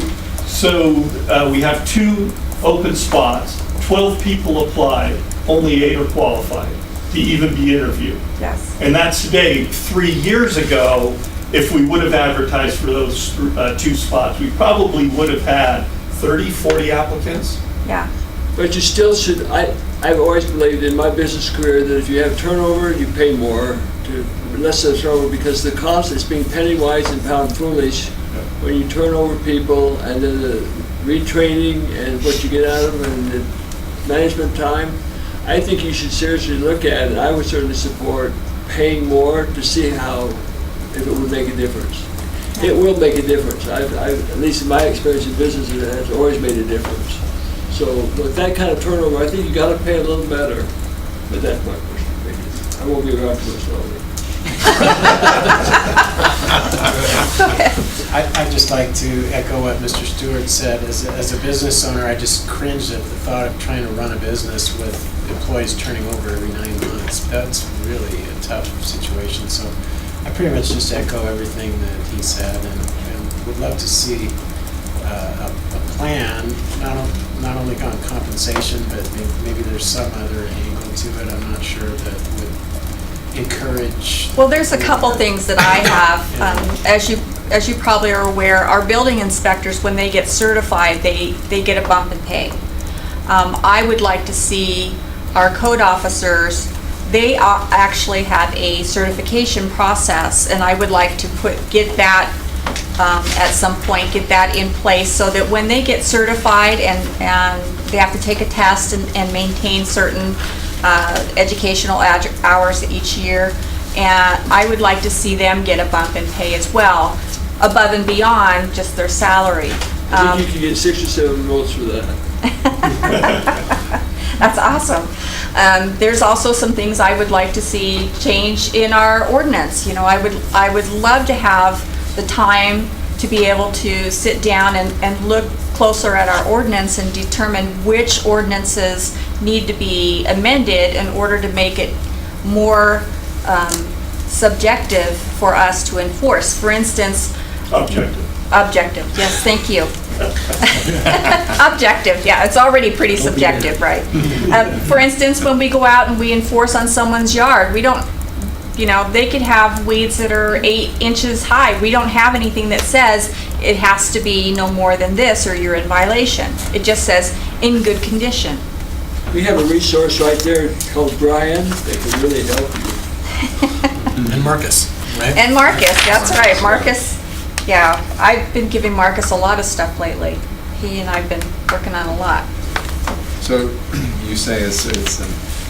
we have 2 open spots, 12 people applied, only 8 are qualified to even be interviewed. Yes. And that's today. 3 years ago, if we would have advertised for those 2 spots, we probably would have had 30, 40 applicants. Yeah. But you still should, I've always believed in my business career that if you have turnover, you pay more to less of turnover, because the cost is being penny wise and pound foolish when you turn over people, and then the retraining and what you get out of them and the management time. I think you should seriously look at it. I would certainly support paying more to see how, if it would make a difference. It will make a difference. At least in my experience in business, it has always made a difference. So with that kind of turnover, I think you got to pay a little better. But that's my personal opinion. I won't be around too much longer. I'd just like to echo what Mr. Stewart said. As a business owner, I just cringed at the thought of trying to run a business with employees turning over every 9 months. That's really a tough situation. So I pretty much just echo everything that he said, and would love to see a plan, not only on compensation, but maybe there's some other angle to it. I'm not sure that would encourage. Well, there's a couple things that I have. As you probably are aware, our building inspectors, when they get certified, they get a bump in pay. I would like to see our code officers, they actually have a certification process, and I would like to get that at some point, get that in place, so that when they get certified and they have to take a test and maintain certain educational hours each year, and I would like to see them get a bump in pay as well, above and beyond just their salary. I think you could get 6 or 7 votes for that. That's awesome. There's also some things I would like to see change in our ordinance. You know, I would love to have the time to be able to sit down and look closer at our ordinance and determine which ordinances need to be amended in order to make it more subjective for us to enforce. For instance, Objective, yes, thank you. Objective, yeah, it's already pretty subjective, right? For instance, when we go out and we enforce on someone's yard, we don't, you know, they could have weeds that are 8 inches high. We don't have anything that says it has to be no more than this or you're in violation. It just says in good condition. We have a resource right there called Brian that can really help you. And Marcus, right? And Marcus, that's right, Marcus. Yeah, I've been giving Marcus a lot of stuff lately. He and I've been working on a lot. So you say it's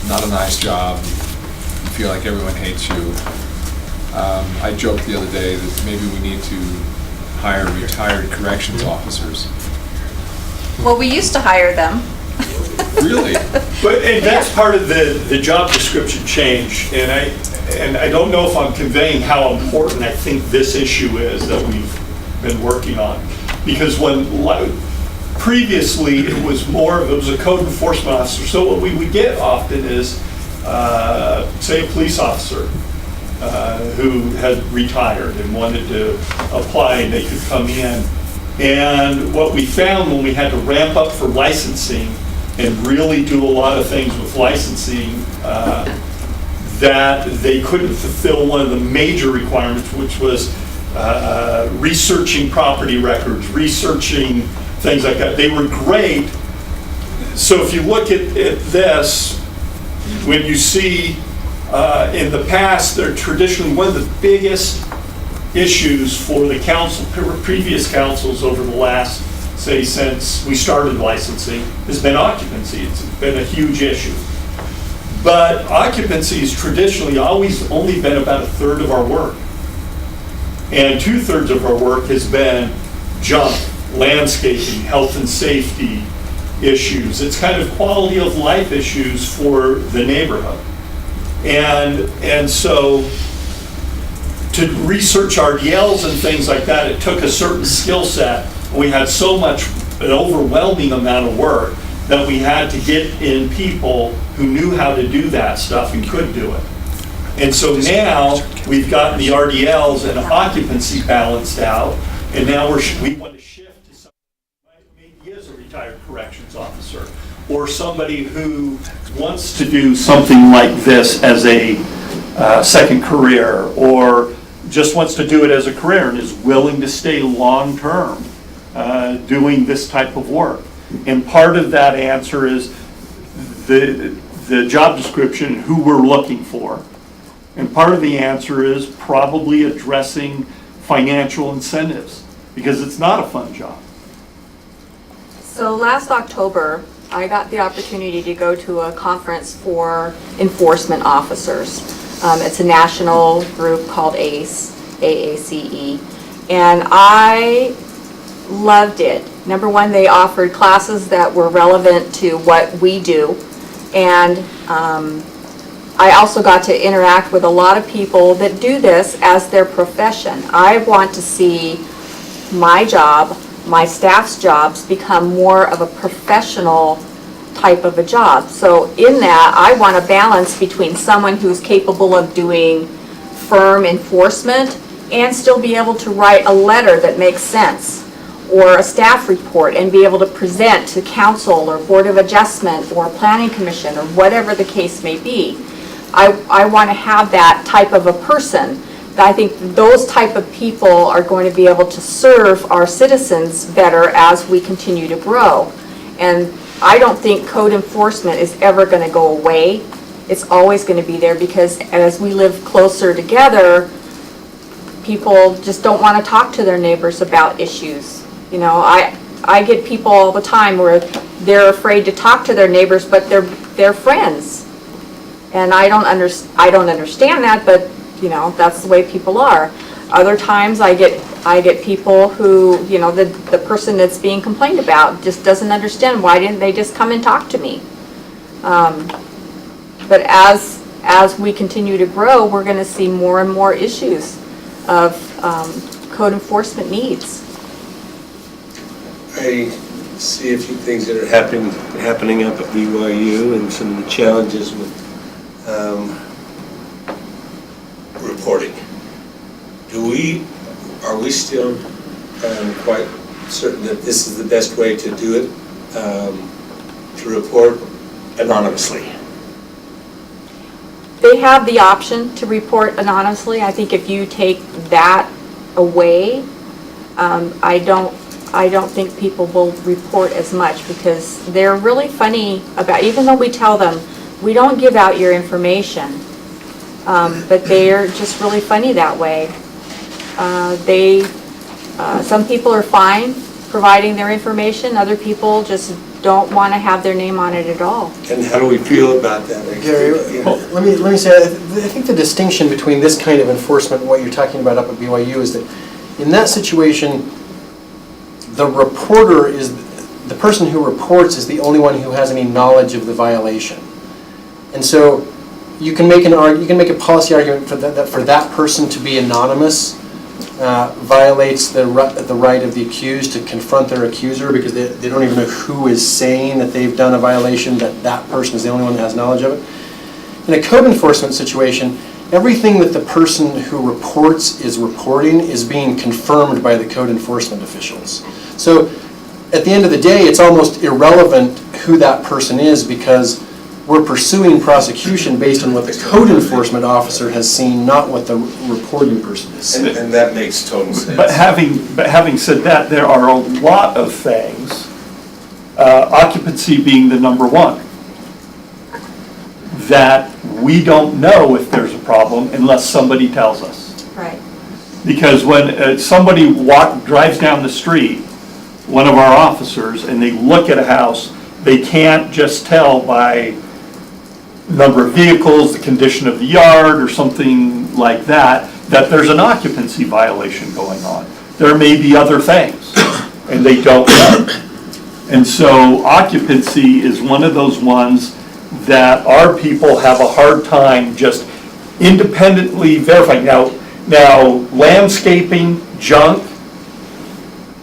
not a nice job, you feel like everyone hates you. I joked the other day that maybe we need to hire retired corrections officers. Well, we used to hire them. Really? And that's part of the job description change, and I don't know if I'm conveying how important I think this issue is that we've been working on. Because previously it was a code enforcement officer. So what we would get often is, say, a police officer who had retired and wanted to apply, and they could come in. And what we found when we had to ramp up for licensing and really do a lot of things with licensing, that they couldn't fulfill one of the major requirements, which was researching property records, researching things like that. They were great. So if you look at this, when you see in the past, they're traditionally one of the biggest issues for the council, previous councils over the last, say, since we started licensing, has been occupancy. It's been a huge issue. But occupancy has traditionally always only been about 1/3 of our work. And 2/3 of our work has been junk, landscaping, health and safety, issues. It's kind of quality of life issues for the neighborhood. And so to research RDLs and things like that, it took a certain skill set. We had so much, an overwhelming amount of work that we had to get in people who knew how to do that stuff and could do it. And so now we've gotten the RDLs and occupancy balanced out, and now we want to shift to somebody who maybe is a retired corrections officer, or somebody who wants to do something like this as a second career, or just wants to do it as a career and is willing to stay long-term doing this type of work. And part of that answer is the job description, who we're looking for. And part of the answer is probably addressing financial incentives, because it's not a fun job. So last October, I got the opportunity to go to a conference for enforcement officers. It's a national group called ACE, AACE, and I loved it. Number one, they offered classes that were relevant to what we do, and I also got to interact with a lot of people that do this as their profession. I want to see my job, my staff's jobs, become more of a professional type of a job. So in that, I want a balance between someone who's capable of doing firm enforcement and still be able to write a letter that makes sense, or a staff report, and be able to present to council or board of adjustment or planning commission or whatever the case may be. I want to have that type of a person. I think those type of people are going to be able to serve our citizens better as we continue to grow. And I don't think code enforcement is ever going to go away. It's always going to be there, because as we live closer together, people just don't want to talk to their neighbors about issues. You know, I get people all the time where they're afraid to talk to their neighbors, but they're friends. And I don't understand that, but you know, that's the way people are. Other times I get people who, you know, the person that's being complained about just doesn't understand, why didn't they just come and talk to me? But as we continue to grow, we're going to see more and more issues of code enforcement needs. I see a few things that are happening up at BYU, and some of the challenges with reporting. Are we still quite certain that this is the best way to do it, to report anonymously? They have the option to report anonymously. I think if you take that away, I don't think people will report as much, because they're really funny about, even though we tell them, we don't give out your information, but they're just really funny that way. Some people are fine providing their information, other people just don't want to have their name on it at all. And how do we feel about that? Gary, let me say, I think the distinction between this kind of enforcement and what you're talking about up at BYU is that in that situation, the reporter is, the person who reports is the only one who has any knowledge of the violation. And so you can make a policy argument for that person to be anonymous violates the right of the accused to confront their accuser, because they don't even know who is saying that they've done a violation, that person is the only one that has knowledge of it. In a code enforcement situation, everything that the person who reports is reporting is being confirmed by the code enforcement officials. So at the end of the day, it's almost irrelevant who that person is, because we're pursuing prosecution based on what the code enforcement officer has seen, not what the reporting person has seen. And that makes total sense. But having said that, there are a lot of things, occupancy being the number one, that we don't know if there's a problem unless somebody tells us. Right. Because when somebody drives down the street, one of our officers, and they look at a house, they can't just tell by number of vehicles, the condition of the yard, or something like that, that there's an occupancy violation going on. There may be other things, and they don't know. And so occupancy is one of those ones that our people have a hard time just independently verifying. Now landscaping, junk,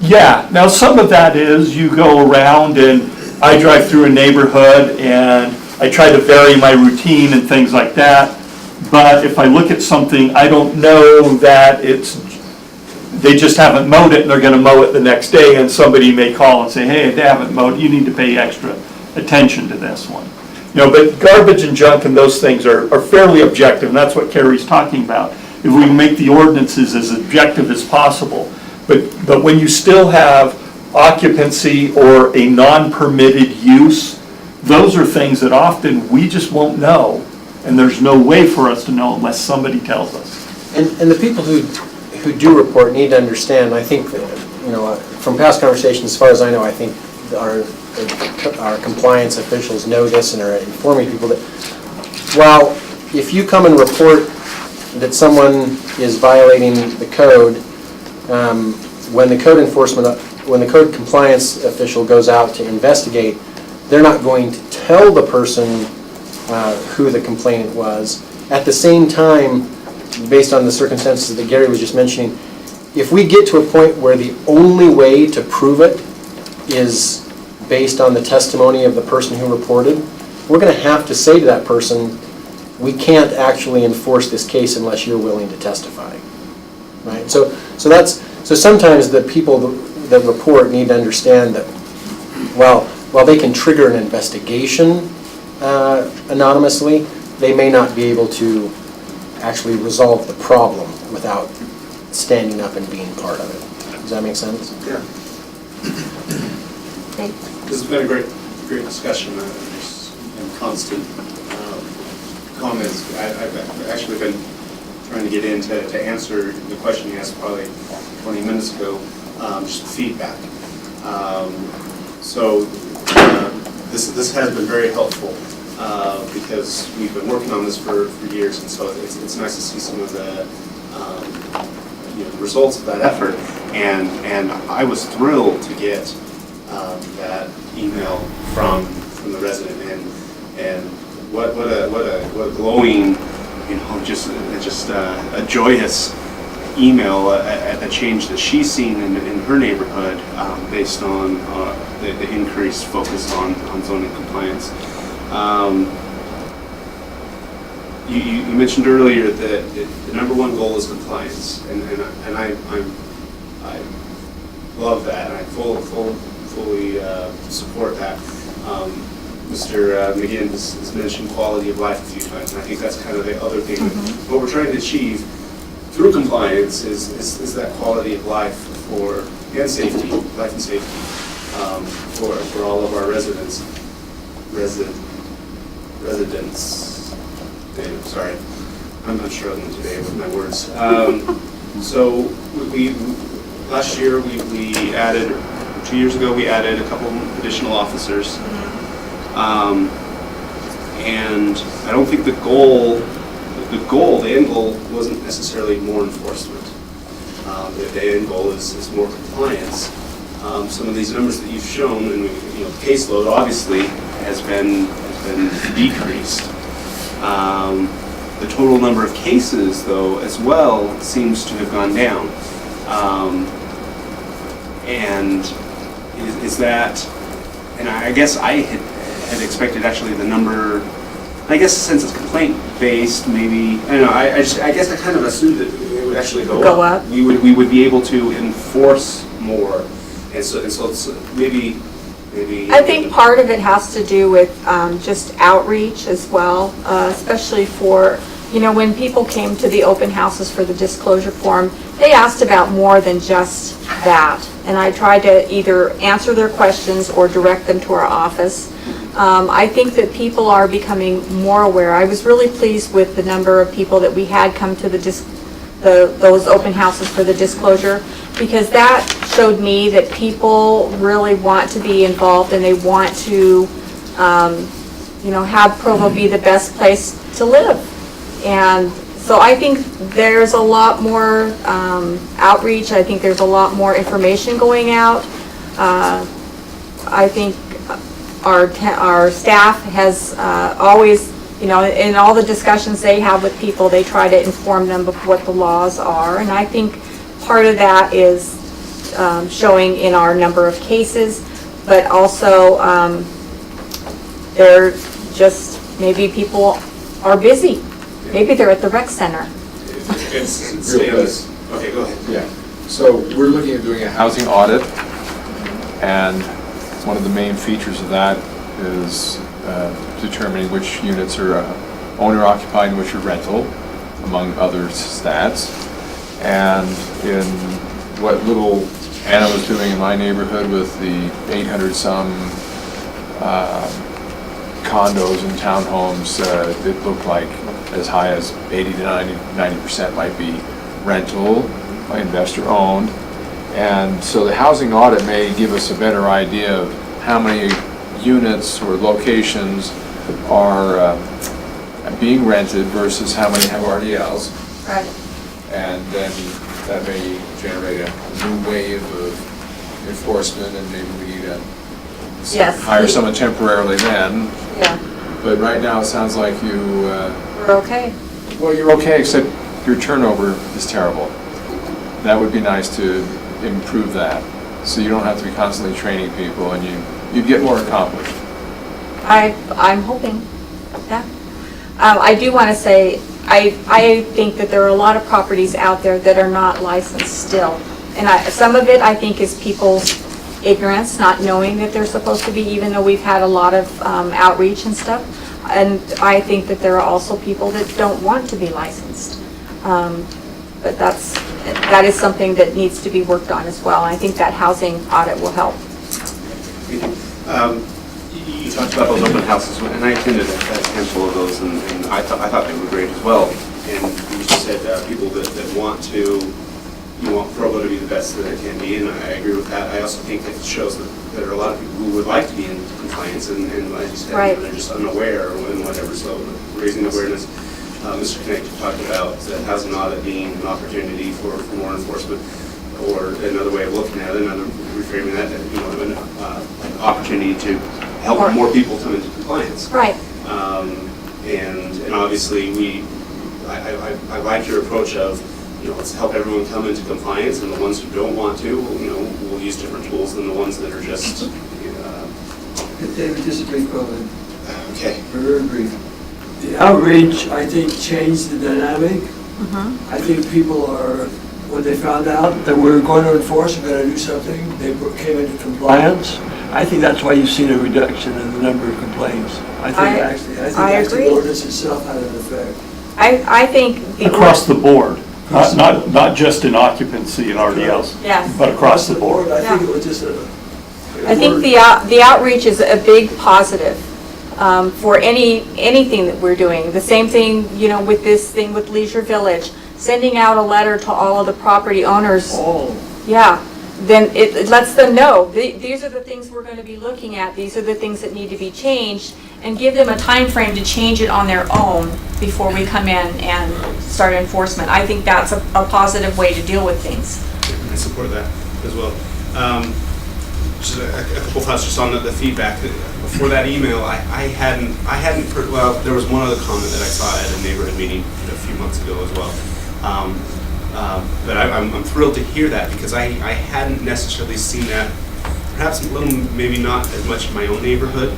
yeah. Now some of that is you go around and I drive through a neighborhood and I try to vary my routine and things like that. But if I look at something, I don't know that they just haven't mowed it and they're gonna mow it the next day, and somebody may call and say, hey, they haven't mowed, you need to pay extra attention to this one. But garbage and junk and those things are fairly objective, and that's what Carrie's talking about. If we make the ordinances as objective as possible. But when you still have occupancy or a non-permitted use, those are things that often we just won't know, and there's no way for us to know unless somebody tells us. And the people who do report need to understand, I think, that, from past conversations, as far as I know, I think our compliance officials know this and are informing people that, while if you come and report that someone is violating the code, when the code compliance official goes out to investigate, they're not going to tell the person who the complainant was. At the same time, based on the circumstances that Gary was just mentioning, if we get to a point where the only way to prove it is based on the testimony of the person who reported, we're going to have to say to that person, we can't actually enforce this case unless you're willing to testify. Right? So sometimes the people that report need to understand that, while they can trigger an investigation anonymously, they may not be able to actually resolve the problem without standing up and being part of it. Does that make sense? Yeah. This has been a great discussion. There's been constant comments. I've actually been trying to get in to answer the question you asked probably 20 minutes ago, just feedback. This has been very helpful because we've been working on this for years, and so it's nice to see some of the results of that effort. And I was thrilled to get that email from the resident, and what a glowing, just a joyous email at the change that she's seen in her neighborhood based on the increased focus on zoning compliance. You mentioned earlier that the number one goal is compliance, and I love that, and I fully support that. Mr. McGinn has mentioned quality of life a few times, and I think that's kind of the other thing. Mm-hmm. What we're trying to achieve through compliance is that quality of life and safety, life and safety for all of our residents. Sorry, I'm struggling today with my words. So last year we added, 2 years ago we added a couple additional officers. And I don't think the end goal wasn't necessarily more enforcement. The end goal is more compliance. Some of these numbers that you've shown, and caseload obviously has been decreased. The total number of cases, though, as well, seems to have gone down. And is that? And I guess I had expected actually the number. I guess since it's complaint-based, maybe, I don't know, I guess I kind of assumed that it would actually go up. We would be able to enforce more, and so it's maybe. I think part of it has to do with just outreach as well, especially for, when people came to the open houses for the disclosure form, they asked about more than just that, and I tried to either answer their questions or direct them to our office. I think that people are becoming more aware. I was really pleased with the number of people that we had come to those open houses for the disclosure, because that showed me that people really want to be involved and they want to, have Provo be the best place to live. And so I think there's a lot more outreach. I think there's a lot more information going out. I think our staff has always, in all the discussions they have with people, they try to inform them of what the laws are. And I think part of that is showing in our number of cases, but also they're just, maybe people are busy. Maybe they're at the rec center. Okay, go ahead. Yeah. So we're looking at doing a housing audit, and one of the main features of that is determining which units are owner-occupied and which are rental, among other stats. And in what little Anna was doing in my neighborhood with the 800-some condos and townhomes, it looked like as high as 80 to 90% might be rental, investor-owned. And so the housing audit may give us a better idea of how many units or locations are being rented versus how many have RDLs. Right. And then that may generate a new wave of enforcement, and maybe we need to hire someone temporarily then. Yeah. But right now, it sounds like We're okay. Well, you're okay, except your turnover is terrible. That would be nice to improve that, so you don't have to be constantly training people, and you'd get more accomplished. I'm hoping, yeah. I do want to say, I think that there are a lot of properties out there that are not licensed still. And some of it, I think, is people's ignorance, not knowing that they're supposed to be, even though we've had a lot of outreach and stuff. And I think that there are also people that don't want to be licensed. But that is something that needs to be worked on as well. I think that housing audit will help. You talked about those open houses, and I attended a handful of those, and I thought they were great as well. And you said people that want to, you want Provo to be the best that it can be, and I agree with that. I also think that it shows that there are a lot of people who would like to be in compliance, and as you said, they're just unaware and whatever. So raising awareness. Mr. Connect talked about the housing audit being an opportunity for more enforcement, or another way of looking at it, another reframing that, an opportunity to help more people come into compliance. Right. And obviously I like your approach of, let's help everyone come into compliance, and the ones who don't want to, we'll use different tools than the ones that are just. David, just a brief comment. Okay. Very brief. The outreach, I think, changed the dynamic. I think people are, when they found out that we were going to enforce, we're going to do something, they came into compliance. I think that's why you've seen a reduction in the number of complaints. I think the ordinance itself had an effect. I think across the board, not just in occupancy and RDLs, but across the board. I think it was just I think the outreach is a big positive for anything that we're doing. The same thing, with this thing with Leisure Village, sending out a letter to all of the property owners. Then it lets them know, these are the things we're going to be looking at, these are the things that need to be changed, and give them a time frame to change it on their own before we come in and start enforcement. I think that's a positive way to deal with things. I support that as well. Just a couple thoughts just on the feedback. Before that email, I hadn't heard, well, there was one other comment that I saw at a neighborhood meeting a few months ago as well. But I'm thrilled to hear that, because I hadn't necessarily seen that, perhaps a little, maybe not as much in my own neighborhood,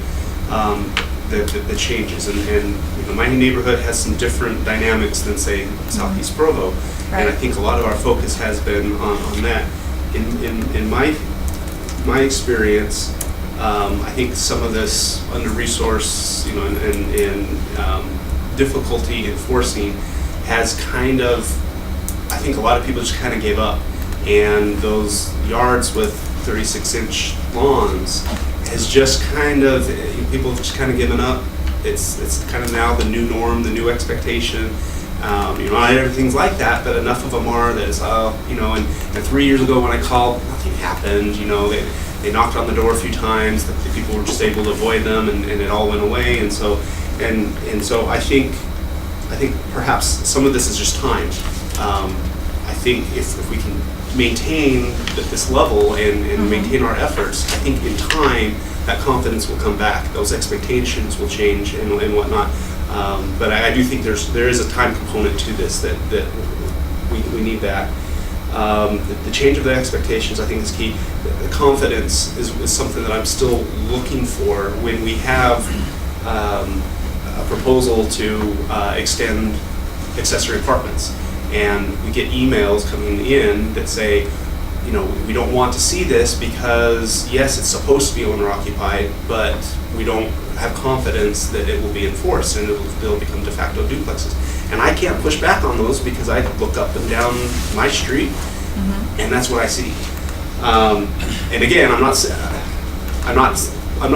the changes. And my neighborhood has some different dynamics than, say, Southeast Provo. And I think a lot of our focus has been on that. In my experience, I think some of this under-resourced, and difficulty enforcing has kind of, I think a lot of people just kind of gave up. And those yards with 36-inch lawns has just kind of, people have just kind of given up. It's kind of now the new norm, the new expectation. Not everything's like that, but enough of them are that it's, and 3 years ago when I called, nothing happened. They knocked on the door a few times, the people were just able to avoid them, and it all went away. And so I think perhaps some of this is just time. I think if we can maintain this level and maintain our efforts, I think in time, that confidence will come back. Those expectations will change and whatnot. But I do think there is a time component to this that we need that. The change of the expectations, I think, is key. The confidence is something that I'm still looking for when we have a proposal to extend accessory apartments. And we get emails coming in that say, you know, we don't want to see this because, yes, it's supposed to be owner-occupied, but we don't have confidence that it will be enforced and they'll become de facto duplexes. And I can't push back on those because I look up and down my street, and that's what I see. And again,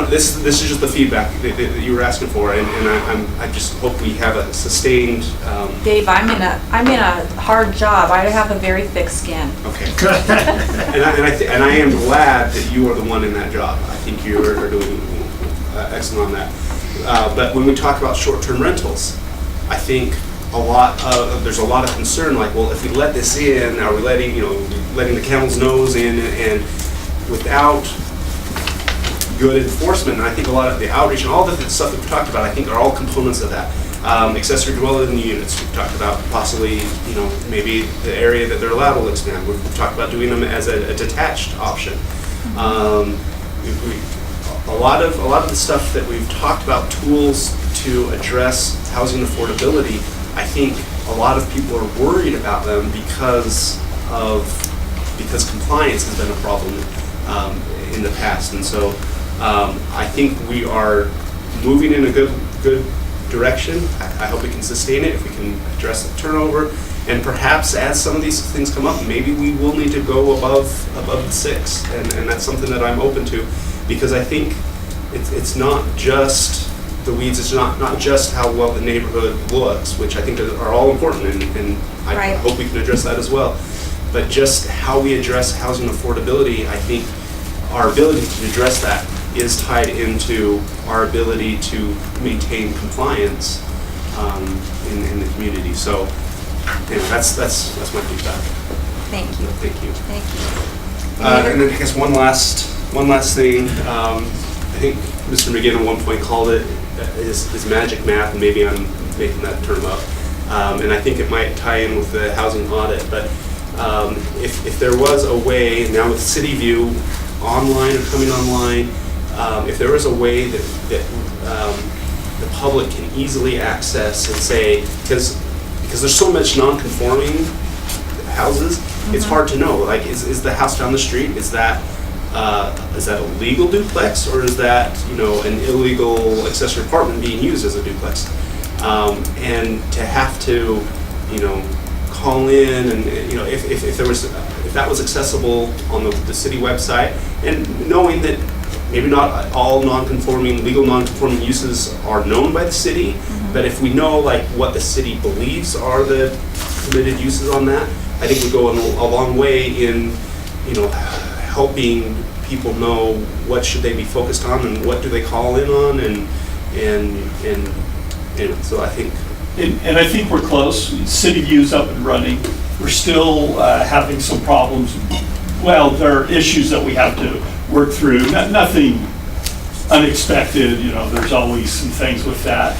this is just the feedback that you were asking for, and I just hope we have a sustained. Dave, I'm in a hard job. I have a very thick skin. Okay. and I am glad that you are the one in that job. I think you are doing excellent on that. But when we talk about short-term rentals, I think there's a lot of concern. Like, well, if we let this in, are we letting the camel's nose in, and without good enforcement? And I think a lot of the outreach and all the stuff that we've talked about, I think, are all components of that. Accessory dwelling units, we've talked about possibly, maybe the area that they're allowed will expand. We've talked about doing them as a detached option. A lot of the stuff that we've talked about, tools to address housing affordability, I think a lot of people are worried about them because compliance has been a problem in the past. And so I think we are moving in a good direction. I hope we can sustain it if we can address the turnover. And perhaps as some of these things come up, maybe we will need to go above the 6. And that's something that I'm open to, because I think it's not just the weeds, it's not just how well the neighborhood looks, which I think are all important, and I hope we can address that as well. But just how we address housing affordability, I think our ability to address that is tied into our ability to maintain compliance in the community. So anyway, that's my feedback. Thank you. Thank you. Thank you. And then I guess one last thing. I think Mr. McGinn at one point called it his magic math, and maybe I'm making that term up. And I think it might tie in with the housing audit. But if there was a way, now with City View online or coming online, if there was a way that the public can easily access and say, because there's so much non-conforming houses, it's hard to know. Like, is the house down the street, is that a legal duplex, or is that an illegal accessory apartment being used as a duplex? And to have to call in, and if that was accessible on the city website, and knowing that maybe not all legal non-conforming uses are known by the city, but if we know what the city believes are the permitted uses on that, I think we go a long way in helping people know what should they be focused on and what do they call in on, and so I think. And I think we're close. City View's up and running. We're still having some problems. Well, there are issues that we have to work through. Nothing unexpected. There's always some things with that.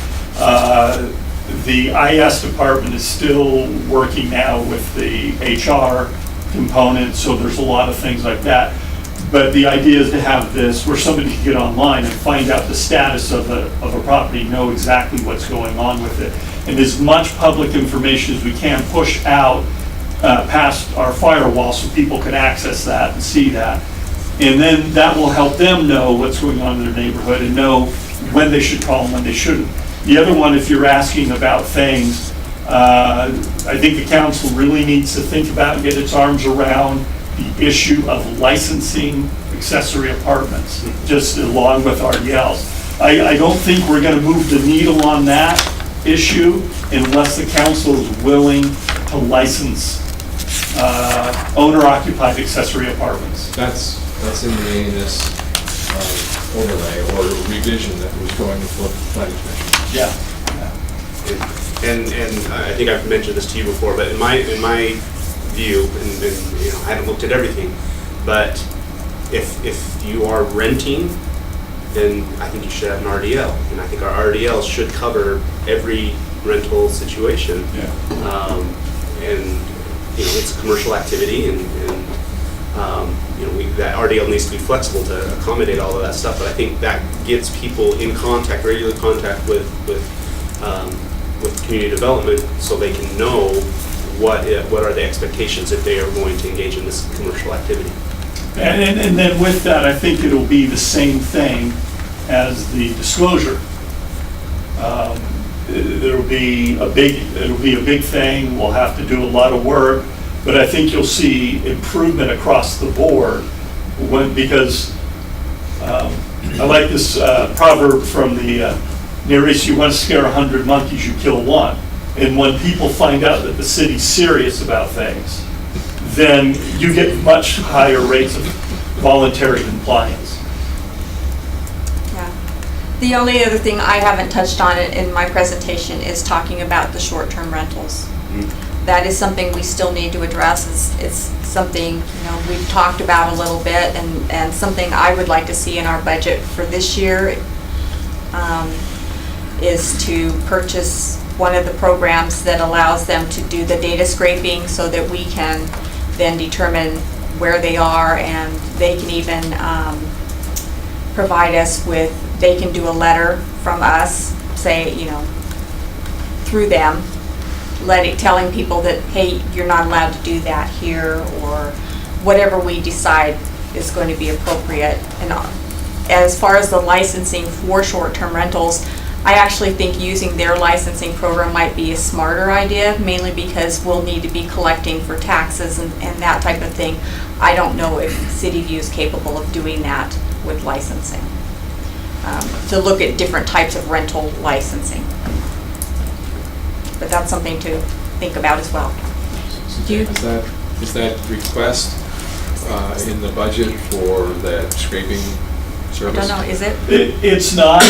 The IS department is still working now with the HR component, so there's a lot of things like that. But the idea is to have this where somebody can get online and find out the status of a property, know exactly what's going on with it. And as much public information as we can push out past our firewall so people can access that and see that. And then that will help them know what's going on in their neighborhood and know when they should call and when they shouldn't. The other one, if you're asking about things, I think the council really needs to think about and get its arms around the issue of licensing accessory apartments, just along with RDLs. I don't think we're going to move the needle on that issue unless the council is willing to license owner-occupied accessory apartments. That's in the ANS overlay or revision that was going before the planning commission. Yeah. And I think I've mentioned this to you before, but in my view, and I haven't looked at everything, but if you are renting, then I think you should have an RDL, and I think our RDL should cover every rental situation. Yeah. And it's a commercial activity, and that RDL needs to be flexible to accommodate all of that stuff. But I think that gets people in regular contact with community development, so they can know what are the expectations if they are going to engage in this commercial activity. And then with that, I think it'll be the same thing as the disclosure. It'll be a big thing. We'll have to do a lot of work, but I think you'll see improvement across the board because I like this proverb from the Near East: you want to scare 100 monkeys, you kill one. And when people find out that the city's serious about things, then you get much higher rates of voluntary compliance. Yeah. The only other thing I haven't touched on in my presentation is talking about the short-term rentals. That is something we still need to address. It's something we've talked about a little bit, and something I would like to see in our budget for this year is to purchase one of the programs that allows them to do the data scraping so that we can then determine where they are, and they can even provide us with, they can do a letter from us, say, through them, telling people that, hey, you're not allowed to do that here, or whatever we decide is going to be appropriate. And as far as the licensing for short-term rentals, I actually think using their licensing program might be a smarter idea, mainly because we'll need to be collecting for taxes and that type of thing. I don't know if City View is capable of doing that with licensing, to look at different types of rental licensing. But that's something to think about as well. Is that request in the budget for that scraping service? I don't know, is it? It's not.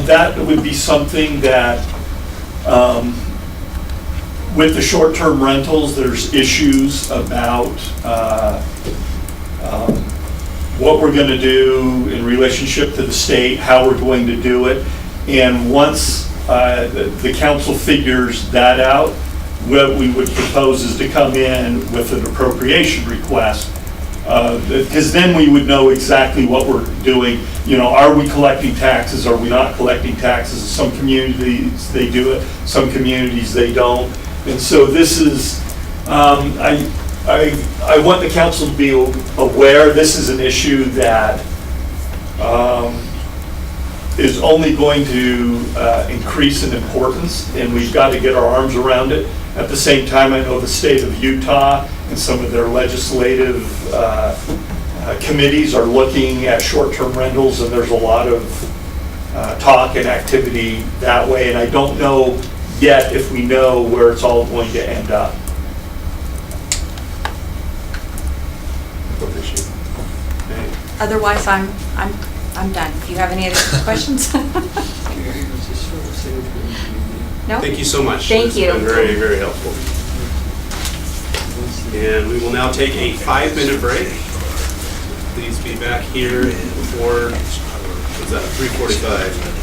That would be something that, with the short-term rentals, there's issues about what we're going to do in relationship to the state, how we're going to do it. And once the council figures that out, what we would propose is to come in with an appropriation request, because then we would know exactly what we're doing. Are we collecting taxes? Are we not collecting taxes? Some communities, they do it. Some communities, they don't. And so this is, I want the council to be aware this is an issue that is only going to increase in importance, and we've got to get our arms around it. At the same time, I know the state of Utah and some of their legislative committees are looking at short-term rentals, and there's a lot of talk and activity that way, and I don't know yet if we know where it's all going to end up. Otherwise, I'm done. If you have any other questions? No? Thank you so much. Thank you. It's been very, very helpful. And we will now take a 5-minute break. Please be back here before, what's that, 3:45.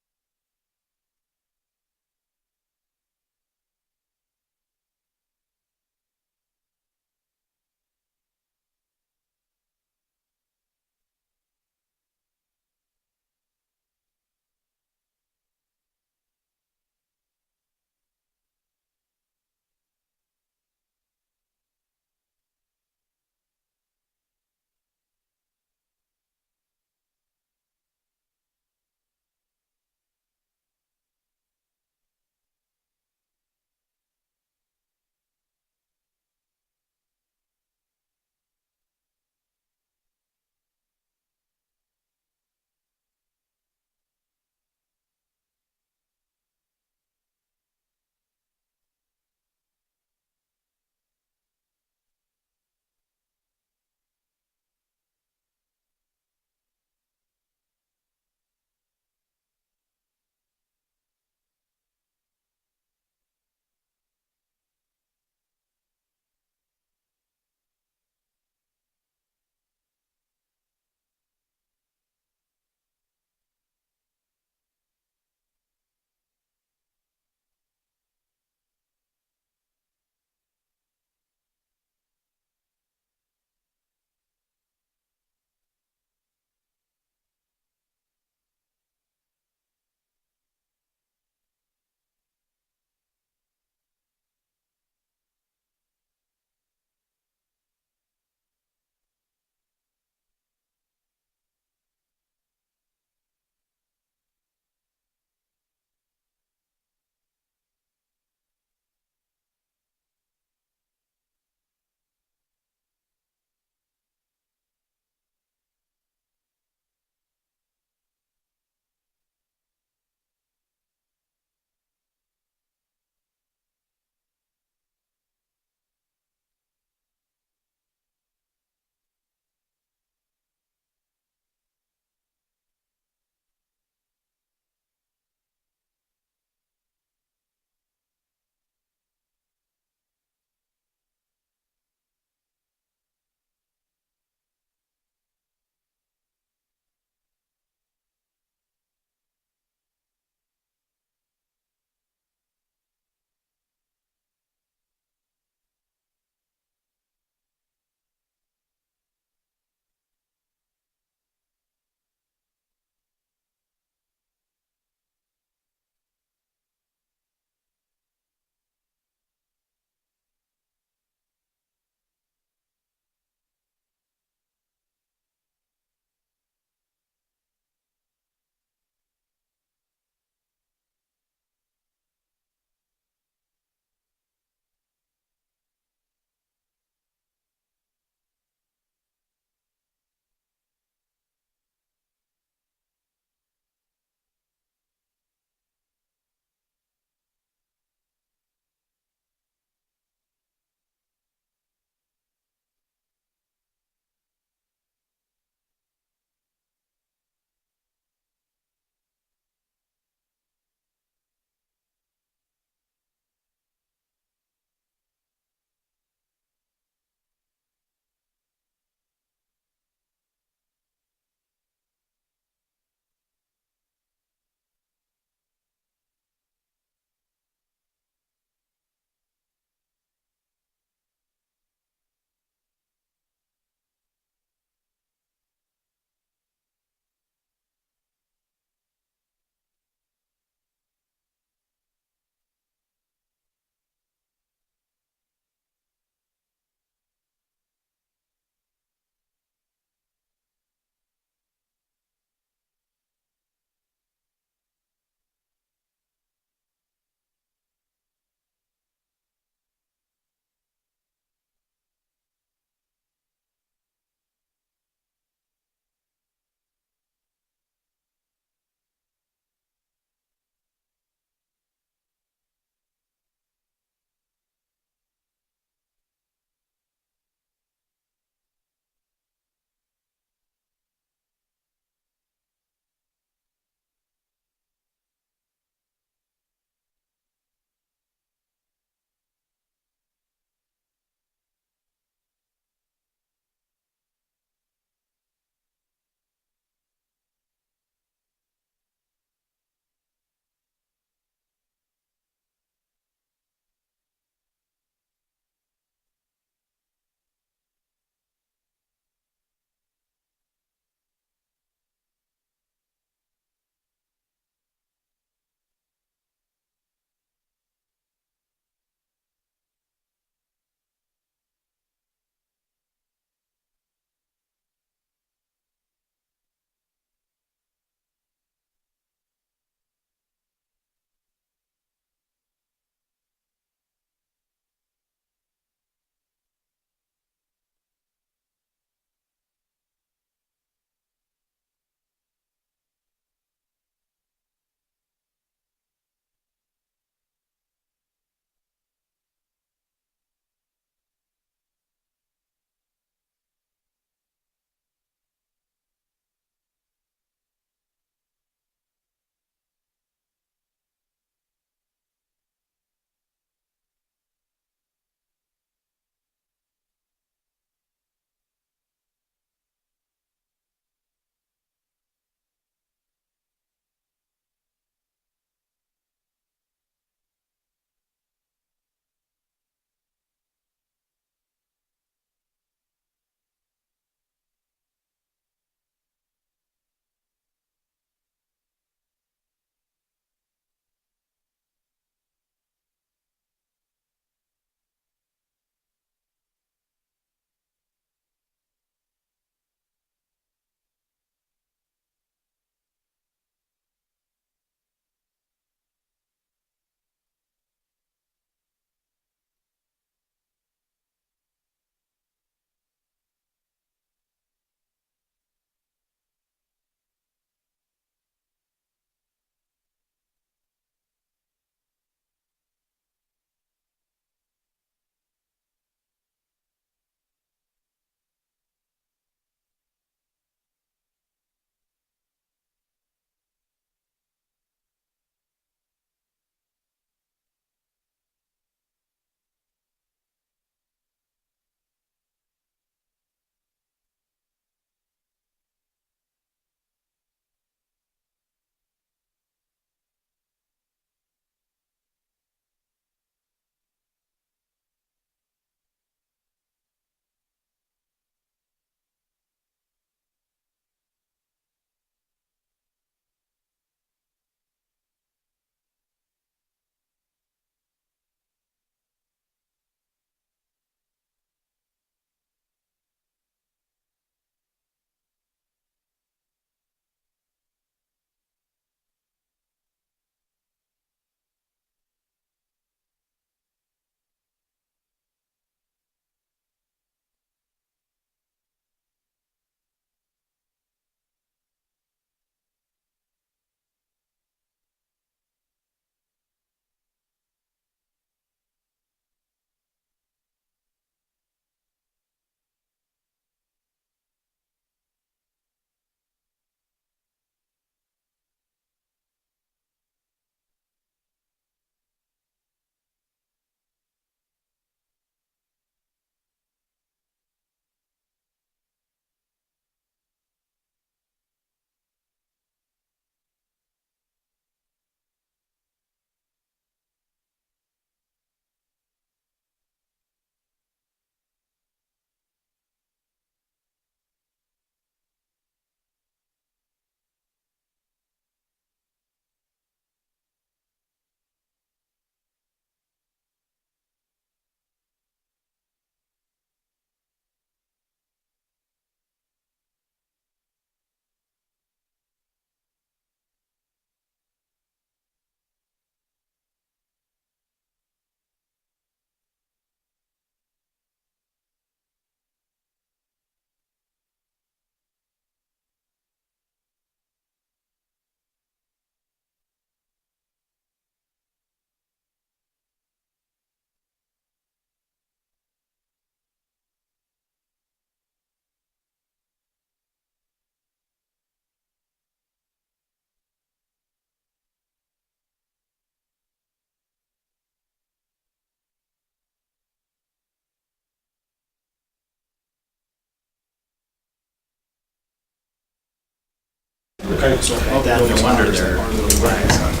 Okay. So no wonder there are little flags on the.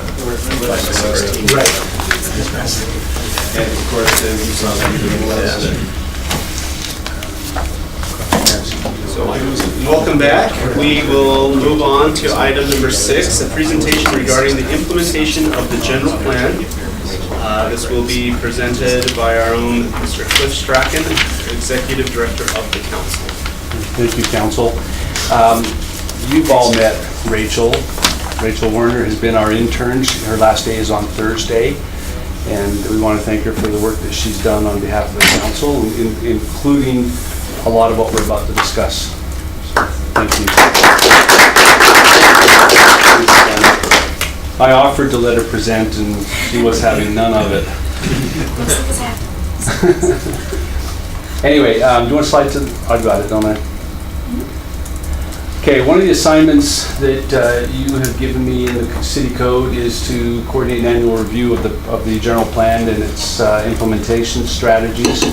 Right. And of course, then you saw that. So, welcome back. We will move on to item number 6, a presentation regarding the implementation of the general plan. This will be presented by our own Mr. Cliff Strachan, Executive Director of the Council. Thank you, Council. You've all met Rachel. Rachel Werner has been our intern. Her last day is on Thursday, and we want to thank her for the work that she's done on behalf of the Council, including a lot of what we're about to discuss. So, thank you. I offered to let her present, and she was having none of it. Anyway, do you want to slide to? I got it, don't I? Okay, one of the assignments that you have given me in the city code is to coordinate an annual review of the general plan and its implementation strategies.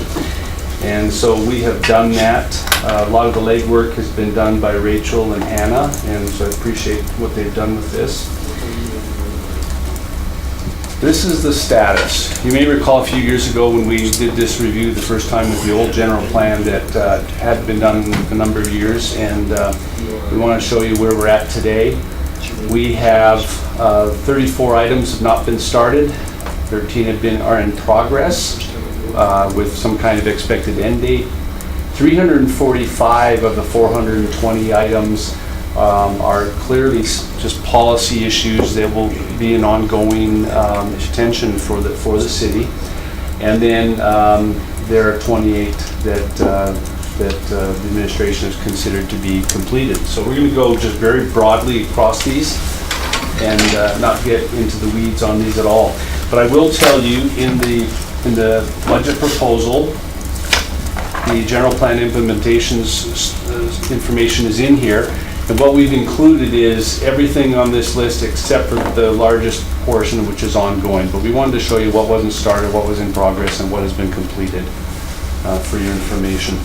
And so we have done that. A lot of the legwork has been done by Rachel and Hannah, and so I appreciate what they've done with this. This is the status. You may recall a few years ago when we did this review the first time with the old general plan that had been done a number of years, and we want to show you where we're at today. We have 34 items have not been started, 13 are in progress with some kind of expected end date. 345 of the 420 items are clearly just policy issues that will be an ongoing attention for the city. And then there are 28 that the administration has considered to be completed. So we're going to go just very broadly across these and not get into the weeds on these at all. But I will tell you, in the budget proposal, the general plan implementations information is in here. And what we've included is everything on this list except for the largest portion, which is ongoing. But we wanted to show you what wasn't started, what was in progress, and what has been completed for your information.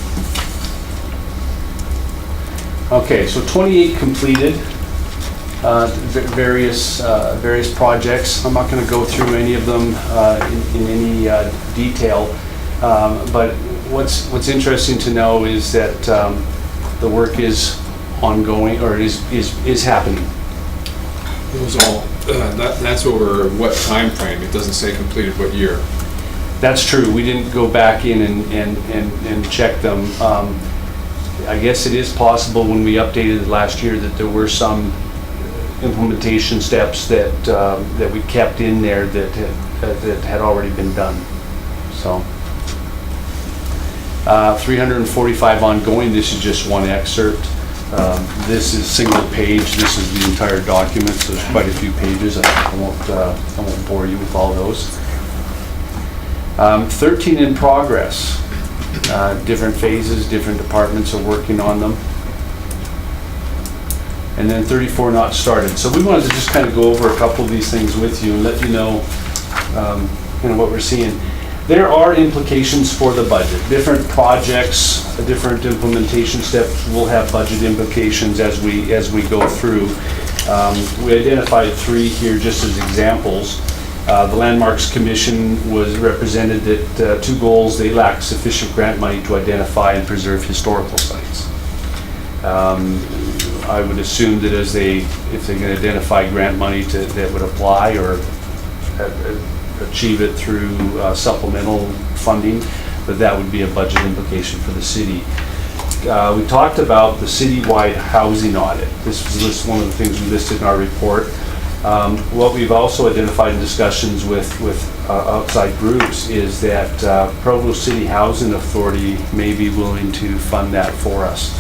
Okay, so 28 completed, various projects. I'm not going to go through any of them in any detail, but what's interesting to know is that the work is ongoing, or is happening. It was all, that's over what time frame? It doesn't say completed what year. That's true. We didn't go back in and check them. I guess it is possible when we updated it last year that there were some implementation steps that we kept in there that had already been done. So 345 ongoing. This is just one excerpt. This is single page. This is the entire document, so there's quite a few pages. I won't bore you with all those. 13 in progress. Different phases, different departments are working on them. And then 34 not started. So we wanted to just kind of go over a couple of these things with you and let you know what we're seeing. There are implications for the budget. Different projects, different implementation steps will have budget implications as we go through. We identified 3 here just as examples. The Landmarks Commission was represented at 2 goals. They lack sufficient grant money to identify and preserve historical sites. I would assume that if they can identify grant money that would apply or achieve it through supplemental funding, that would be a budget implication for the city. We talked about the citywide housing audit. This was one of the things we listed in our report. What we've also identified in discussions with outside groups is that Provo City Housing Authority may be willing to fund that for us.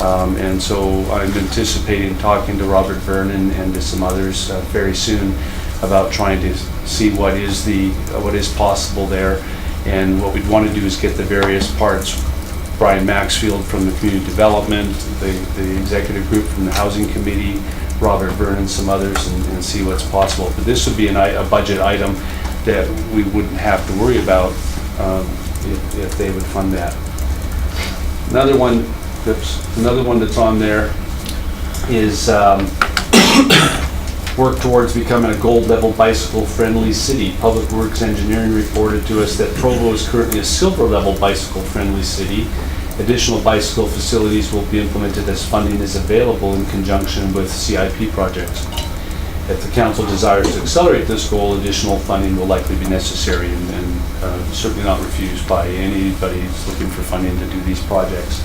And so I'm anticipating talking to Robert Vernon and to some others very soon about trying to see what is possible there. And what we'd want to do is get the various parts, Brian Maxfield from the Community Development, the executive group from the Housing Committee, Robert Vernon, some others, and see what's possible. But this would be a budget item that we wouldn't have to worry about if they would fund that. Another one that's on there is work towards becoming a gold level bicycle friendly city. Public Works Engineering reported to us that Provo is currently a silver level bicycle friendly city. Additional bicycle facilities will be implemented as funding is available in conjunction with CIP projects. If the council desires to accelerate this goal, additional funding will likely be necessary and certainly not refused by anybody who's looking for funding to do these projects.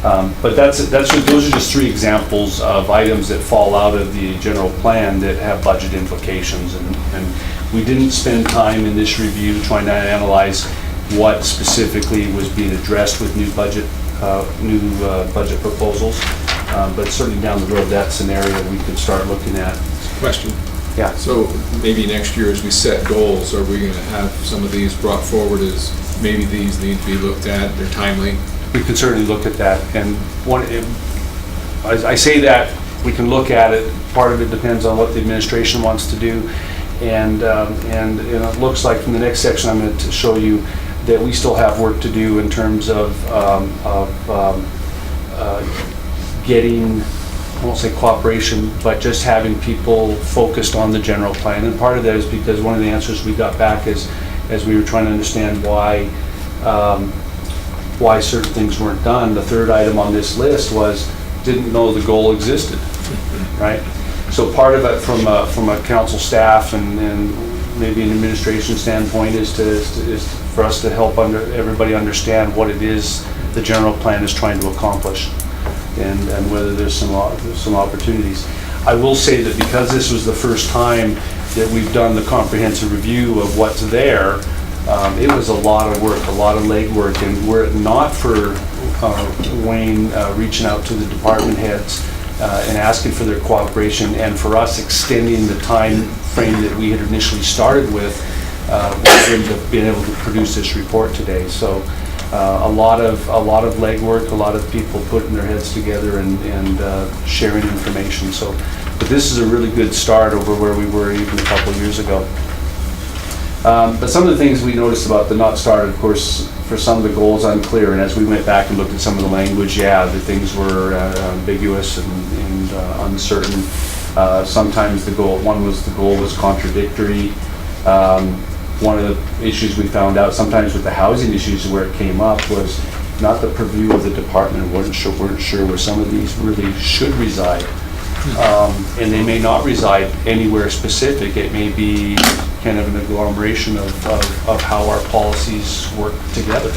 But those are just 3 examples of items that fall out of the general plan that have budget implications. And we didn't spend time in this review trying to analyze what specifically was being addressed with new budget proposals. But certainly down the road, that's an area we could start looking at. Question. Yeah. So maybe next year as we set goals, are we going to have some of these brought forward as maybe these need to be looked at, they're timely? We can certainly look at that. And I say that we can look at it. Part of it depends on what the administration wants to do. And it looks like from the next section I'm going to show you that we still have work to do in terms of getting, I won't say cooperation, but just having people focused on the general plan. And part of that is because one of the answers we got back is, as we were trying to understand why certain things weren't done, the third item on this list was, didn't know the goal existed, right? So part of it from a council staff and maybe an administration standpoint is for us to help everybody understand what it is the general plan is trying to accomplish, and whether there's some opportunities. I will say that because this was the first time that we've done the comprehensive review of what's there, it was a lot of work, a lot of legwork, and were it not for Wayne reaching out to the department heads and asking for their cooperation, and for us extending the time frame that we had initially started with, we wouldn't have been able to produce this report today. So a lot of legwork, a lot of people putting their heads together and sharing information. So, but this is a really good start over where we were even a couple of years ago. But some of the things we noticed about the not started, of course, for some of the goals unclear, and as we went back and looked at some of the language, the things were ambiguous and uncertain. Sometimes the goal was contradictory. One of the issues we found out sometimes with the housing issues where it came up was not the purview of the department. weren't sure where some of these really should reside. And they may not reside anywhere specific. It may be kind of an agglomeration of how our policies work together.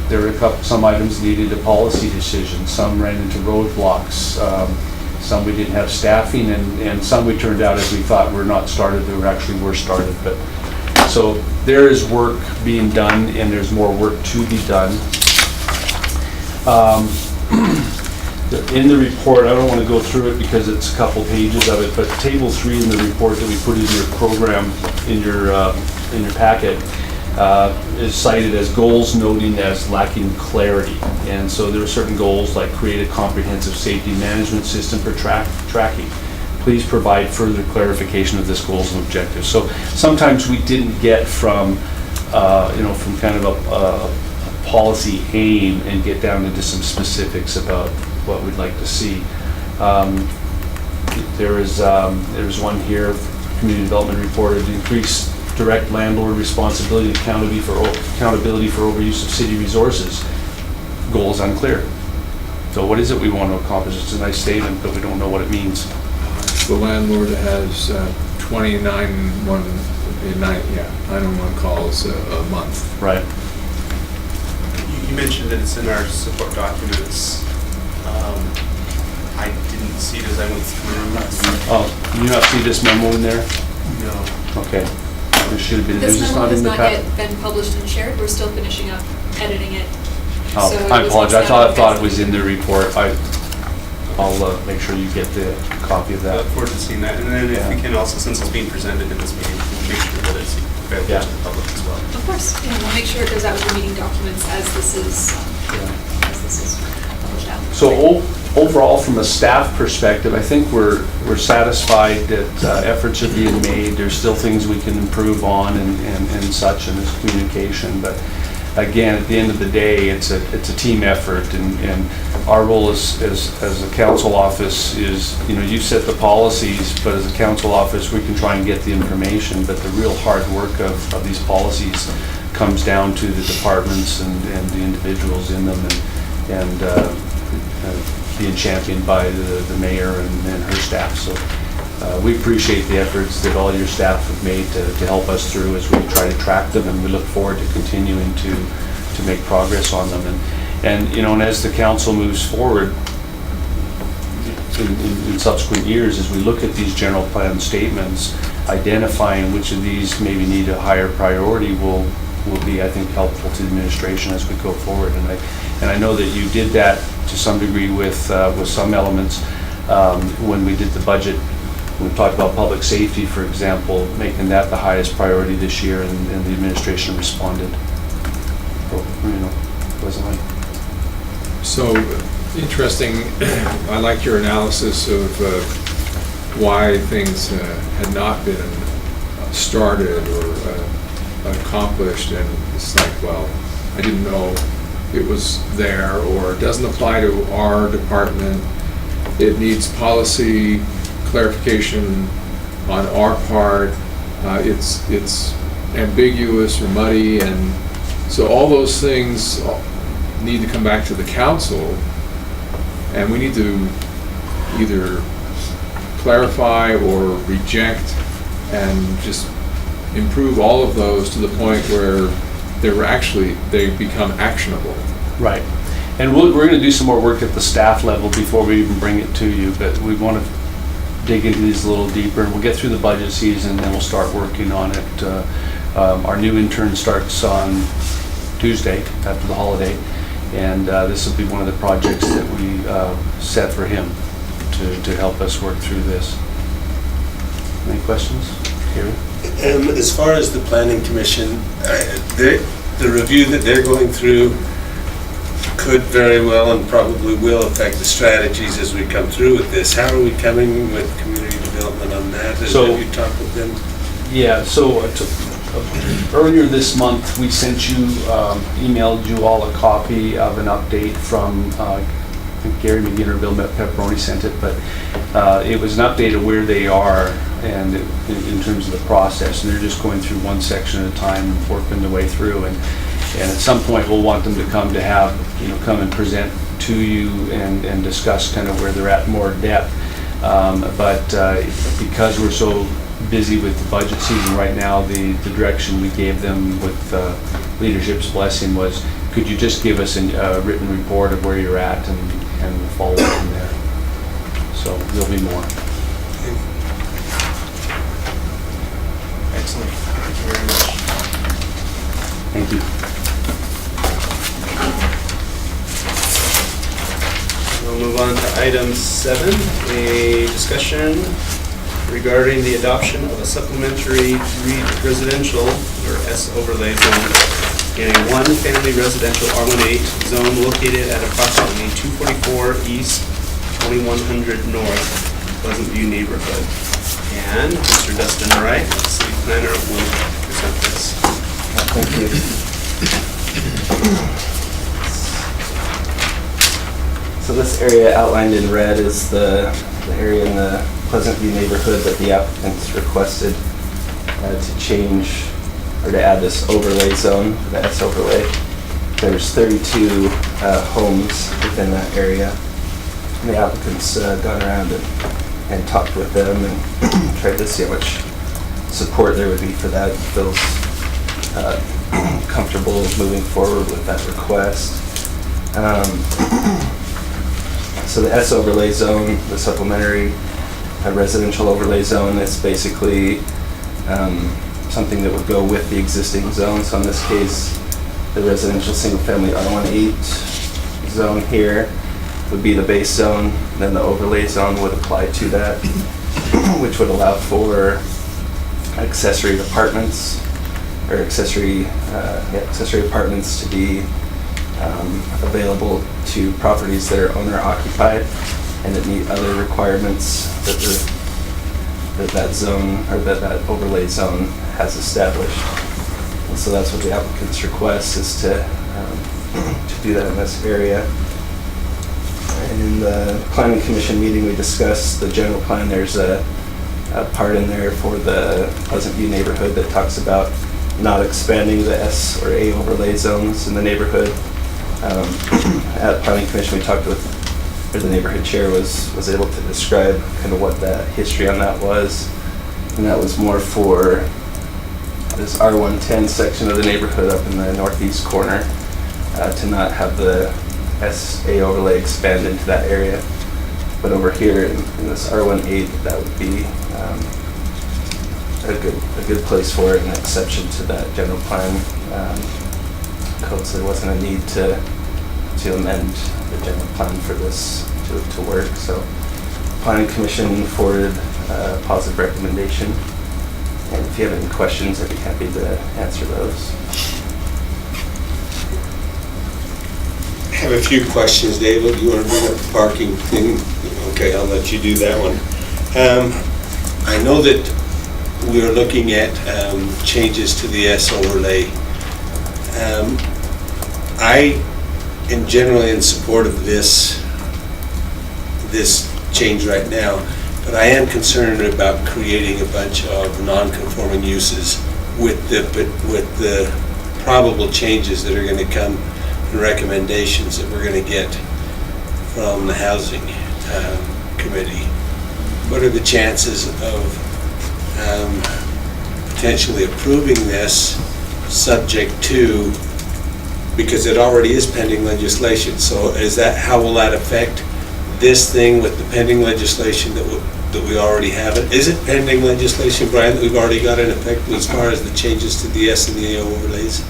There were some items needed a policy decision. Some ran into roadblocks. Some we didn't have staffing, and some we turned out as we thought were not started, they actually were started. But so there is work being done, and there's more work to be done. In the report, I don't want to go through it because it's a couple pages of it, but table 3 in the report that we put in your program, in your packet, is cited as goals noting as lacking clarity. And so there are certain goals like create a comprehensive safety management system for tracking. Please provide further clarification of this goals and objectives. So sometimes we didn't get from kind of a policy aim and get down into some specifics about what we'd like to see. There's one here, community development reported increase direct landlord responsibility and accountability for overuse of city resources. Goal is unclear. So what is it we want to accomplish? It's a nice statement, but we don't know what it means. The landlord has 911 calls a month. Right. You mentioned that it's in our support documents. I didn't see it as I went through. Oh, did you not see this memo in there? No. Okay. There should have been. This There's memo has in the not packet. yet been published and shared. We're still finishing up editing it. Oh, So I it was apologize. not I thought it was in the report. I'll make sure you get the copy of I that. look forward to seeing that. And then if we can also, since it's being presented in this meeting, we'll make sure that it's available to the public as well. Of course, yeah, we'll make sure it goes out with the meeting documents as this is published out. So overall, from a staff perspective, I think we're satisfied that efforts are being made. There's still things we can improve on and such in this communication, but again, at the end of the day, it's a team effort, and our role as a council office is, you set the policies, but as a council office, we can try and get the information, but the real hard work of these policies comes down to the departments and the individuals in them, and being championed by the mayor and her staff. So we appreciate the efforts that all your staff have made to help us through as we try to track them, and we look forward to continuing to make progress on them. And as the council moves forward in subsequent years, as we look at these general plan statements, identifying which of these maybe need a higher priority will be, I think, helpful to the administration as we go forward. And I know that you did that to some degree with some elements when we did the budget. We talked about public safety, for example, making that the highest priority this year, and the administration responded, pleasantly. So, interesting, I like your analysis of why things had not been started or accomplished, and it's like, well, I didn't know it was there, or it doesn't apply to our department. It needs policy clarification on our part. It's ambiguous or muddy, and so all those things need to come back to the council, and we need to either clarify or reject and just improve all of those to the point where they become actionable. Right. And we're going to do some more work at the staff level before we even bring it to you, but we want to dig into these a little deeper, and we'll get through the budget season, and then we'll start working on it. Our new intern starts on Tuesday after the holiday, and this will be one of the projects that we set for him to help us work through this. Any questions? Gary? As far as the planning commission, the review that they're going through could very well and probably will affect the strategies as we come through with this. How are we coming with community development on that? Have you talked with them? Yeah, so earlier this month, we sent you, emailed you all a copy of an update from, I think Gary McGinn or Bill Pepperoni sent it, but it was an update of where they are and in terms of the process, and they're just going through one section at a time, working their way through, and at some point we'll want them to come come and present to you and discuss kind of where they're at in more depth. But because we're so busy with the budget season right now, the direction we gave them with leadership's blessing was, could you just give us a written report of where you're at, and we'll follow up from there. So there'll be more. Excellent. Thank you very much. Thank you. We'll move on to item 7, a discussion regarding the adoption of a supplementary residential, or S overlay zone, in a one-family residential R18 zone located at approximately 244 East, 2100 North, Pleasant View neighborhood. And Mr. Dustin Wright, city planner, will present this. Thank you. So this area outlined in red is the area in the Pleasant View neighborhood that the applicants requested to change or to add this overlay zone, the S overlay. There's 32 homes within that area. And the applicants gone around and talked with them and tried to see how much support there would be for that. Feels comfortable moving forward with that request. So the S overlay zone, the supplementary residential overlay zone, is basically something that would go with the existing zone. So in this case, the residential single-family R18 zone here would be the base zone, then the overlay zone would apply to that, which would allow for accessory apartments or accessory apartments to be available to properties that are owner occupied and that meet other requirements that zone or that overlay zone has established. So that's what the applicant's request is to do that in this area. In the planning commission meeting, we discussed the general plan. There's a part in there for the Pleasant View neighborhood that talks about not expanding the S or A overlay zones in the neighborhood. At planning commission, we talked with, or the neighborhood chair was able to describe kind of what that history on that was. And that was more for this R110 section of the neighborhood up in the northeast corner, to not have the SA overlay expand into that area. But over here in this R18, that would be a good place for it, an exception to that general plan code. So there wasn't a need to amend the general plan for this to work. So planning commission forwarded a positive recommendation. And if you have any questions, I'd be happy to answer those. I have a few questions, David. You want to bring up the parking thing? Okay, I'll let you do that one. I know that we are looking at changes to the S overlay. I am generally in support of this change right now, but I am concerned about creating a bunch of non-conforming uses with the probable changes that are going to come and recommendations that we're going to get from the housing committee. What are the chances of potentially approving this subject to, because it already is pending legislation, so how will that affect this thing with the pending legislation that we already have? Is it pending legislation, Brian, that we've already got in effect as far as the changes to the S and the A overlays?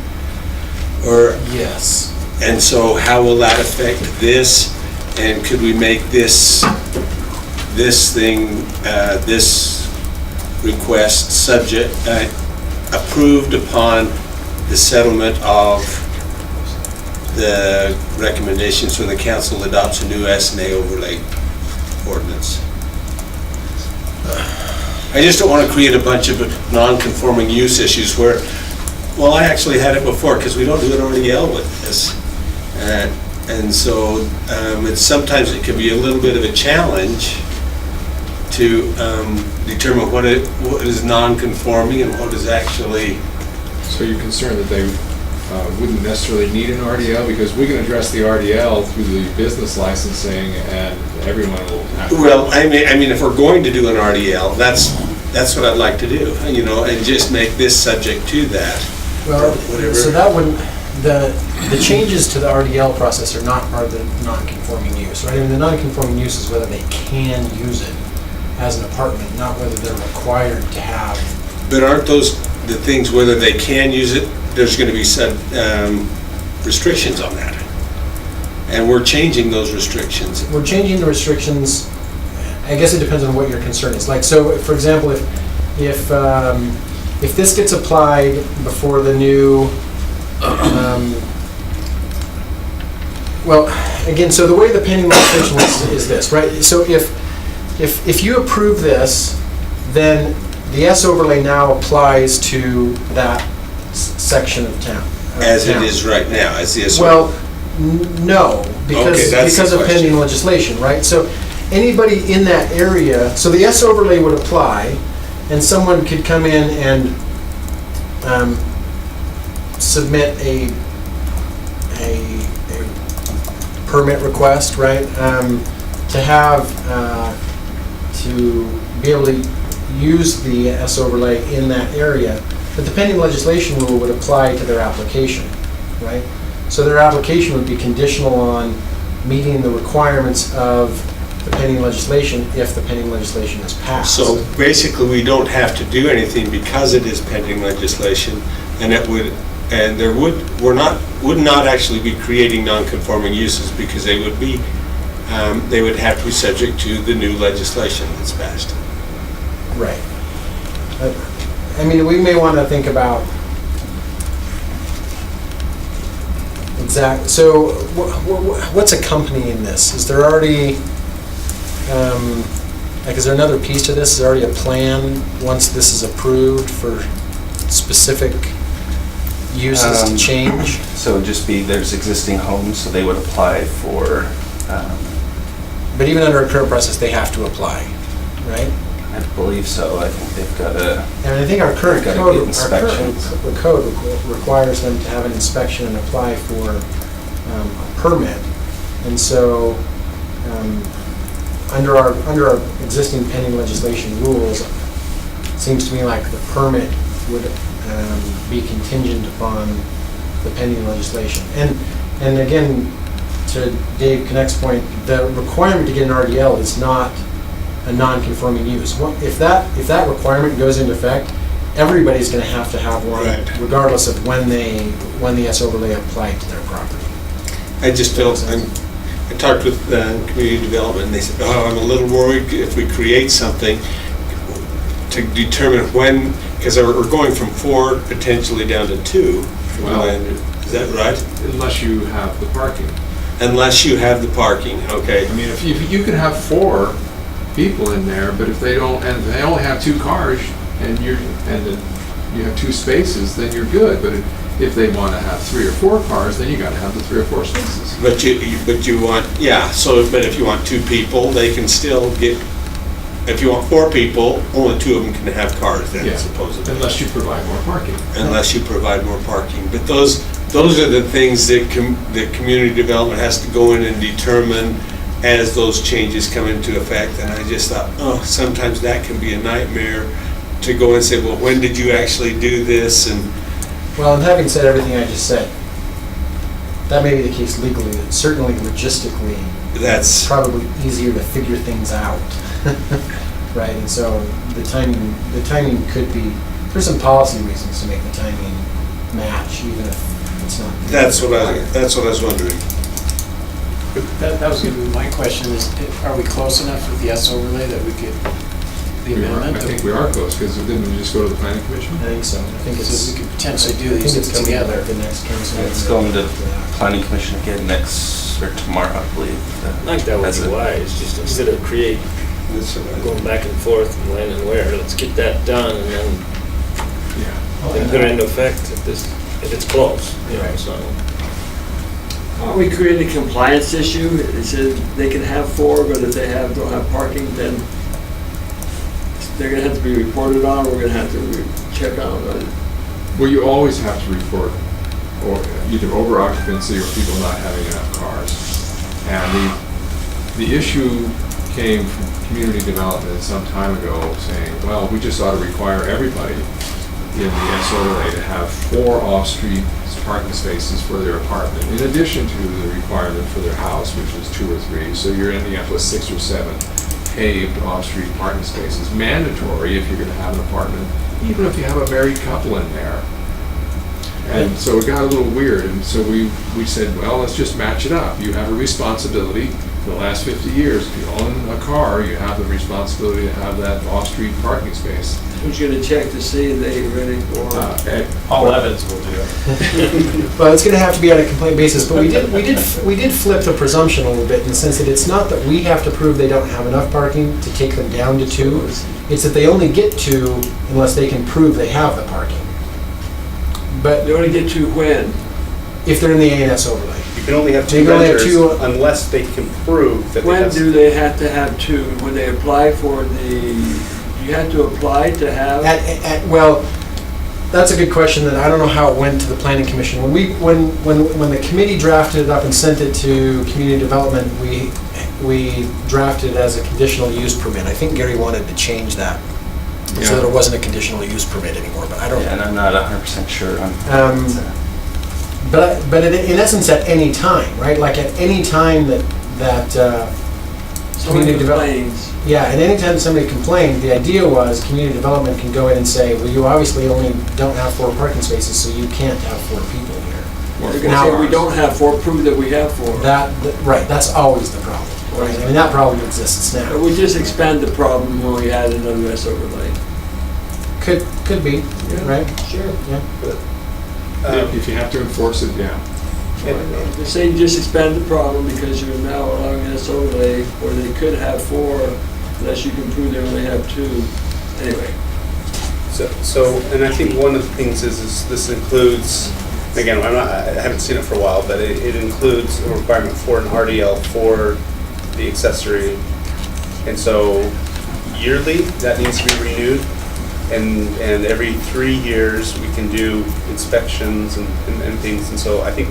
Or yes. And so how will that affect this? And could we make this request subject, approved upon the settlement of the recommendations when the council adopts a new S and A overlay ordinance? I just don't want to create a bunch of non-conforming use issues where, well, I actually had it before because we don't do an RDL with this. And so sometimes it can be a little bit of a challenge to determine what is non-conforming and what is actually. So you're concerned that they wouldn't necessarily need an RDL, because we can address the RDL through the business licensing and everyone will have to. Well, I mean, if we're going to do an RDL, that's what I'd like to do, and just make this subject to that. Well, so that wouldn't, the changes to the RDL process are not part of the non-conforming use, right? I mean, the non-conforming use is whether they can use it as an apartment, not whether they're required to have. But aren't those the things, whether they can use it, there's going to be some restrictions on that? And we're changing those restrictions. We're changing the restrictions. I guess it depends on what your concern is. Like, so for example, if this gets applied before the new, well, again, so the way the pending legislation is this, right? So if you approve this, then the S overlay now applies to that section of town. As it is right now, as the S overlay. Well, no, because of pending legislation, right? So anybody in that area, so the S overlay would apply, and someone could come in and submit a permit request, right? To have to be able to use the S overlay in that area, but the pending legislation rule would apply to their application, right? So their application would be conditional on meeting the requirements of the pending legislation if the pending legislation is passed. So basically, we don't have to do anything because it is pending legislation, and there would not actually be creating non-conforming uses, because they would have to be subject to the new legislation that's passed. Right. I mean, we may want to think about exact. So, what's accompanying this? Is there already is there another piece to this? Is there already a plan once this is approved for specific uses change? So it'd just be, there's existing homes, so they would apply for, But even under a current process, they have to apply, right? I believe so. I think they've got to. And I think our current Gotta code, get inspections. the code requires them to have an inspection and apply for a permit. And so, under our existing pending legislation rules, it seems to me like the permit would be contingent upon the pending legislation. And again, to Dave Connect's point, the requirement to get an RDL is not a non-conforming use. If that requirement goes into effect, everybody's going to have one, Right. regardless of when the S overlay applied to their property. I just felt, I talked with community development, and they said, oh, I'm a little worried if we create something to determine when, because we're going from 4 potentially down to 2. Is that right? Unless you have the parking. Unless you have the parking, okay. I mean, if you could have 4 people in there, but if they don't, and they only have 2 cars, and you have 2 spaces, then you're good. But if they want to have 3 or 4 cars, then you got to have the 3 or 4 spaces. But you want, yeah. So, but if you want 2 people, they can still get. If you want 4 people, only 2 of them can have cars then, supposedly. Unless you provide more parking. Unless you provide more parking. But those are the things that community development has to go in and determine as those changes come into effect. And I just thought, oh, sometimes that can be a nightmare to go and say, well, when did you actually do this? And Well, and having said everything I just said, that may be the case legally, but certainly logistically, that's probably easier to figure things out. Right, and so the timing could be, there's some policy reasons to make the timing match, even if it's not. That's what I was wondering. That was going to be my question, is are we close enough with the S overlay that we could, the amendment? I think we are close, because didn't we just go to the planning commission? I think so. I think it's. So we could potentially do these together. At the next council. It's going to planning commission again next, or tomorrow, I believe. I think that would be wise, just instead of going back and forth and when and where, let's get that done and then put it into effect if it's close. Right. So. Aren't we creating a compliance issue? It says they can have 4, but if they don't have parking, then they're gonna have to be reported on, we're gonna have to check on it. Well, you always have to report or either over occupancy or people not having enough cars. And the issue came from community development some time ago saying, well, we just ought to require everybody in the S overlay to have 4 off-street parking spaces for their apartment, in addition to the requirement for their house, which is 2 or 3. So you're ending up with 6 or 7 paved off-street parking spaces, mandatory if you're going to have an apartment, even if you have a married couple in there. And so it got a little weird, and so we said, well, let's just match it up. You have a responsibility. For the last 50 years, if you own a car, you have the responsibility to have that off-street parking space. Who's gonna check to see if they're ready for? All Evans will do it. Well, it's going to have to be on a complaint basis, but we did flip the presumption a little bit in the sense that it's not that we have to prove they don't have enough parking to take them down to 2. It's that they only get 2 unless they can prove they have the parking. But They only get 2 when? if they're in the A&S overlay. You can only have 2 They can only have renters 2 unless they can prove that they When have. do they have to have 2? When they apply for you have to apply to have? Well, that's a good question that I don't know how it went to the planning commission. When the committee drafted it up and sent it to community development, we drafted it as a conditional use permit. I think Gary wanted to change that so that it wasn't a conditional use permit anymore, but I don't. Yeah, and I'm not 100% sure on. But in essence, at any time, right? Like at any time that community development. Yeah, and any time somebody complained, the idea was community development can go in and say, well, you obviously only don't have 4 parking spaces, so you can't have 4 people here. They're gonna say we don't have 4, prove that we have 4. Right, that's always the problem, right? I mean, that problem exists now. But we just expand the problem when we add another S overlay. Could be, right? Sure. Yeah. If you have to enforce it, yeah. They're saying just expand the problem because you're now allowing an S overlay where they could have 4 unless you can prove they only have 2. Anyway. So, and I think one of the things is this includes Again, I haven't seen it for a while, but it includes a requirement for an RDL for the accessory. And so yearly, that needs to be renewed. And every 3 years, we can do inspections and things. And so I think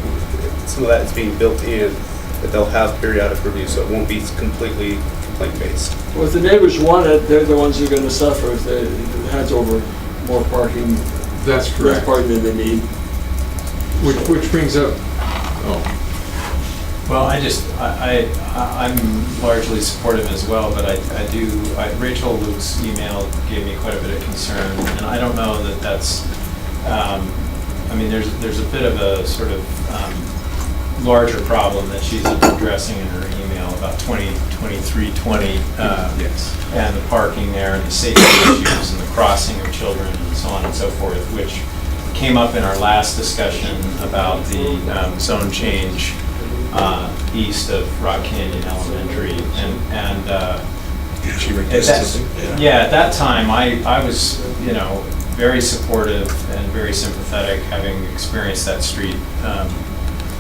some of that is being built in, that they'll have periodic review, so it won't be completely complaint-based. Well, if the neighbors want it, they're the ones who are gonna suffer if it has over more parking. That's Less correct. parking than they need. Which brings up, Well, I'm largely supportive as well, but Rachel Luke's email gave me quite a bit of concern, and I don't know that that's, there's a bit of a sort of larger problem that she's addressing in her email about 2320, yes, and the parking there, and the safety issues, and the crossing of children, and so on and so forth, which came up in our last discussion about the zone change east of Rock Canyon Elementary, and at that time, I was, very supportive and very sympathetic, having experienced that street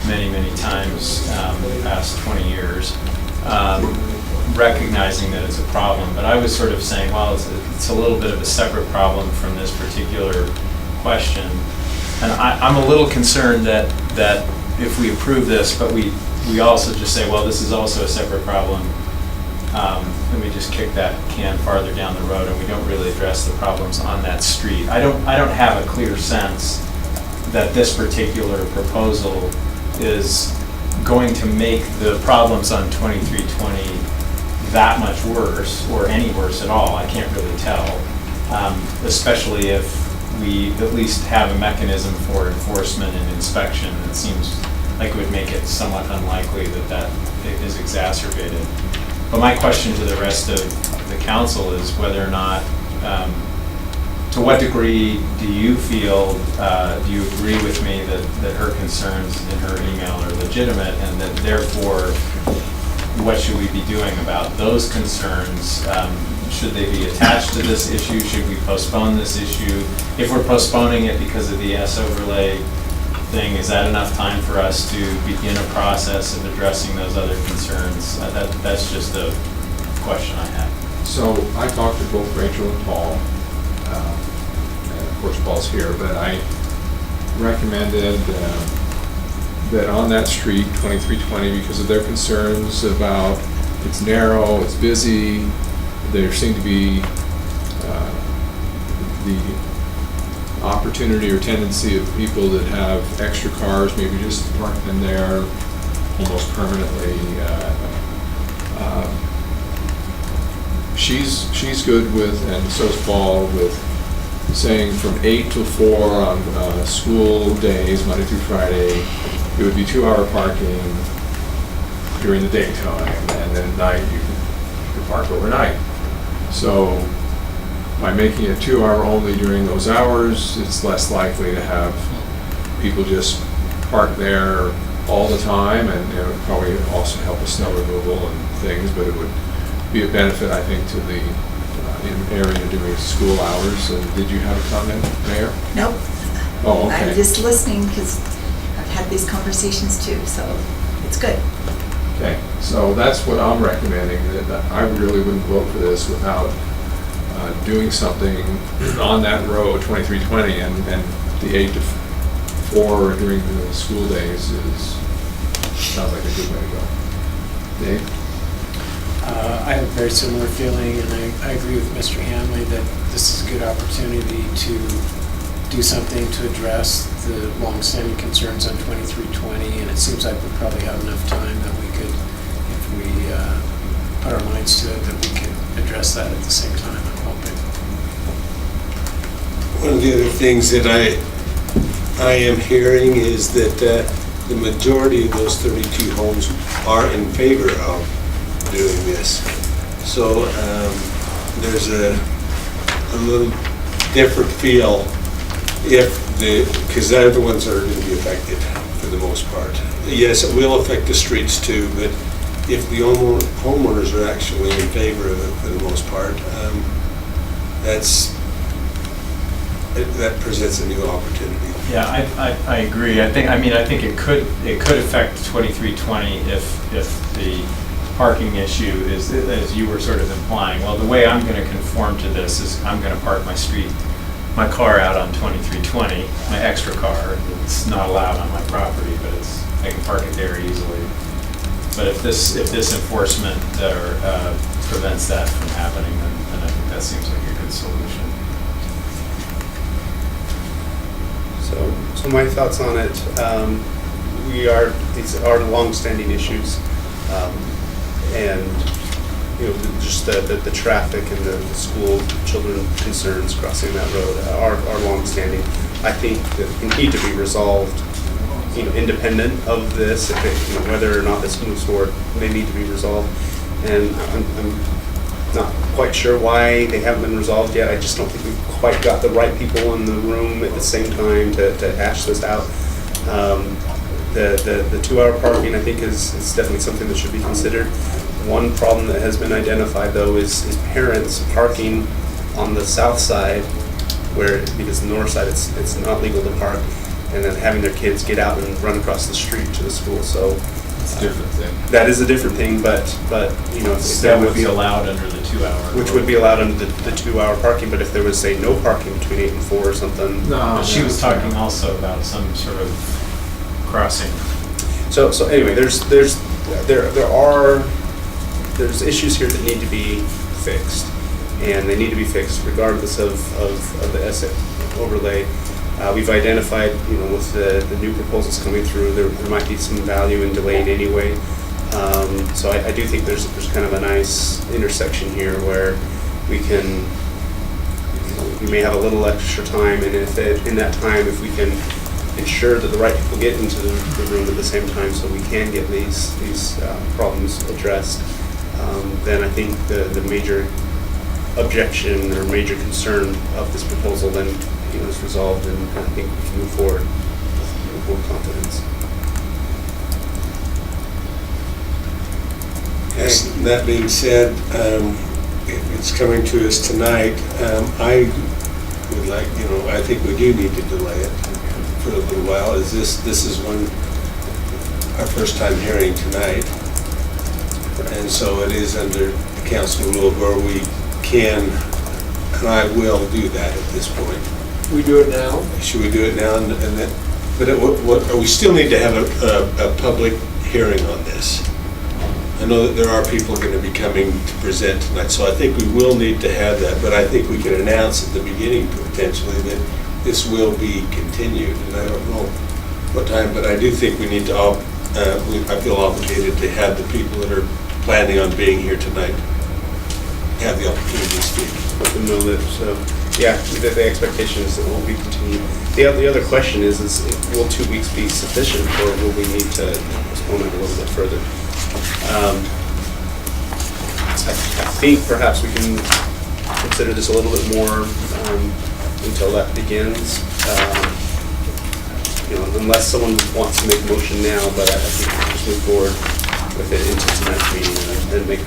many, many times in the past 20 years, recognizing that it's a problem. But I was sort of saying, well, it's a little bit of a separate problem from this particular question. And I'm a little concerned that if we approve this, but we also just say, well, this is also a separate problem, and we just kick that can farther down the road, and we don't really address the problems on that street. I don't have a clear sense that this particular proposal is going to make the problems on 2320 that much worse, or any worse at all. I can't really tell, especially if we at least have a mechanism for enforcement and inspection. It seems like it would make it somewhat unlikely that is exacerbated. But my question to the rest of the council is whether or not, to what degree do you feel, do you agree with me that her concerns in her email are legitimate, and that therefore, what should we be doing about those concerns? Should they be attached to this issue? Should we postpone this issue? If we're postponing it because of the S-overlay thing, is that enough time for us to begin a process of addressing those other concerns? That's just a question I have. So I talked to both Rachel and Paul, and of course Paul's here, but I recommended that on that street, 2320, because of their concerns about it's narrow, it's busy, there seemed to be the opportunity or tendency of people that have extra cars, maybe just park them there almost permanently. She's good with, and so is Paul, with saying from 8 to 4 on school days, Monday through Friday, it would be 2-hour parking during the daytime, and then at night you can park overnight. So by making it 2-hour only during those hours, it's less likely to have people just park there all the time, and it would probably also help with snow removal and things, but it would be a benefit, I think, to the area during school hours. Did you have a comment, Mayor? Nope. Oh, okay. I'm just listening because I've had these conversations too, so it's good. Okay, so that's what I'm recommending, that I really wouldn't vote for this without doing something on that road, 2320, and the 8 to 4 during the school days sounds like a good way to go. Dave? I have a very similar feeling, and I agree with Mr. Hanley that this is a good opportunity to do something to address the long-standing concerns on 2320, and it seems like we probably have enough time that we could, if we put our minds to it, that we could address that at the same time, I'm hoping. One of the other things that I am hearing is that the majority of those 32 homes are in favor of doing this. So there's a little different feel because they're the ones that are going to be affected for the most part. Yes, it will affect the streets too, but if the homeowners are actually in favor of it for the most part, that presents a new opportunity. Yeah, I agree. I think it could affect 2320 if the parking issue is, as you were sort of implying, well, the way I'm going to conform to this is I'm going to park my car out on 2320, my extra car. It's not allowed on my property, but I can park it there easily. But if this enforcement prevents that from happening, then I think that seems like a good solution. So my thoughts on it, these are long-standing issues, and just the traffic and the school children concerns crossing that road are long-standing. I think that they need to be resolved, independent of this. If it, whether or not this moves forward, they need to be resolved, and I'm not quite sure why they haven't been resolved yet. I just don't think we've quite got the right people in the room at the same time to hash this out. The 2-hour parking, I think, is definitely something that should be considered. One problem that has been identified, though, is parents parking on the south side, because the north side it's not legal to park, and then having their kids get out and run across the street to the school. So it's a different thing. That is a different thing, but if that would be allowed under the 2-hour. Which would be allowed under the 2-hour parking, but if there was, say, no parking between 8 and 4 or something. No, she was talking also about some sort of crossing. So anyway, there's issues here that need to be fixed, and they need to be fixed regardless of the asset overlay. We've identified, with the new proposals coming through, there might be some value in delaying anyway. So I do think there's kind of a nice intersection here where we may have a little extra time, and in that time, if we can ensure that the right people get into the room at the same time, so we can get these problems addressed, then I think the major objection or major concern of this proposal then is resolved, and I think we can move forward with more confidence. Yes, that being said, it's coming to us tonight. I would like, I think we do need to delay it for a little while. This is our first time hearing tonight, and so it is under the council rule where we can, and I will do that at this point. We do it now? Should we do it now? But we still need to have a public hearing on this. I know that there are people going to be coming to present tonight, so I think we will need to have that, but I think we can announce at the beginning potentially that this will be continued, and I don't know what time, but I do think we need to, I feel obligated to have the people that are planning on being here tonight have the opportunity to speak. Let them know that, the expectation is that it will be continued. The other question is will 2 weeks be sufficient, or will we need to postpone it a little bit further? I think perhaps we can consider this a little bit more until that begins. Unless someone wants to make a motion now, but I think we can just move forward with it into tonight's meeting and make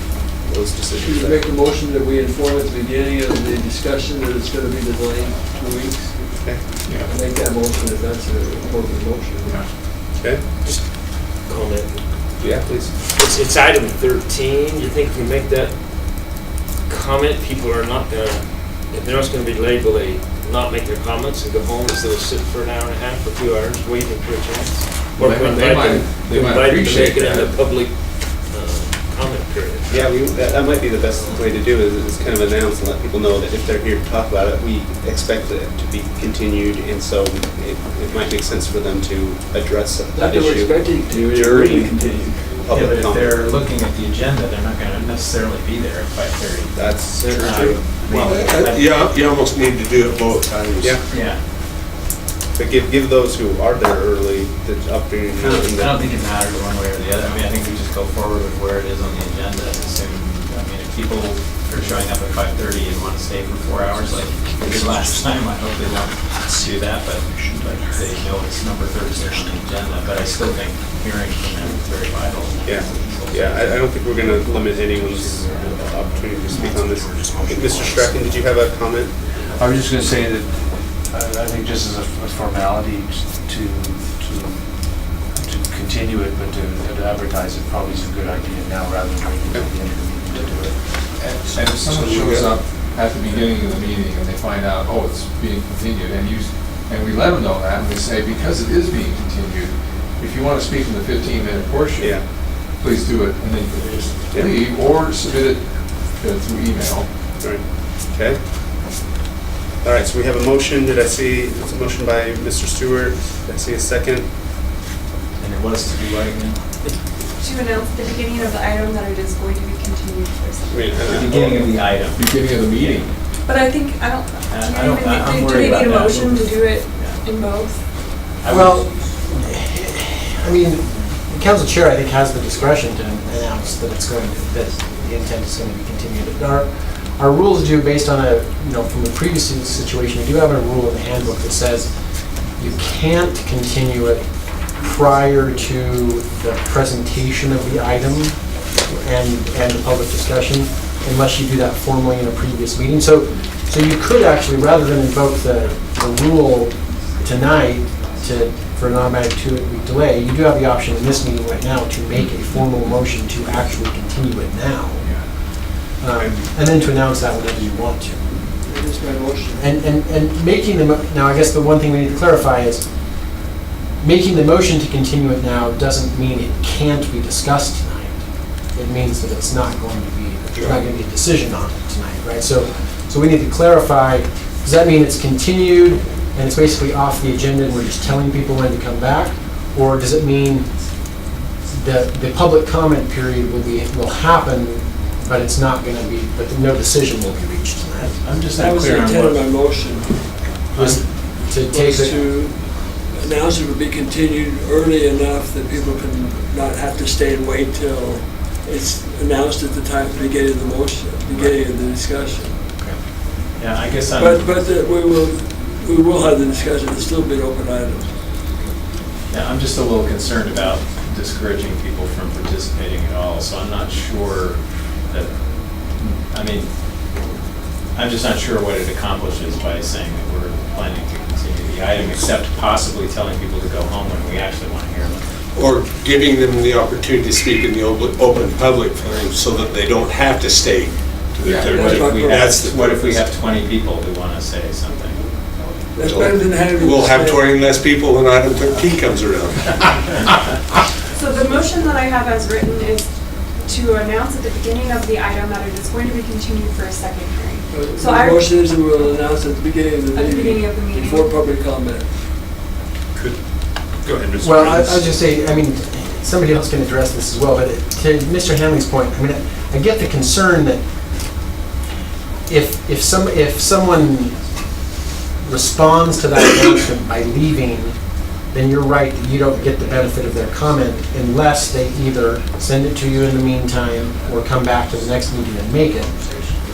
those decisions. You make a motion that we inform at the beginning of the discussion that it's going to be delayed 2 weeks. Okay. Yeah. Make that motion if that's an important motion. Yeah. Okay. Just comment. Yeah, please. It's item 13. You think if we make that comment, people are not going to, if they're not going to be delayed, will they not make their comments and go home instead of sit for an hour and a half or 2 hours waiting for a chance? Or They might appreciate to make it in that. the public comment period. Yeah, that might be the best way to do it, is kind of announce and let people know that if they're here to talk about it, we expect it to be continued, and so it might make sense for them to address that issue. Not that we're expecting to, it during will be continued. Yeah, but if comment. they're looking at the agenda, they're not going to necessarily be there at 5:30. That's true. You almost need to do it both times. Yeah. But give those who are there early the opportunity. I don't think it matters one way or the other. I think we just go forward with where it is on the agenda. If people are showing up at 5:30 and want to stay for 4 hours like we did last time, I hope they don't do that, but they know it's number 36 on the agenda. But I still think hearing from them is very vital. Yeah, I don't think we're going to limit anyone's opportunity to speak on this. Mr. Strachan, did you have a comment? I was just going to say that I think just as a formality to continue it, but to advertise it probably is a good idea now rather than waiting until the end of the meeting to do it. And if someone shows up at the beginning of the meeting and they find out, oh, it's being continued, and we let them know that, and we say, because it is being continued, if you want to speak in the 15-minute portion, please do it, and then you can just leave, or submit it through email. Right. Okay. All right, so we have a motion. Did I see, it's a motion by Mr. Stewart. Did I see a second? And it was to be what again? To announce the beginning of the item that it is going to be continued for a second. The beginning of the item. Beginning of the meeting. But I think, I'm do worried they need a about that. motion to do it in both? Well, I mean, the council chair, I think, has the discretion to announce that it's going to, that the intent is going to be continued. Our rules do, based on from the previous situation, we do have a rule in the handbook that says you can't continue it prior to the presentation of the item and the public discussion, unless you do that formally in a previous meeting. So you could actually, rather than invoke the rule tonight for an automatic 2-week delay, you do have the option in this meeting right now to make a formal motion to actually continue it now. And then to announce that whenever you want to. That is my motion. And making the, now I guess the one thing we need to clarify is, making the motion to continue it now doesn't mean it can't be discussed tonight. It means that it's not going to be, there's not going to be a decision on it tonight, right? So we need to clarify, does that mean it's continued and it's basically off the agenda and we're just telling people when to come back? Or does it mean that the public comment period will happen, but it's not going to be, but no decision will be reached tonight? I'm just That not was clear the on intent of what. my motion. Was to take Was it, to announce it will be continued early enough that people can not have to stay and wait till it's announced at the time, beginning of the motion, beginning of the discussion. Yeah, I guess I'm. But we will have the discussion, it'll still be an open item. Yeah, I'm just a little concerned about discouraging people from participating at all, so I'm not sure that, I mean, I'm just not sure what it accomplishes by saying that we're planning to continue the item, except possibly telling people to go home when we actually want to hear them. Or giving them the opportunity to speak in the open public forum so that they don't have to stay to the Yeah, third. what if we have 20 people who want to say something? That's better than having. We'll have 20 less people when item 13 comes around. So the motion that I have as written is to announce at the beginning of the item that it is going to be continued for a second hearing. So The motion is we will announce at the beginning of the At the meeting. beginning of the meeting. Before public comment. Go ahead, Mr. well, I Prince. was just say, I mean, somebody else can address this as well, but to Mr. Hanley's point, I mean, I get the concern that if someone responds to that announcement by leaving, then you're right, you don't get the benefit of their comment unless they either send it to you in the meantime or come back to the next meeting and make it.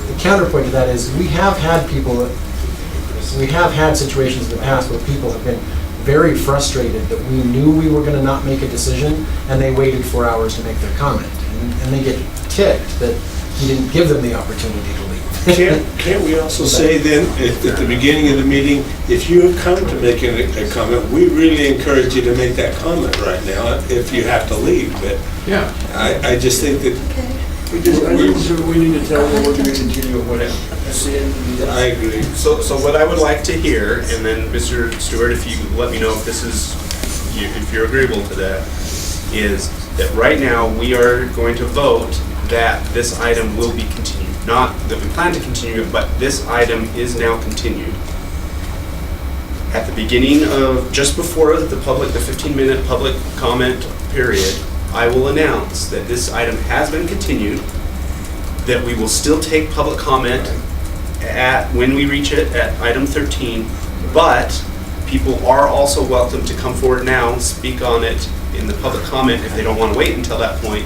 The counterpoint to that is we have had situations in the past where people have been very frustrated that we knew we were going to not make a decision and they waited 4 hours to make their comment. And they get ticked that you didn't give them the opportunity to leave. Can't we also say then, at the beginning of the meeting, if you have come to make a comment, we really encourage you to make that comment right now if you have to leave. But Yeah. I just think that We need to tell them we're going to continue or whatever. That's the end of the. I agree. So what I would like to hear, and then Mr. Stewart, if you let me know if this is, if you're agreeable to that, is that right now we are going to vote that this item will be continued. Not that we plan to continue it, but this item is now continued. At the beginning of, just before the 15-minute public comment period, I will announce that this item has been continued, that we will still take public comment when we reach it at item 13, but people are also welcome to come forward now and speak on it in the public comment if they don't want to wait until that point.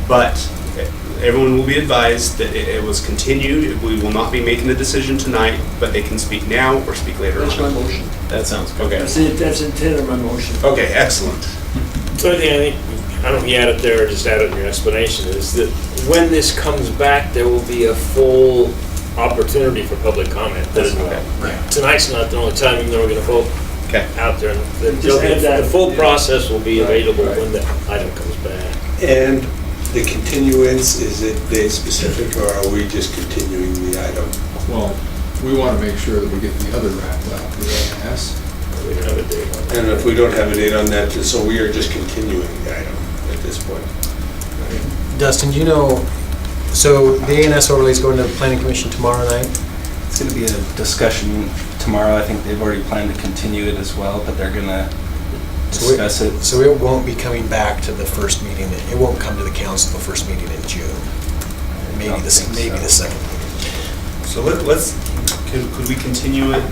But everyone will be advised that it was continued. We will not be making a decision tonight, but they can speak now or speak later That's my on. motion. That sounds good. Okay. That's the intent of my motion. Okay, excellent. So I think, I don't know if you add it there or just add it in your explanation, is that when this comes back, there will be a full opportunity for public comment. Tonight's not the only time, even though we're gonna vote out there. The full process will be available when the item comes back. And the continuance, is it date specific, or are we just continuing the item? Well, we want to make sure that we get the other wrapped up, the A&S. We don't have a date on that. And if we don't have a date on that, so we are just continuing the item at this point. Dustin, do you know, so the A&S overlay is going to the planning commission tomorrow night? It's going to be a discussion tomorrow. I think they've already planned to continue it as well, but they're going to discuss it. So it won't be coming back to the first meeting, it won't come to the council the first meeting in June. Maybe the second meeting. So could we continue it?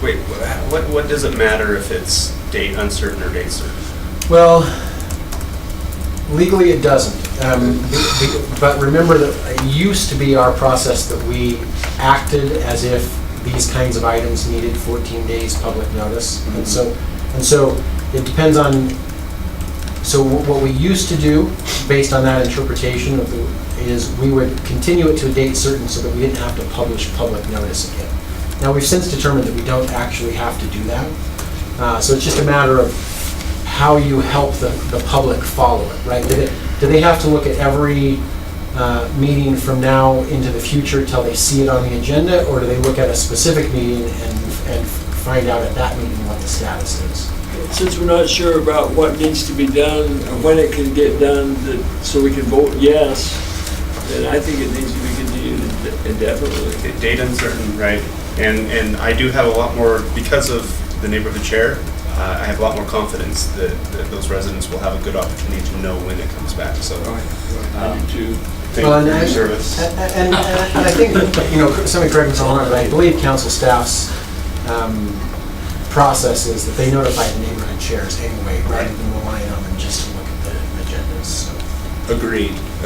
Wait, what does it matter if it's date uncertain or date certain? Well, legally it doesn't. But remember that it used to be our process that we acted as if these kinds of items needed 14 days public notice. And so it depends on, so what we used to do based on that interpretation is we would continue it to a date certain so that we didn't have to publish public notice again. Now we've since determined that we don't actually have to do that. So it's just a matter of how you help the public follow it, right? Do they have to look at every meeting from now into the future till they see it on the agenda, or do they look at a specific meeting and find out at that meeting what the status is? Since we're not sure about what needs to be done, or when it can get done, so we can vote yes, then I think it needs to be continued indefinitely. Date uncertain, right? And I do have a lot more, because of the neighborhood chair, I have a lot more confidence that those residents will have a good opportunity to know when it comes back. So I do thank you for your service. And I think, somebody correct me if I'm wrong, but I believe council staff's process is that they notify the neighborhood chairs anyway, rather than relying on them just to look at the agendas. So.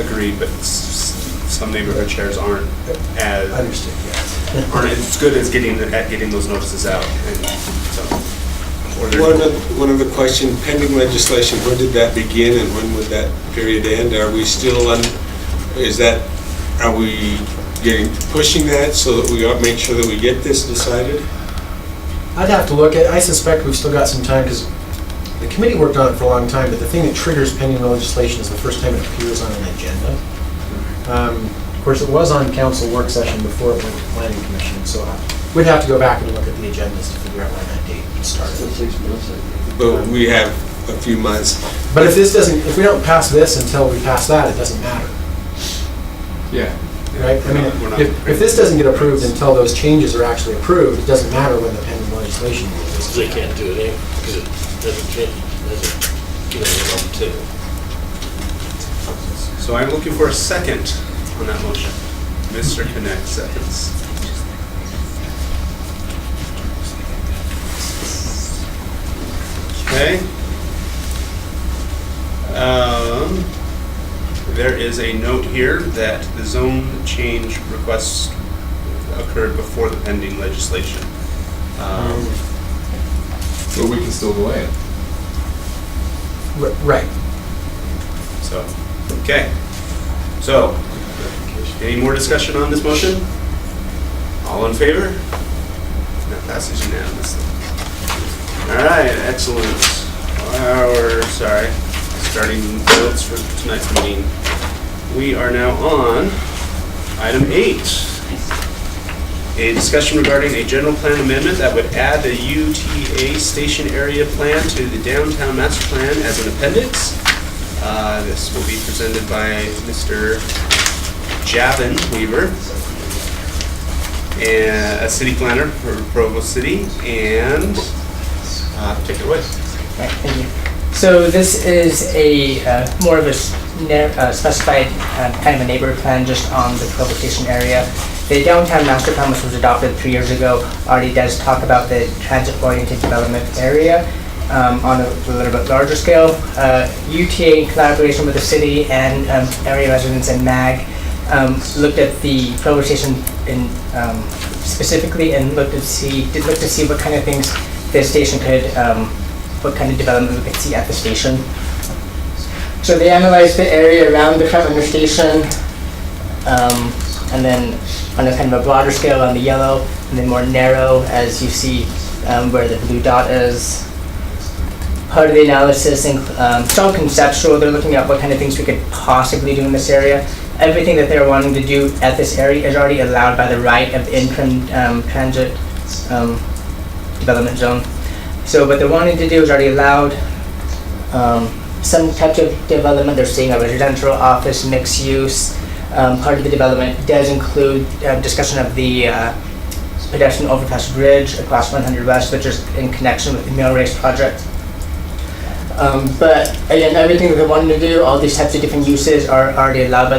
Agreed, but some neighborhood chairs aren't as understood. Yes. Aren't as good as getting those notices out. And so, one other question: pending legislation. When did that begin, and when would that period end? Are we still on? Are we pushing that so that we make sure that we get this decided? I'd have to look at. I suspect we've still got some time because the committee worked on it for a long time. But the thing that triggers pending legislation is the first time it appears on an agenda. Of course, it was on council work session before it went to planning commission, so we'd have to go back and look at the agendas to figure out when that date started. 6 months. But we have a few months. But if we don't pass this until we pass that, it doesn't matter. Yeah. Right? I mean, if this doesn't get approved until those changes are actually approved, it doesn't matter when the pending legislation is. They can't do it anyway, because it doesn't give them an opportunity. So I'm looking for a second on that motion. Mr. Connect seconds. Okay. There is a note here that the zone change request occurred before the pending legislation. But we can still delay it. Right. So, okay. So, any more discussion on this motion? All in favor? That passes unanimously. All right, excellent. Starting votes for tonight's meeting. We are now on item 8. A discussion regarding a general plan amendment that would add the UTA station area plan to the downtown master plan as an appendix. This will be presented by Mr. Javin Weaver, and a city planner for Provo City, and take it away. Right, thank you. So this is a more of a specified kind of a neighborhood plan just on the Provo Station area. The downtown master plan, which was adopted 3 years ago, already does talk about the transit-oriented development area on a little bit larger scale. UTA, in collaboration with the city and area residents and MAG, looked at the Provo Station specifically and looked to see what kind of things the station could, what kind of development we could see at the station. So they analyzed the area around the front of the station, and then on a kind of a broader scale on the yellow, and then more narrow as you see where the blue dot is. Part of the analysis, it's all conceptual. They're looking at what kind of things we could possibly do in this area. Everything that they're wanting to do at this area is already allowed by the right of the interim transit development zone. So what they're wanting to do is already allowed. Some types of development, they're seeing a residential, office, mixed use. Part of the development does include discussion of the pedestrian overpass bridge across 100 West, which is in connection with the mill race project. But again, everything that they're wanting to do, all these types of different uses are already allowed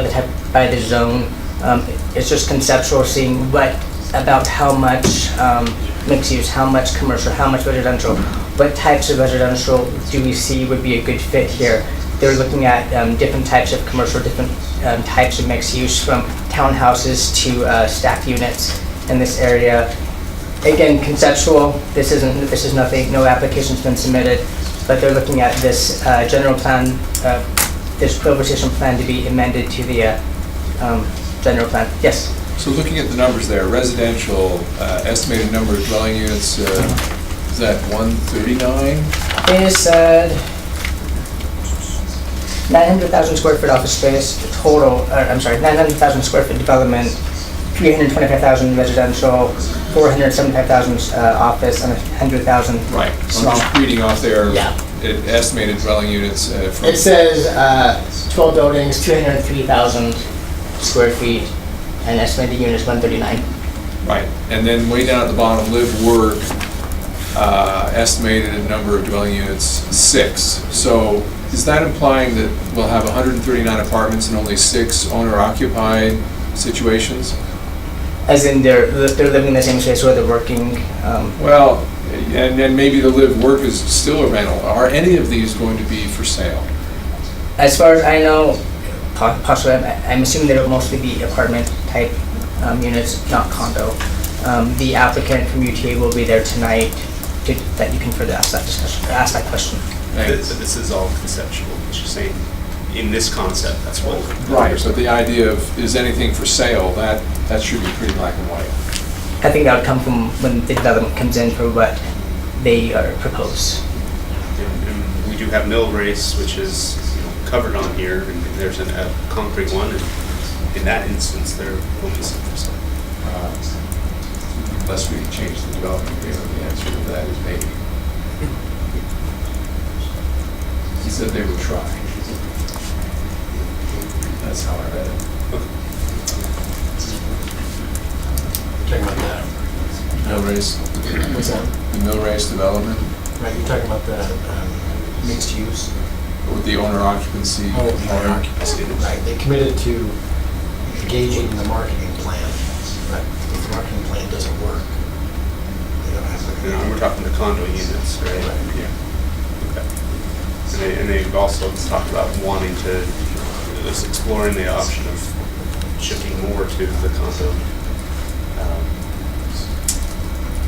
by the zone. It's just conceptual, seeing about how much mixed use, how much commercial, how much residential, what types of residential do we see would be a good fit here. They're looking at different types of commercial, different types of mixed use, from townhouses to stacked units in this area. Again, conceptual. This is nothing. No application's been submitted, but they're looking at this general plan, this prohibition plan to be amended to the general plan. Yes. So looking at the numbers there, residential, estimated number of dwelling units, is that 139? They said 900,000 square foot office space, total, 900,000 square foot development, 325,000 residential, 475,000 office, and 100,000 Right. small. I'm just reading off there. Yeah. Estimated dwelling units from... It says 12 buildings, 203,000 square feet, and estimated units 139. Right, and then way down at the bottom, live, work, estimated number of dwelling units, 6. So is that implying that we'll have 139 apartments and only 6 owner-occupied situations? As in they're living in the same space where they're working? Well, and then maybe the live, work is still a rental. Are any of these going to be for sale? As far as I know, possibly, I'm assuming they'll mostly be apartment type units, not condo. The applicant from UTA will be there tonight that you can further ask that question. This is all conceptual, it's just saying, in this concept, that's what. Right, but the idea of, is anything for sale, that should be pretty black and white. I think that would come from when the development comes in for what they are proposed. And we do have mill race, which is covered on here, and there's a concrete one, and in that instance, there will be some for sale. Unless we change the development agreement, the answer to that is maybe. He said they would try. That's how I read it. Talking about that. Mill race. What's that? The mill race development. Right, you're talking about the mixed use. With the owner occupancy. Owner occupancy. Right, they committed to engaging the marketing plan, but if the marketing plan doesn't work, they don't have to. We're talking the condo units, right? Yeah. Okay. And they've also talked about wanting to, just exploring the option of shifting more to the condo.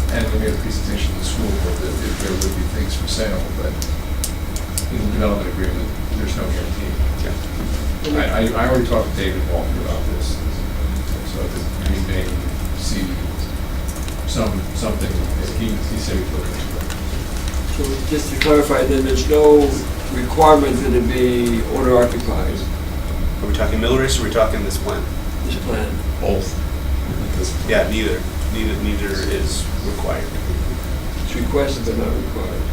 And we made a presentation to the school board that if there would be things for sale, but in the development agreement, there's no guarantee. Yeah. I already talked to David Walker about this, so that we may see something, he said he'd look into it. So just to clarify, then there's no requirement that it be owner occupied? Are we talking mill race or are we talking this plan? This plan. Both. Yeah, neither. Neither is required. It's requested but not required.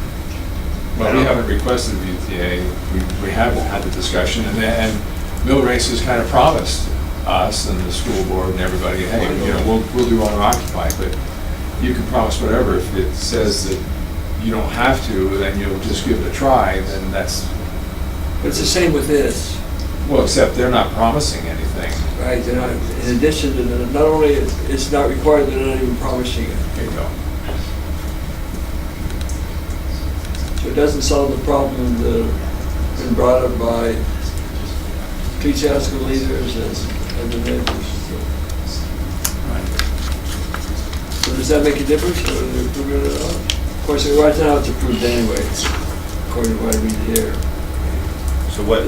Well, we haven't requested a VTA. We haven't had the discussion, and mill race has kind of promised us and the school board and everybody, hey, we'll do owner occupied, but you can promise whatever. If it says that you don't have to, then you'll just give it a try, then that's. But it's the same with this. Well, except they're not promising anything. Right, they're not, in addition to that, not only it's not required, they're not even promising it. There you go. So it doesn't solve the problem that has been brought up by ecclesiastical leaders and the neighbors. Right. So does that make a difference, or are they approving it at all? Of course, right now it's approved anyway, according to what I read here. So what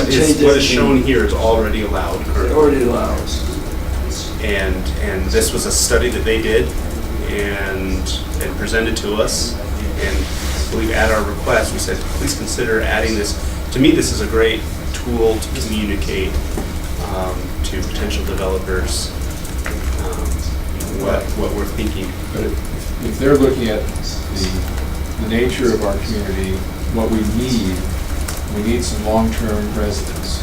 is shown here is already allowed. It already allows. And this was a study that they did and presented to us. And I believe at our request, we said, please consider adding this. To me, this is a great tool to communicate to potential developers what we're thinking. But if they're looking at the nature of our community, what we need some long-term residents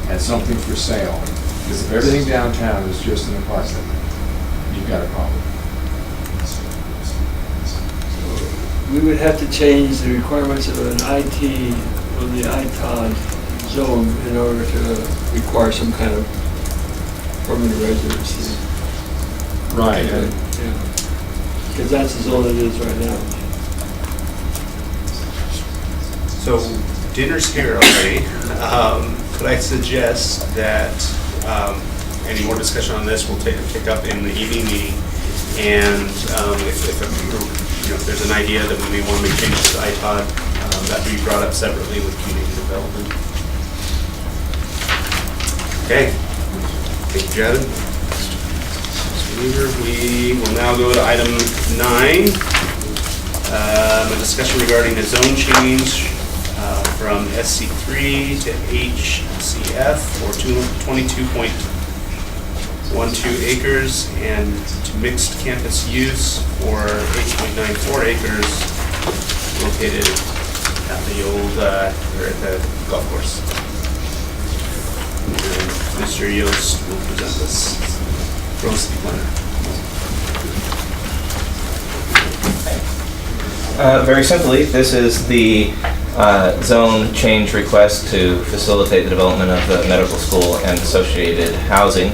and something for sale. Because if everything downtown is just an apartment, you've got a problem. We would have to change the requirements of an IT or the ITOD zone in order to require some kind of permanent residency. Right. Yeah. Because that's the zone it is right now. So dinner's here already. Could I suggest that any more discussion on this, we'll pick up in the evening meeting. And if there's an idea that we may want to make changes to ITOD, that be brought up separately with community development. Okay. Thank you, Jared. We will now go to item 9, a discussion regarding a zone change from SC3 to HCF for 22.12 acres and to mixed campus use for 8.94 acres located at the old, or at the golf course. And Mr. Yost will present this from city planner. Very simply, this is the zone change request to facilitate the development of the medical school and associated housing.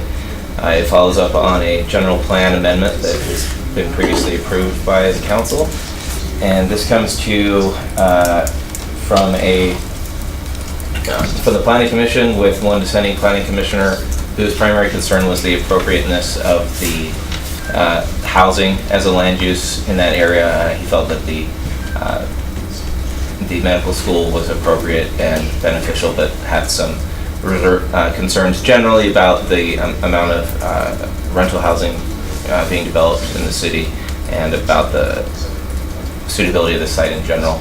It follows up on a general plan amendment that has been previously approved by the council. And this comes to you from the planning commission, with one dissenting planning commissioner whose primary concern was the appropriateness of the housing as a land use in that area. He felt that the medical school was appropriate and beneficial, but had some concerns generally about the amount of rental housing being developed in the city and about the suitability of the site in general,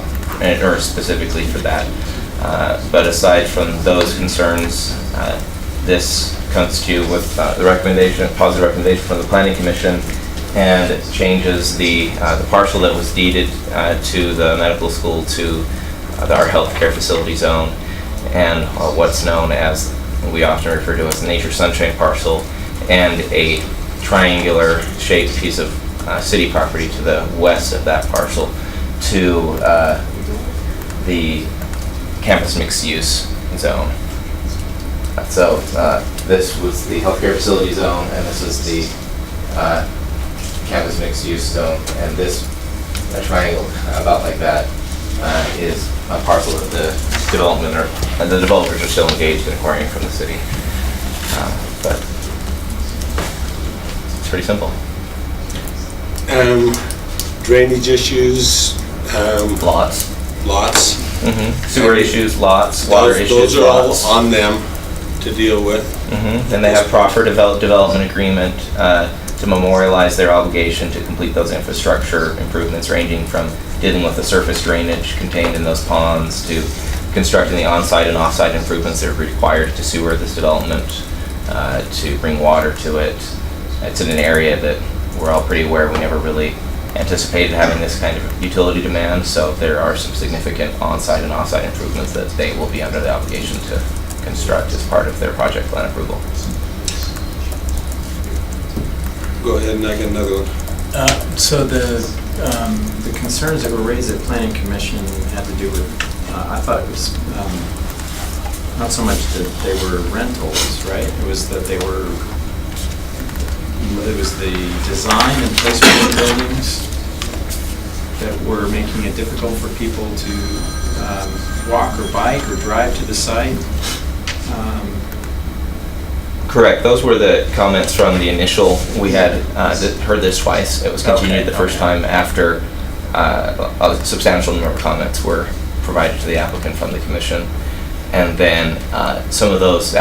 or specifically for that. But aside from those concerns, this comes to you with the recommendation, positive recommendation from the Planning Commission, and it changes the parcel that was deeded to the medical school to our healthcare facility zone, and what's known as, we often refer to as the Nature Sunshine parcel, and a triangular shaped piece of city property to the west of that parcel to the campus mixed use zone. So this was the healthcare facility zone, and this is the campus mixed use zone, and this triangle about like that is a parcel of the development, or the developers are still engaged in acquiring from the city. But it's pretty simple. Drainage issues. Lots. Sewer issues, lots, water issues, those are lots. all on them to deal with. Then they have proper development agreement to memorialize their obligation to complete those infrastructure improvements, ranging from dealing with the surface drainage contained in those ponds to constructing the on-site and off-site improvements that are required to sewer this development, to bring water to it. It's in an area that we're all pretty aware we never really anticipated having this kind of utility demand, so there are some significant on-site and off-site improvements that they will be under the obligation to construct as part of their project plan approval. Go ahead, and I got another one. So the concerns that were raised at Planning Commission had to do with, I thought it was not so much that they were rentals, right? It was that it was the design and placement of buildings that were making it difficult for people to walk or bike or drive to the site. Correct. Those were the comments from the initial. We had heard this twice. It was continued the first time after a substantial number of comments were provided to the applicant from the commission. And then some of those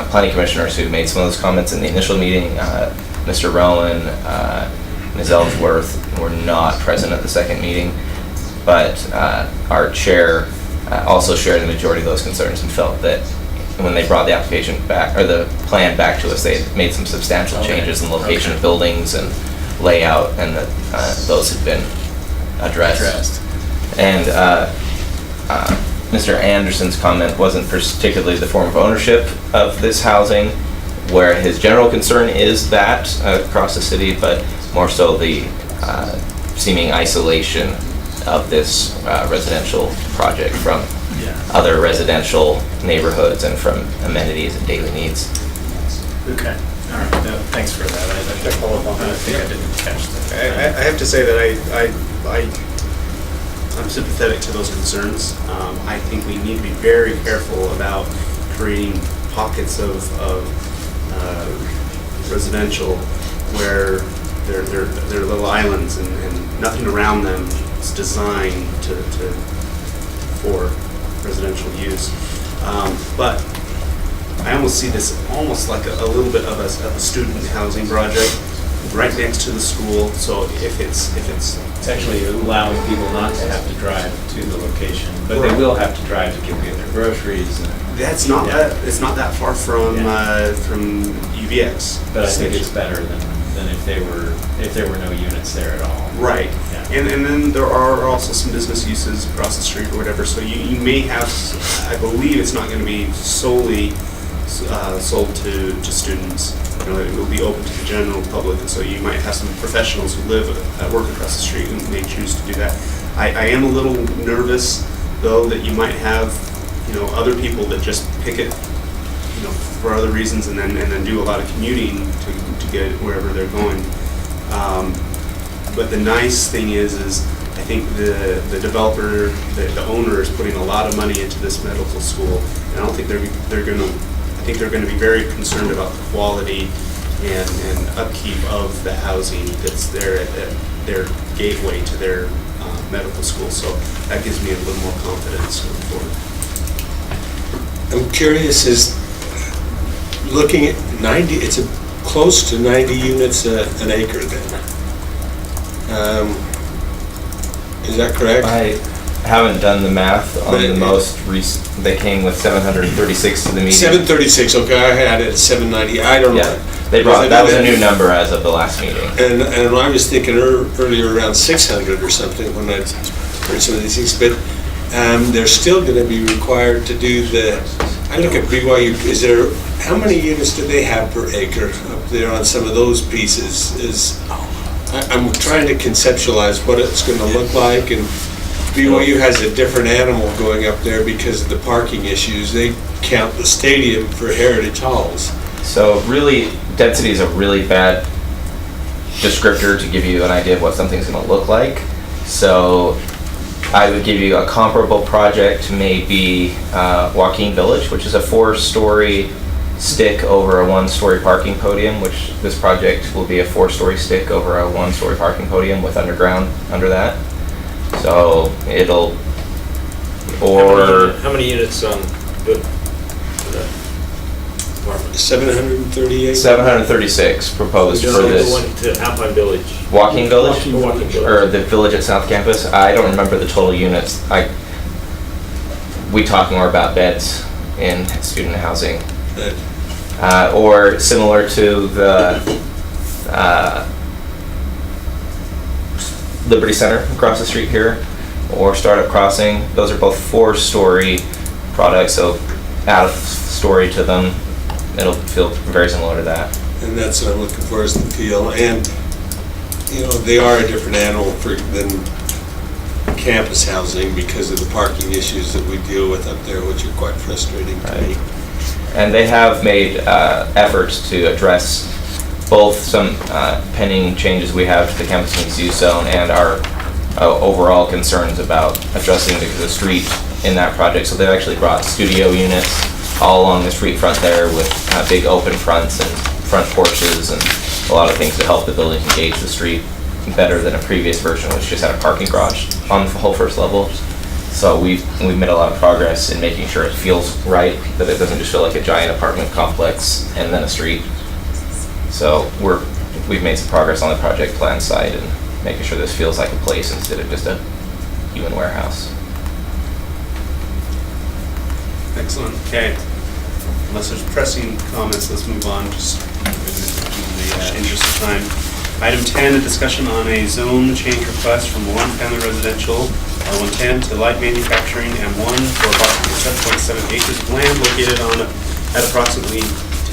planning commissioners who made some of those comments in the initial meeting. Mr. Rowan, Ms. Ellsworth were not present at the second meeting, but our chair also shared the majority of those concerns and felt that when they brought the application back, or the plan back to us, they had made some substantial changes in location of buildings and layout, and that those had been addressed. And Mr. Anderson's comment wasn't particularly the form of ownership of this housing, where his general concern is that across the city, but more so the seeming isolation of this residential project from other residential neighborhoods and from amenities and daily needs. Okay, all right, no, thanks for that. I think I didn't catch that. I have to say that I'm sympathetic to those concerns. I think we need to be very careful about creating pockets of residential where they're little islands and nothing around them is designed for residential use. But I almost see this almost like a little bit of a student housing project right next to the school. So if it's actually allowing people not to have to drive to the location, but they will have to drive to get their groceries. That's not it's not that far from UVX. But I think it's better than if there were no units there at all. Right. Yeah. And then there are also some business uses across the street or whatever. So you may have, I believe it's not going to be solely sold to students. You know, it will be open to the general public, and so you might have some professionals who live work across the street who may choose to do that. I am a little nervous though that you might have, other people that just pick it, for other reasons and then do a lot of commuting to get wherever they're going. But the nice thing is I think the developer, the owner is putting a lot of money into this medical school, and I don't think they're going to. I think they're going to be very concerned about the quality and upkeep of the housing that's there at their gateway to their medical school. So that gives me a little more confidence going forward. I'm curious, is looking at 90, it's close to 90 units an acre then. Is that correct? I haven't done the math on the most recent. They came with 736 to the meeting. 736, okay, I had it at 790, I don't know. They brought, that was a new number as of the last meeting. And I was thinking earlier around 600 or something when I heard some of these things, but they're still going to be required to do I look at BYU, how many units do they have per acre up there on some of those pieces? I'm trying to conceptualize what it's going to look like, and BYU has a different animal going up there because of the parking issues. They count the stadium for heritage halls. So really, density is a really bad descriptor to give you an idea of what something's going to look like. So I would give you a comparable project, maybe Joaquin Village, which is a 4-story stick over a 1-story parking podium, which this project will be a 4-story stick over a 1-story parking podium with underground under that. So it'll, or... How many units on the apartment? 738? 736 proposed for this. The one to Alpine Village. Walking Village? Walking Village. Or the village at South Campus? I don't remember the total units. We talk more about beds in student housing. Or similar to the Liberty Center across the street here, or Startup Crossing. Those are both 4-story products, so add a story to them, it'll feel very similar to that. And that's what I'm looking for, is the feel. And, they are a different animal than campus housing because of the parking issues that we deal with up there, which are quite frustrating to me. And they have made efforts to address both some pending changes we have to the campus mixed use zone and our overall concerns about addressing the street in that project. So they've actually brought studio units all along the street front there with big open fronts and front porches and a lot of things to help the building engage the street better than a previous version, which just had a parking garage on the whole first level. So we've made a lot of progress in making sure it feels right, that it doesn't just feel like a giant apartment complex and then a street. So we've made some progress on the project plan side and making sure this feels like a place instead of just a human warehouse. Excellent, okay. Unless there's pressing comments, let's move on, just in the interest of time. Item 10, a discussion on a zone change request from one family residential, R110, to light manufacturing, M1, for approximately 7.7 acres of land located at approximately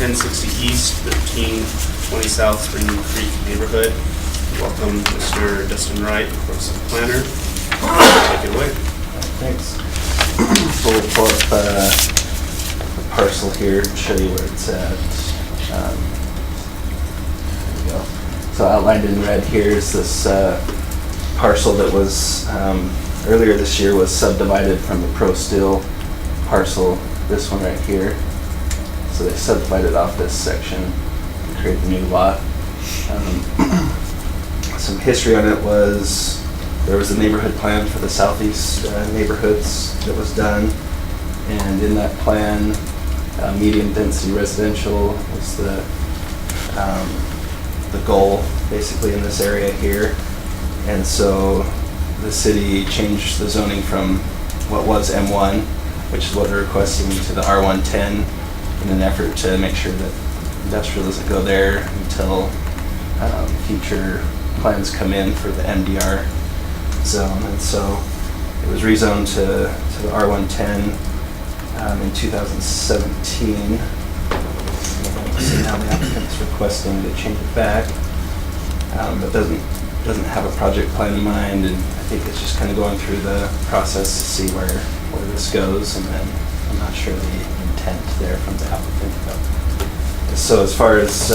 1060 East, 1320 South Spring Creek neighborhood. Welcome, Mr. Dustin Wright, of course, the planner. Take it away. Thanks. So we'll pull up the parcel here and show you where it's at. There we go. So outlined in red here is this parcel that was earlier this year was subdivided from the Pro Steel parcel, this one right here. So they subdivided off this section and created a new lot. Some history on it was there was a neighborhood plan for the southeast neighborhoods that was done, and in that plan, medium density residential was the goal basically in this area here. And so the city changed the zoning from what was M1, which is what they're requesting, to the R110 in an effort to make sure that industrial doesn't go there until future plans come in for the MDR zone. And so it was rezoned to the R110 in 2017. So now the applicant's requesting to change it back, but doesn't have a project plan in mind, and I think it's just kind of going through the process to see where this goes, and then I'm not sure the intent there from the applicant. But so as far as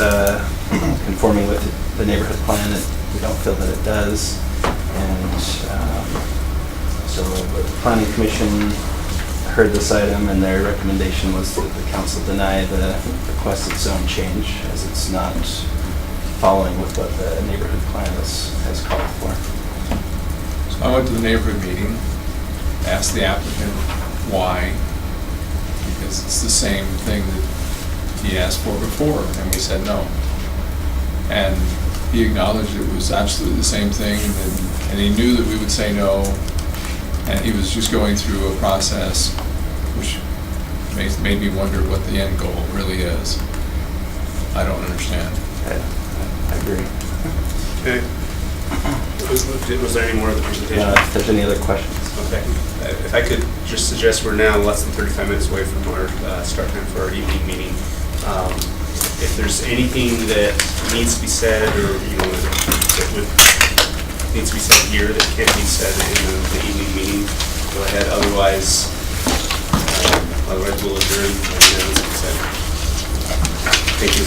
conforming with the neighborhood plan, we don't feel that it does, and so the Planning Commission heard this item, and their recommendation was that the council deny the requested zone change, as it's not following with what the neighborhood plan has called for. So I went to the neighborhood meeting, asked the applicant why, because it's the same thing that he asked for before, and we said no. And he acknowledged it was absolutely the same thing, and he knew that we would say no, and he was just going through a process which made me wonder what the end goal really is. I don't understand. I agree. Okay. Was there any more of the presentation? If there's any other questions. Okay. If I could just suggest, we're now less than 35 minutes away from our start time for our evening meeting. If there's anything that needs to be said, or that needs to be said here that can't be said in the evening meeting, go ahead. Otherwise we'll adjourn. Thank you.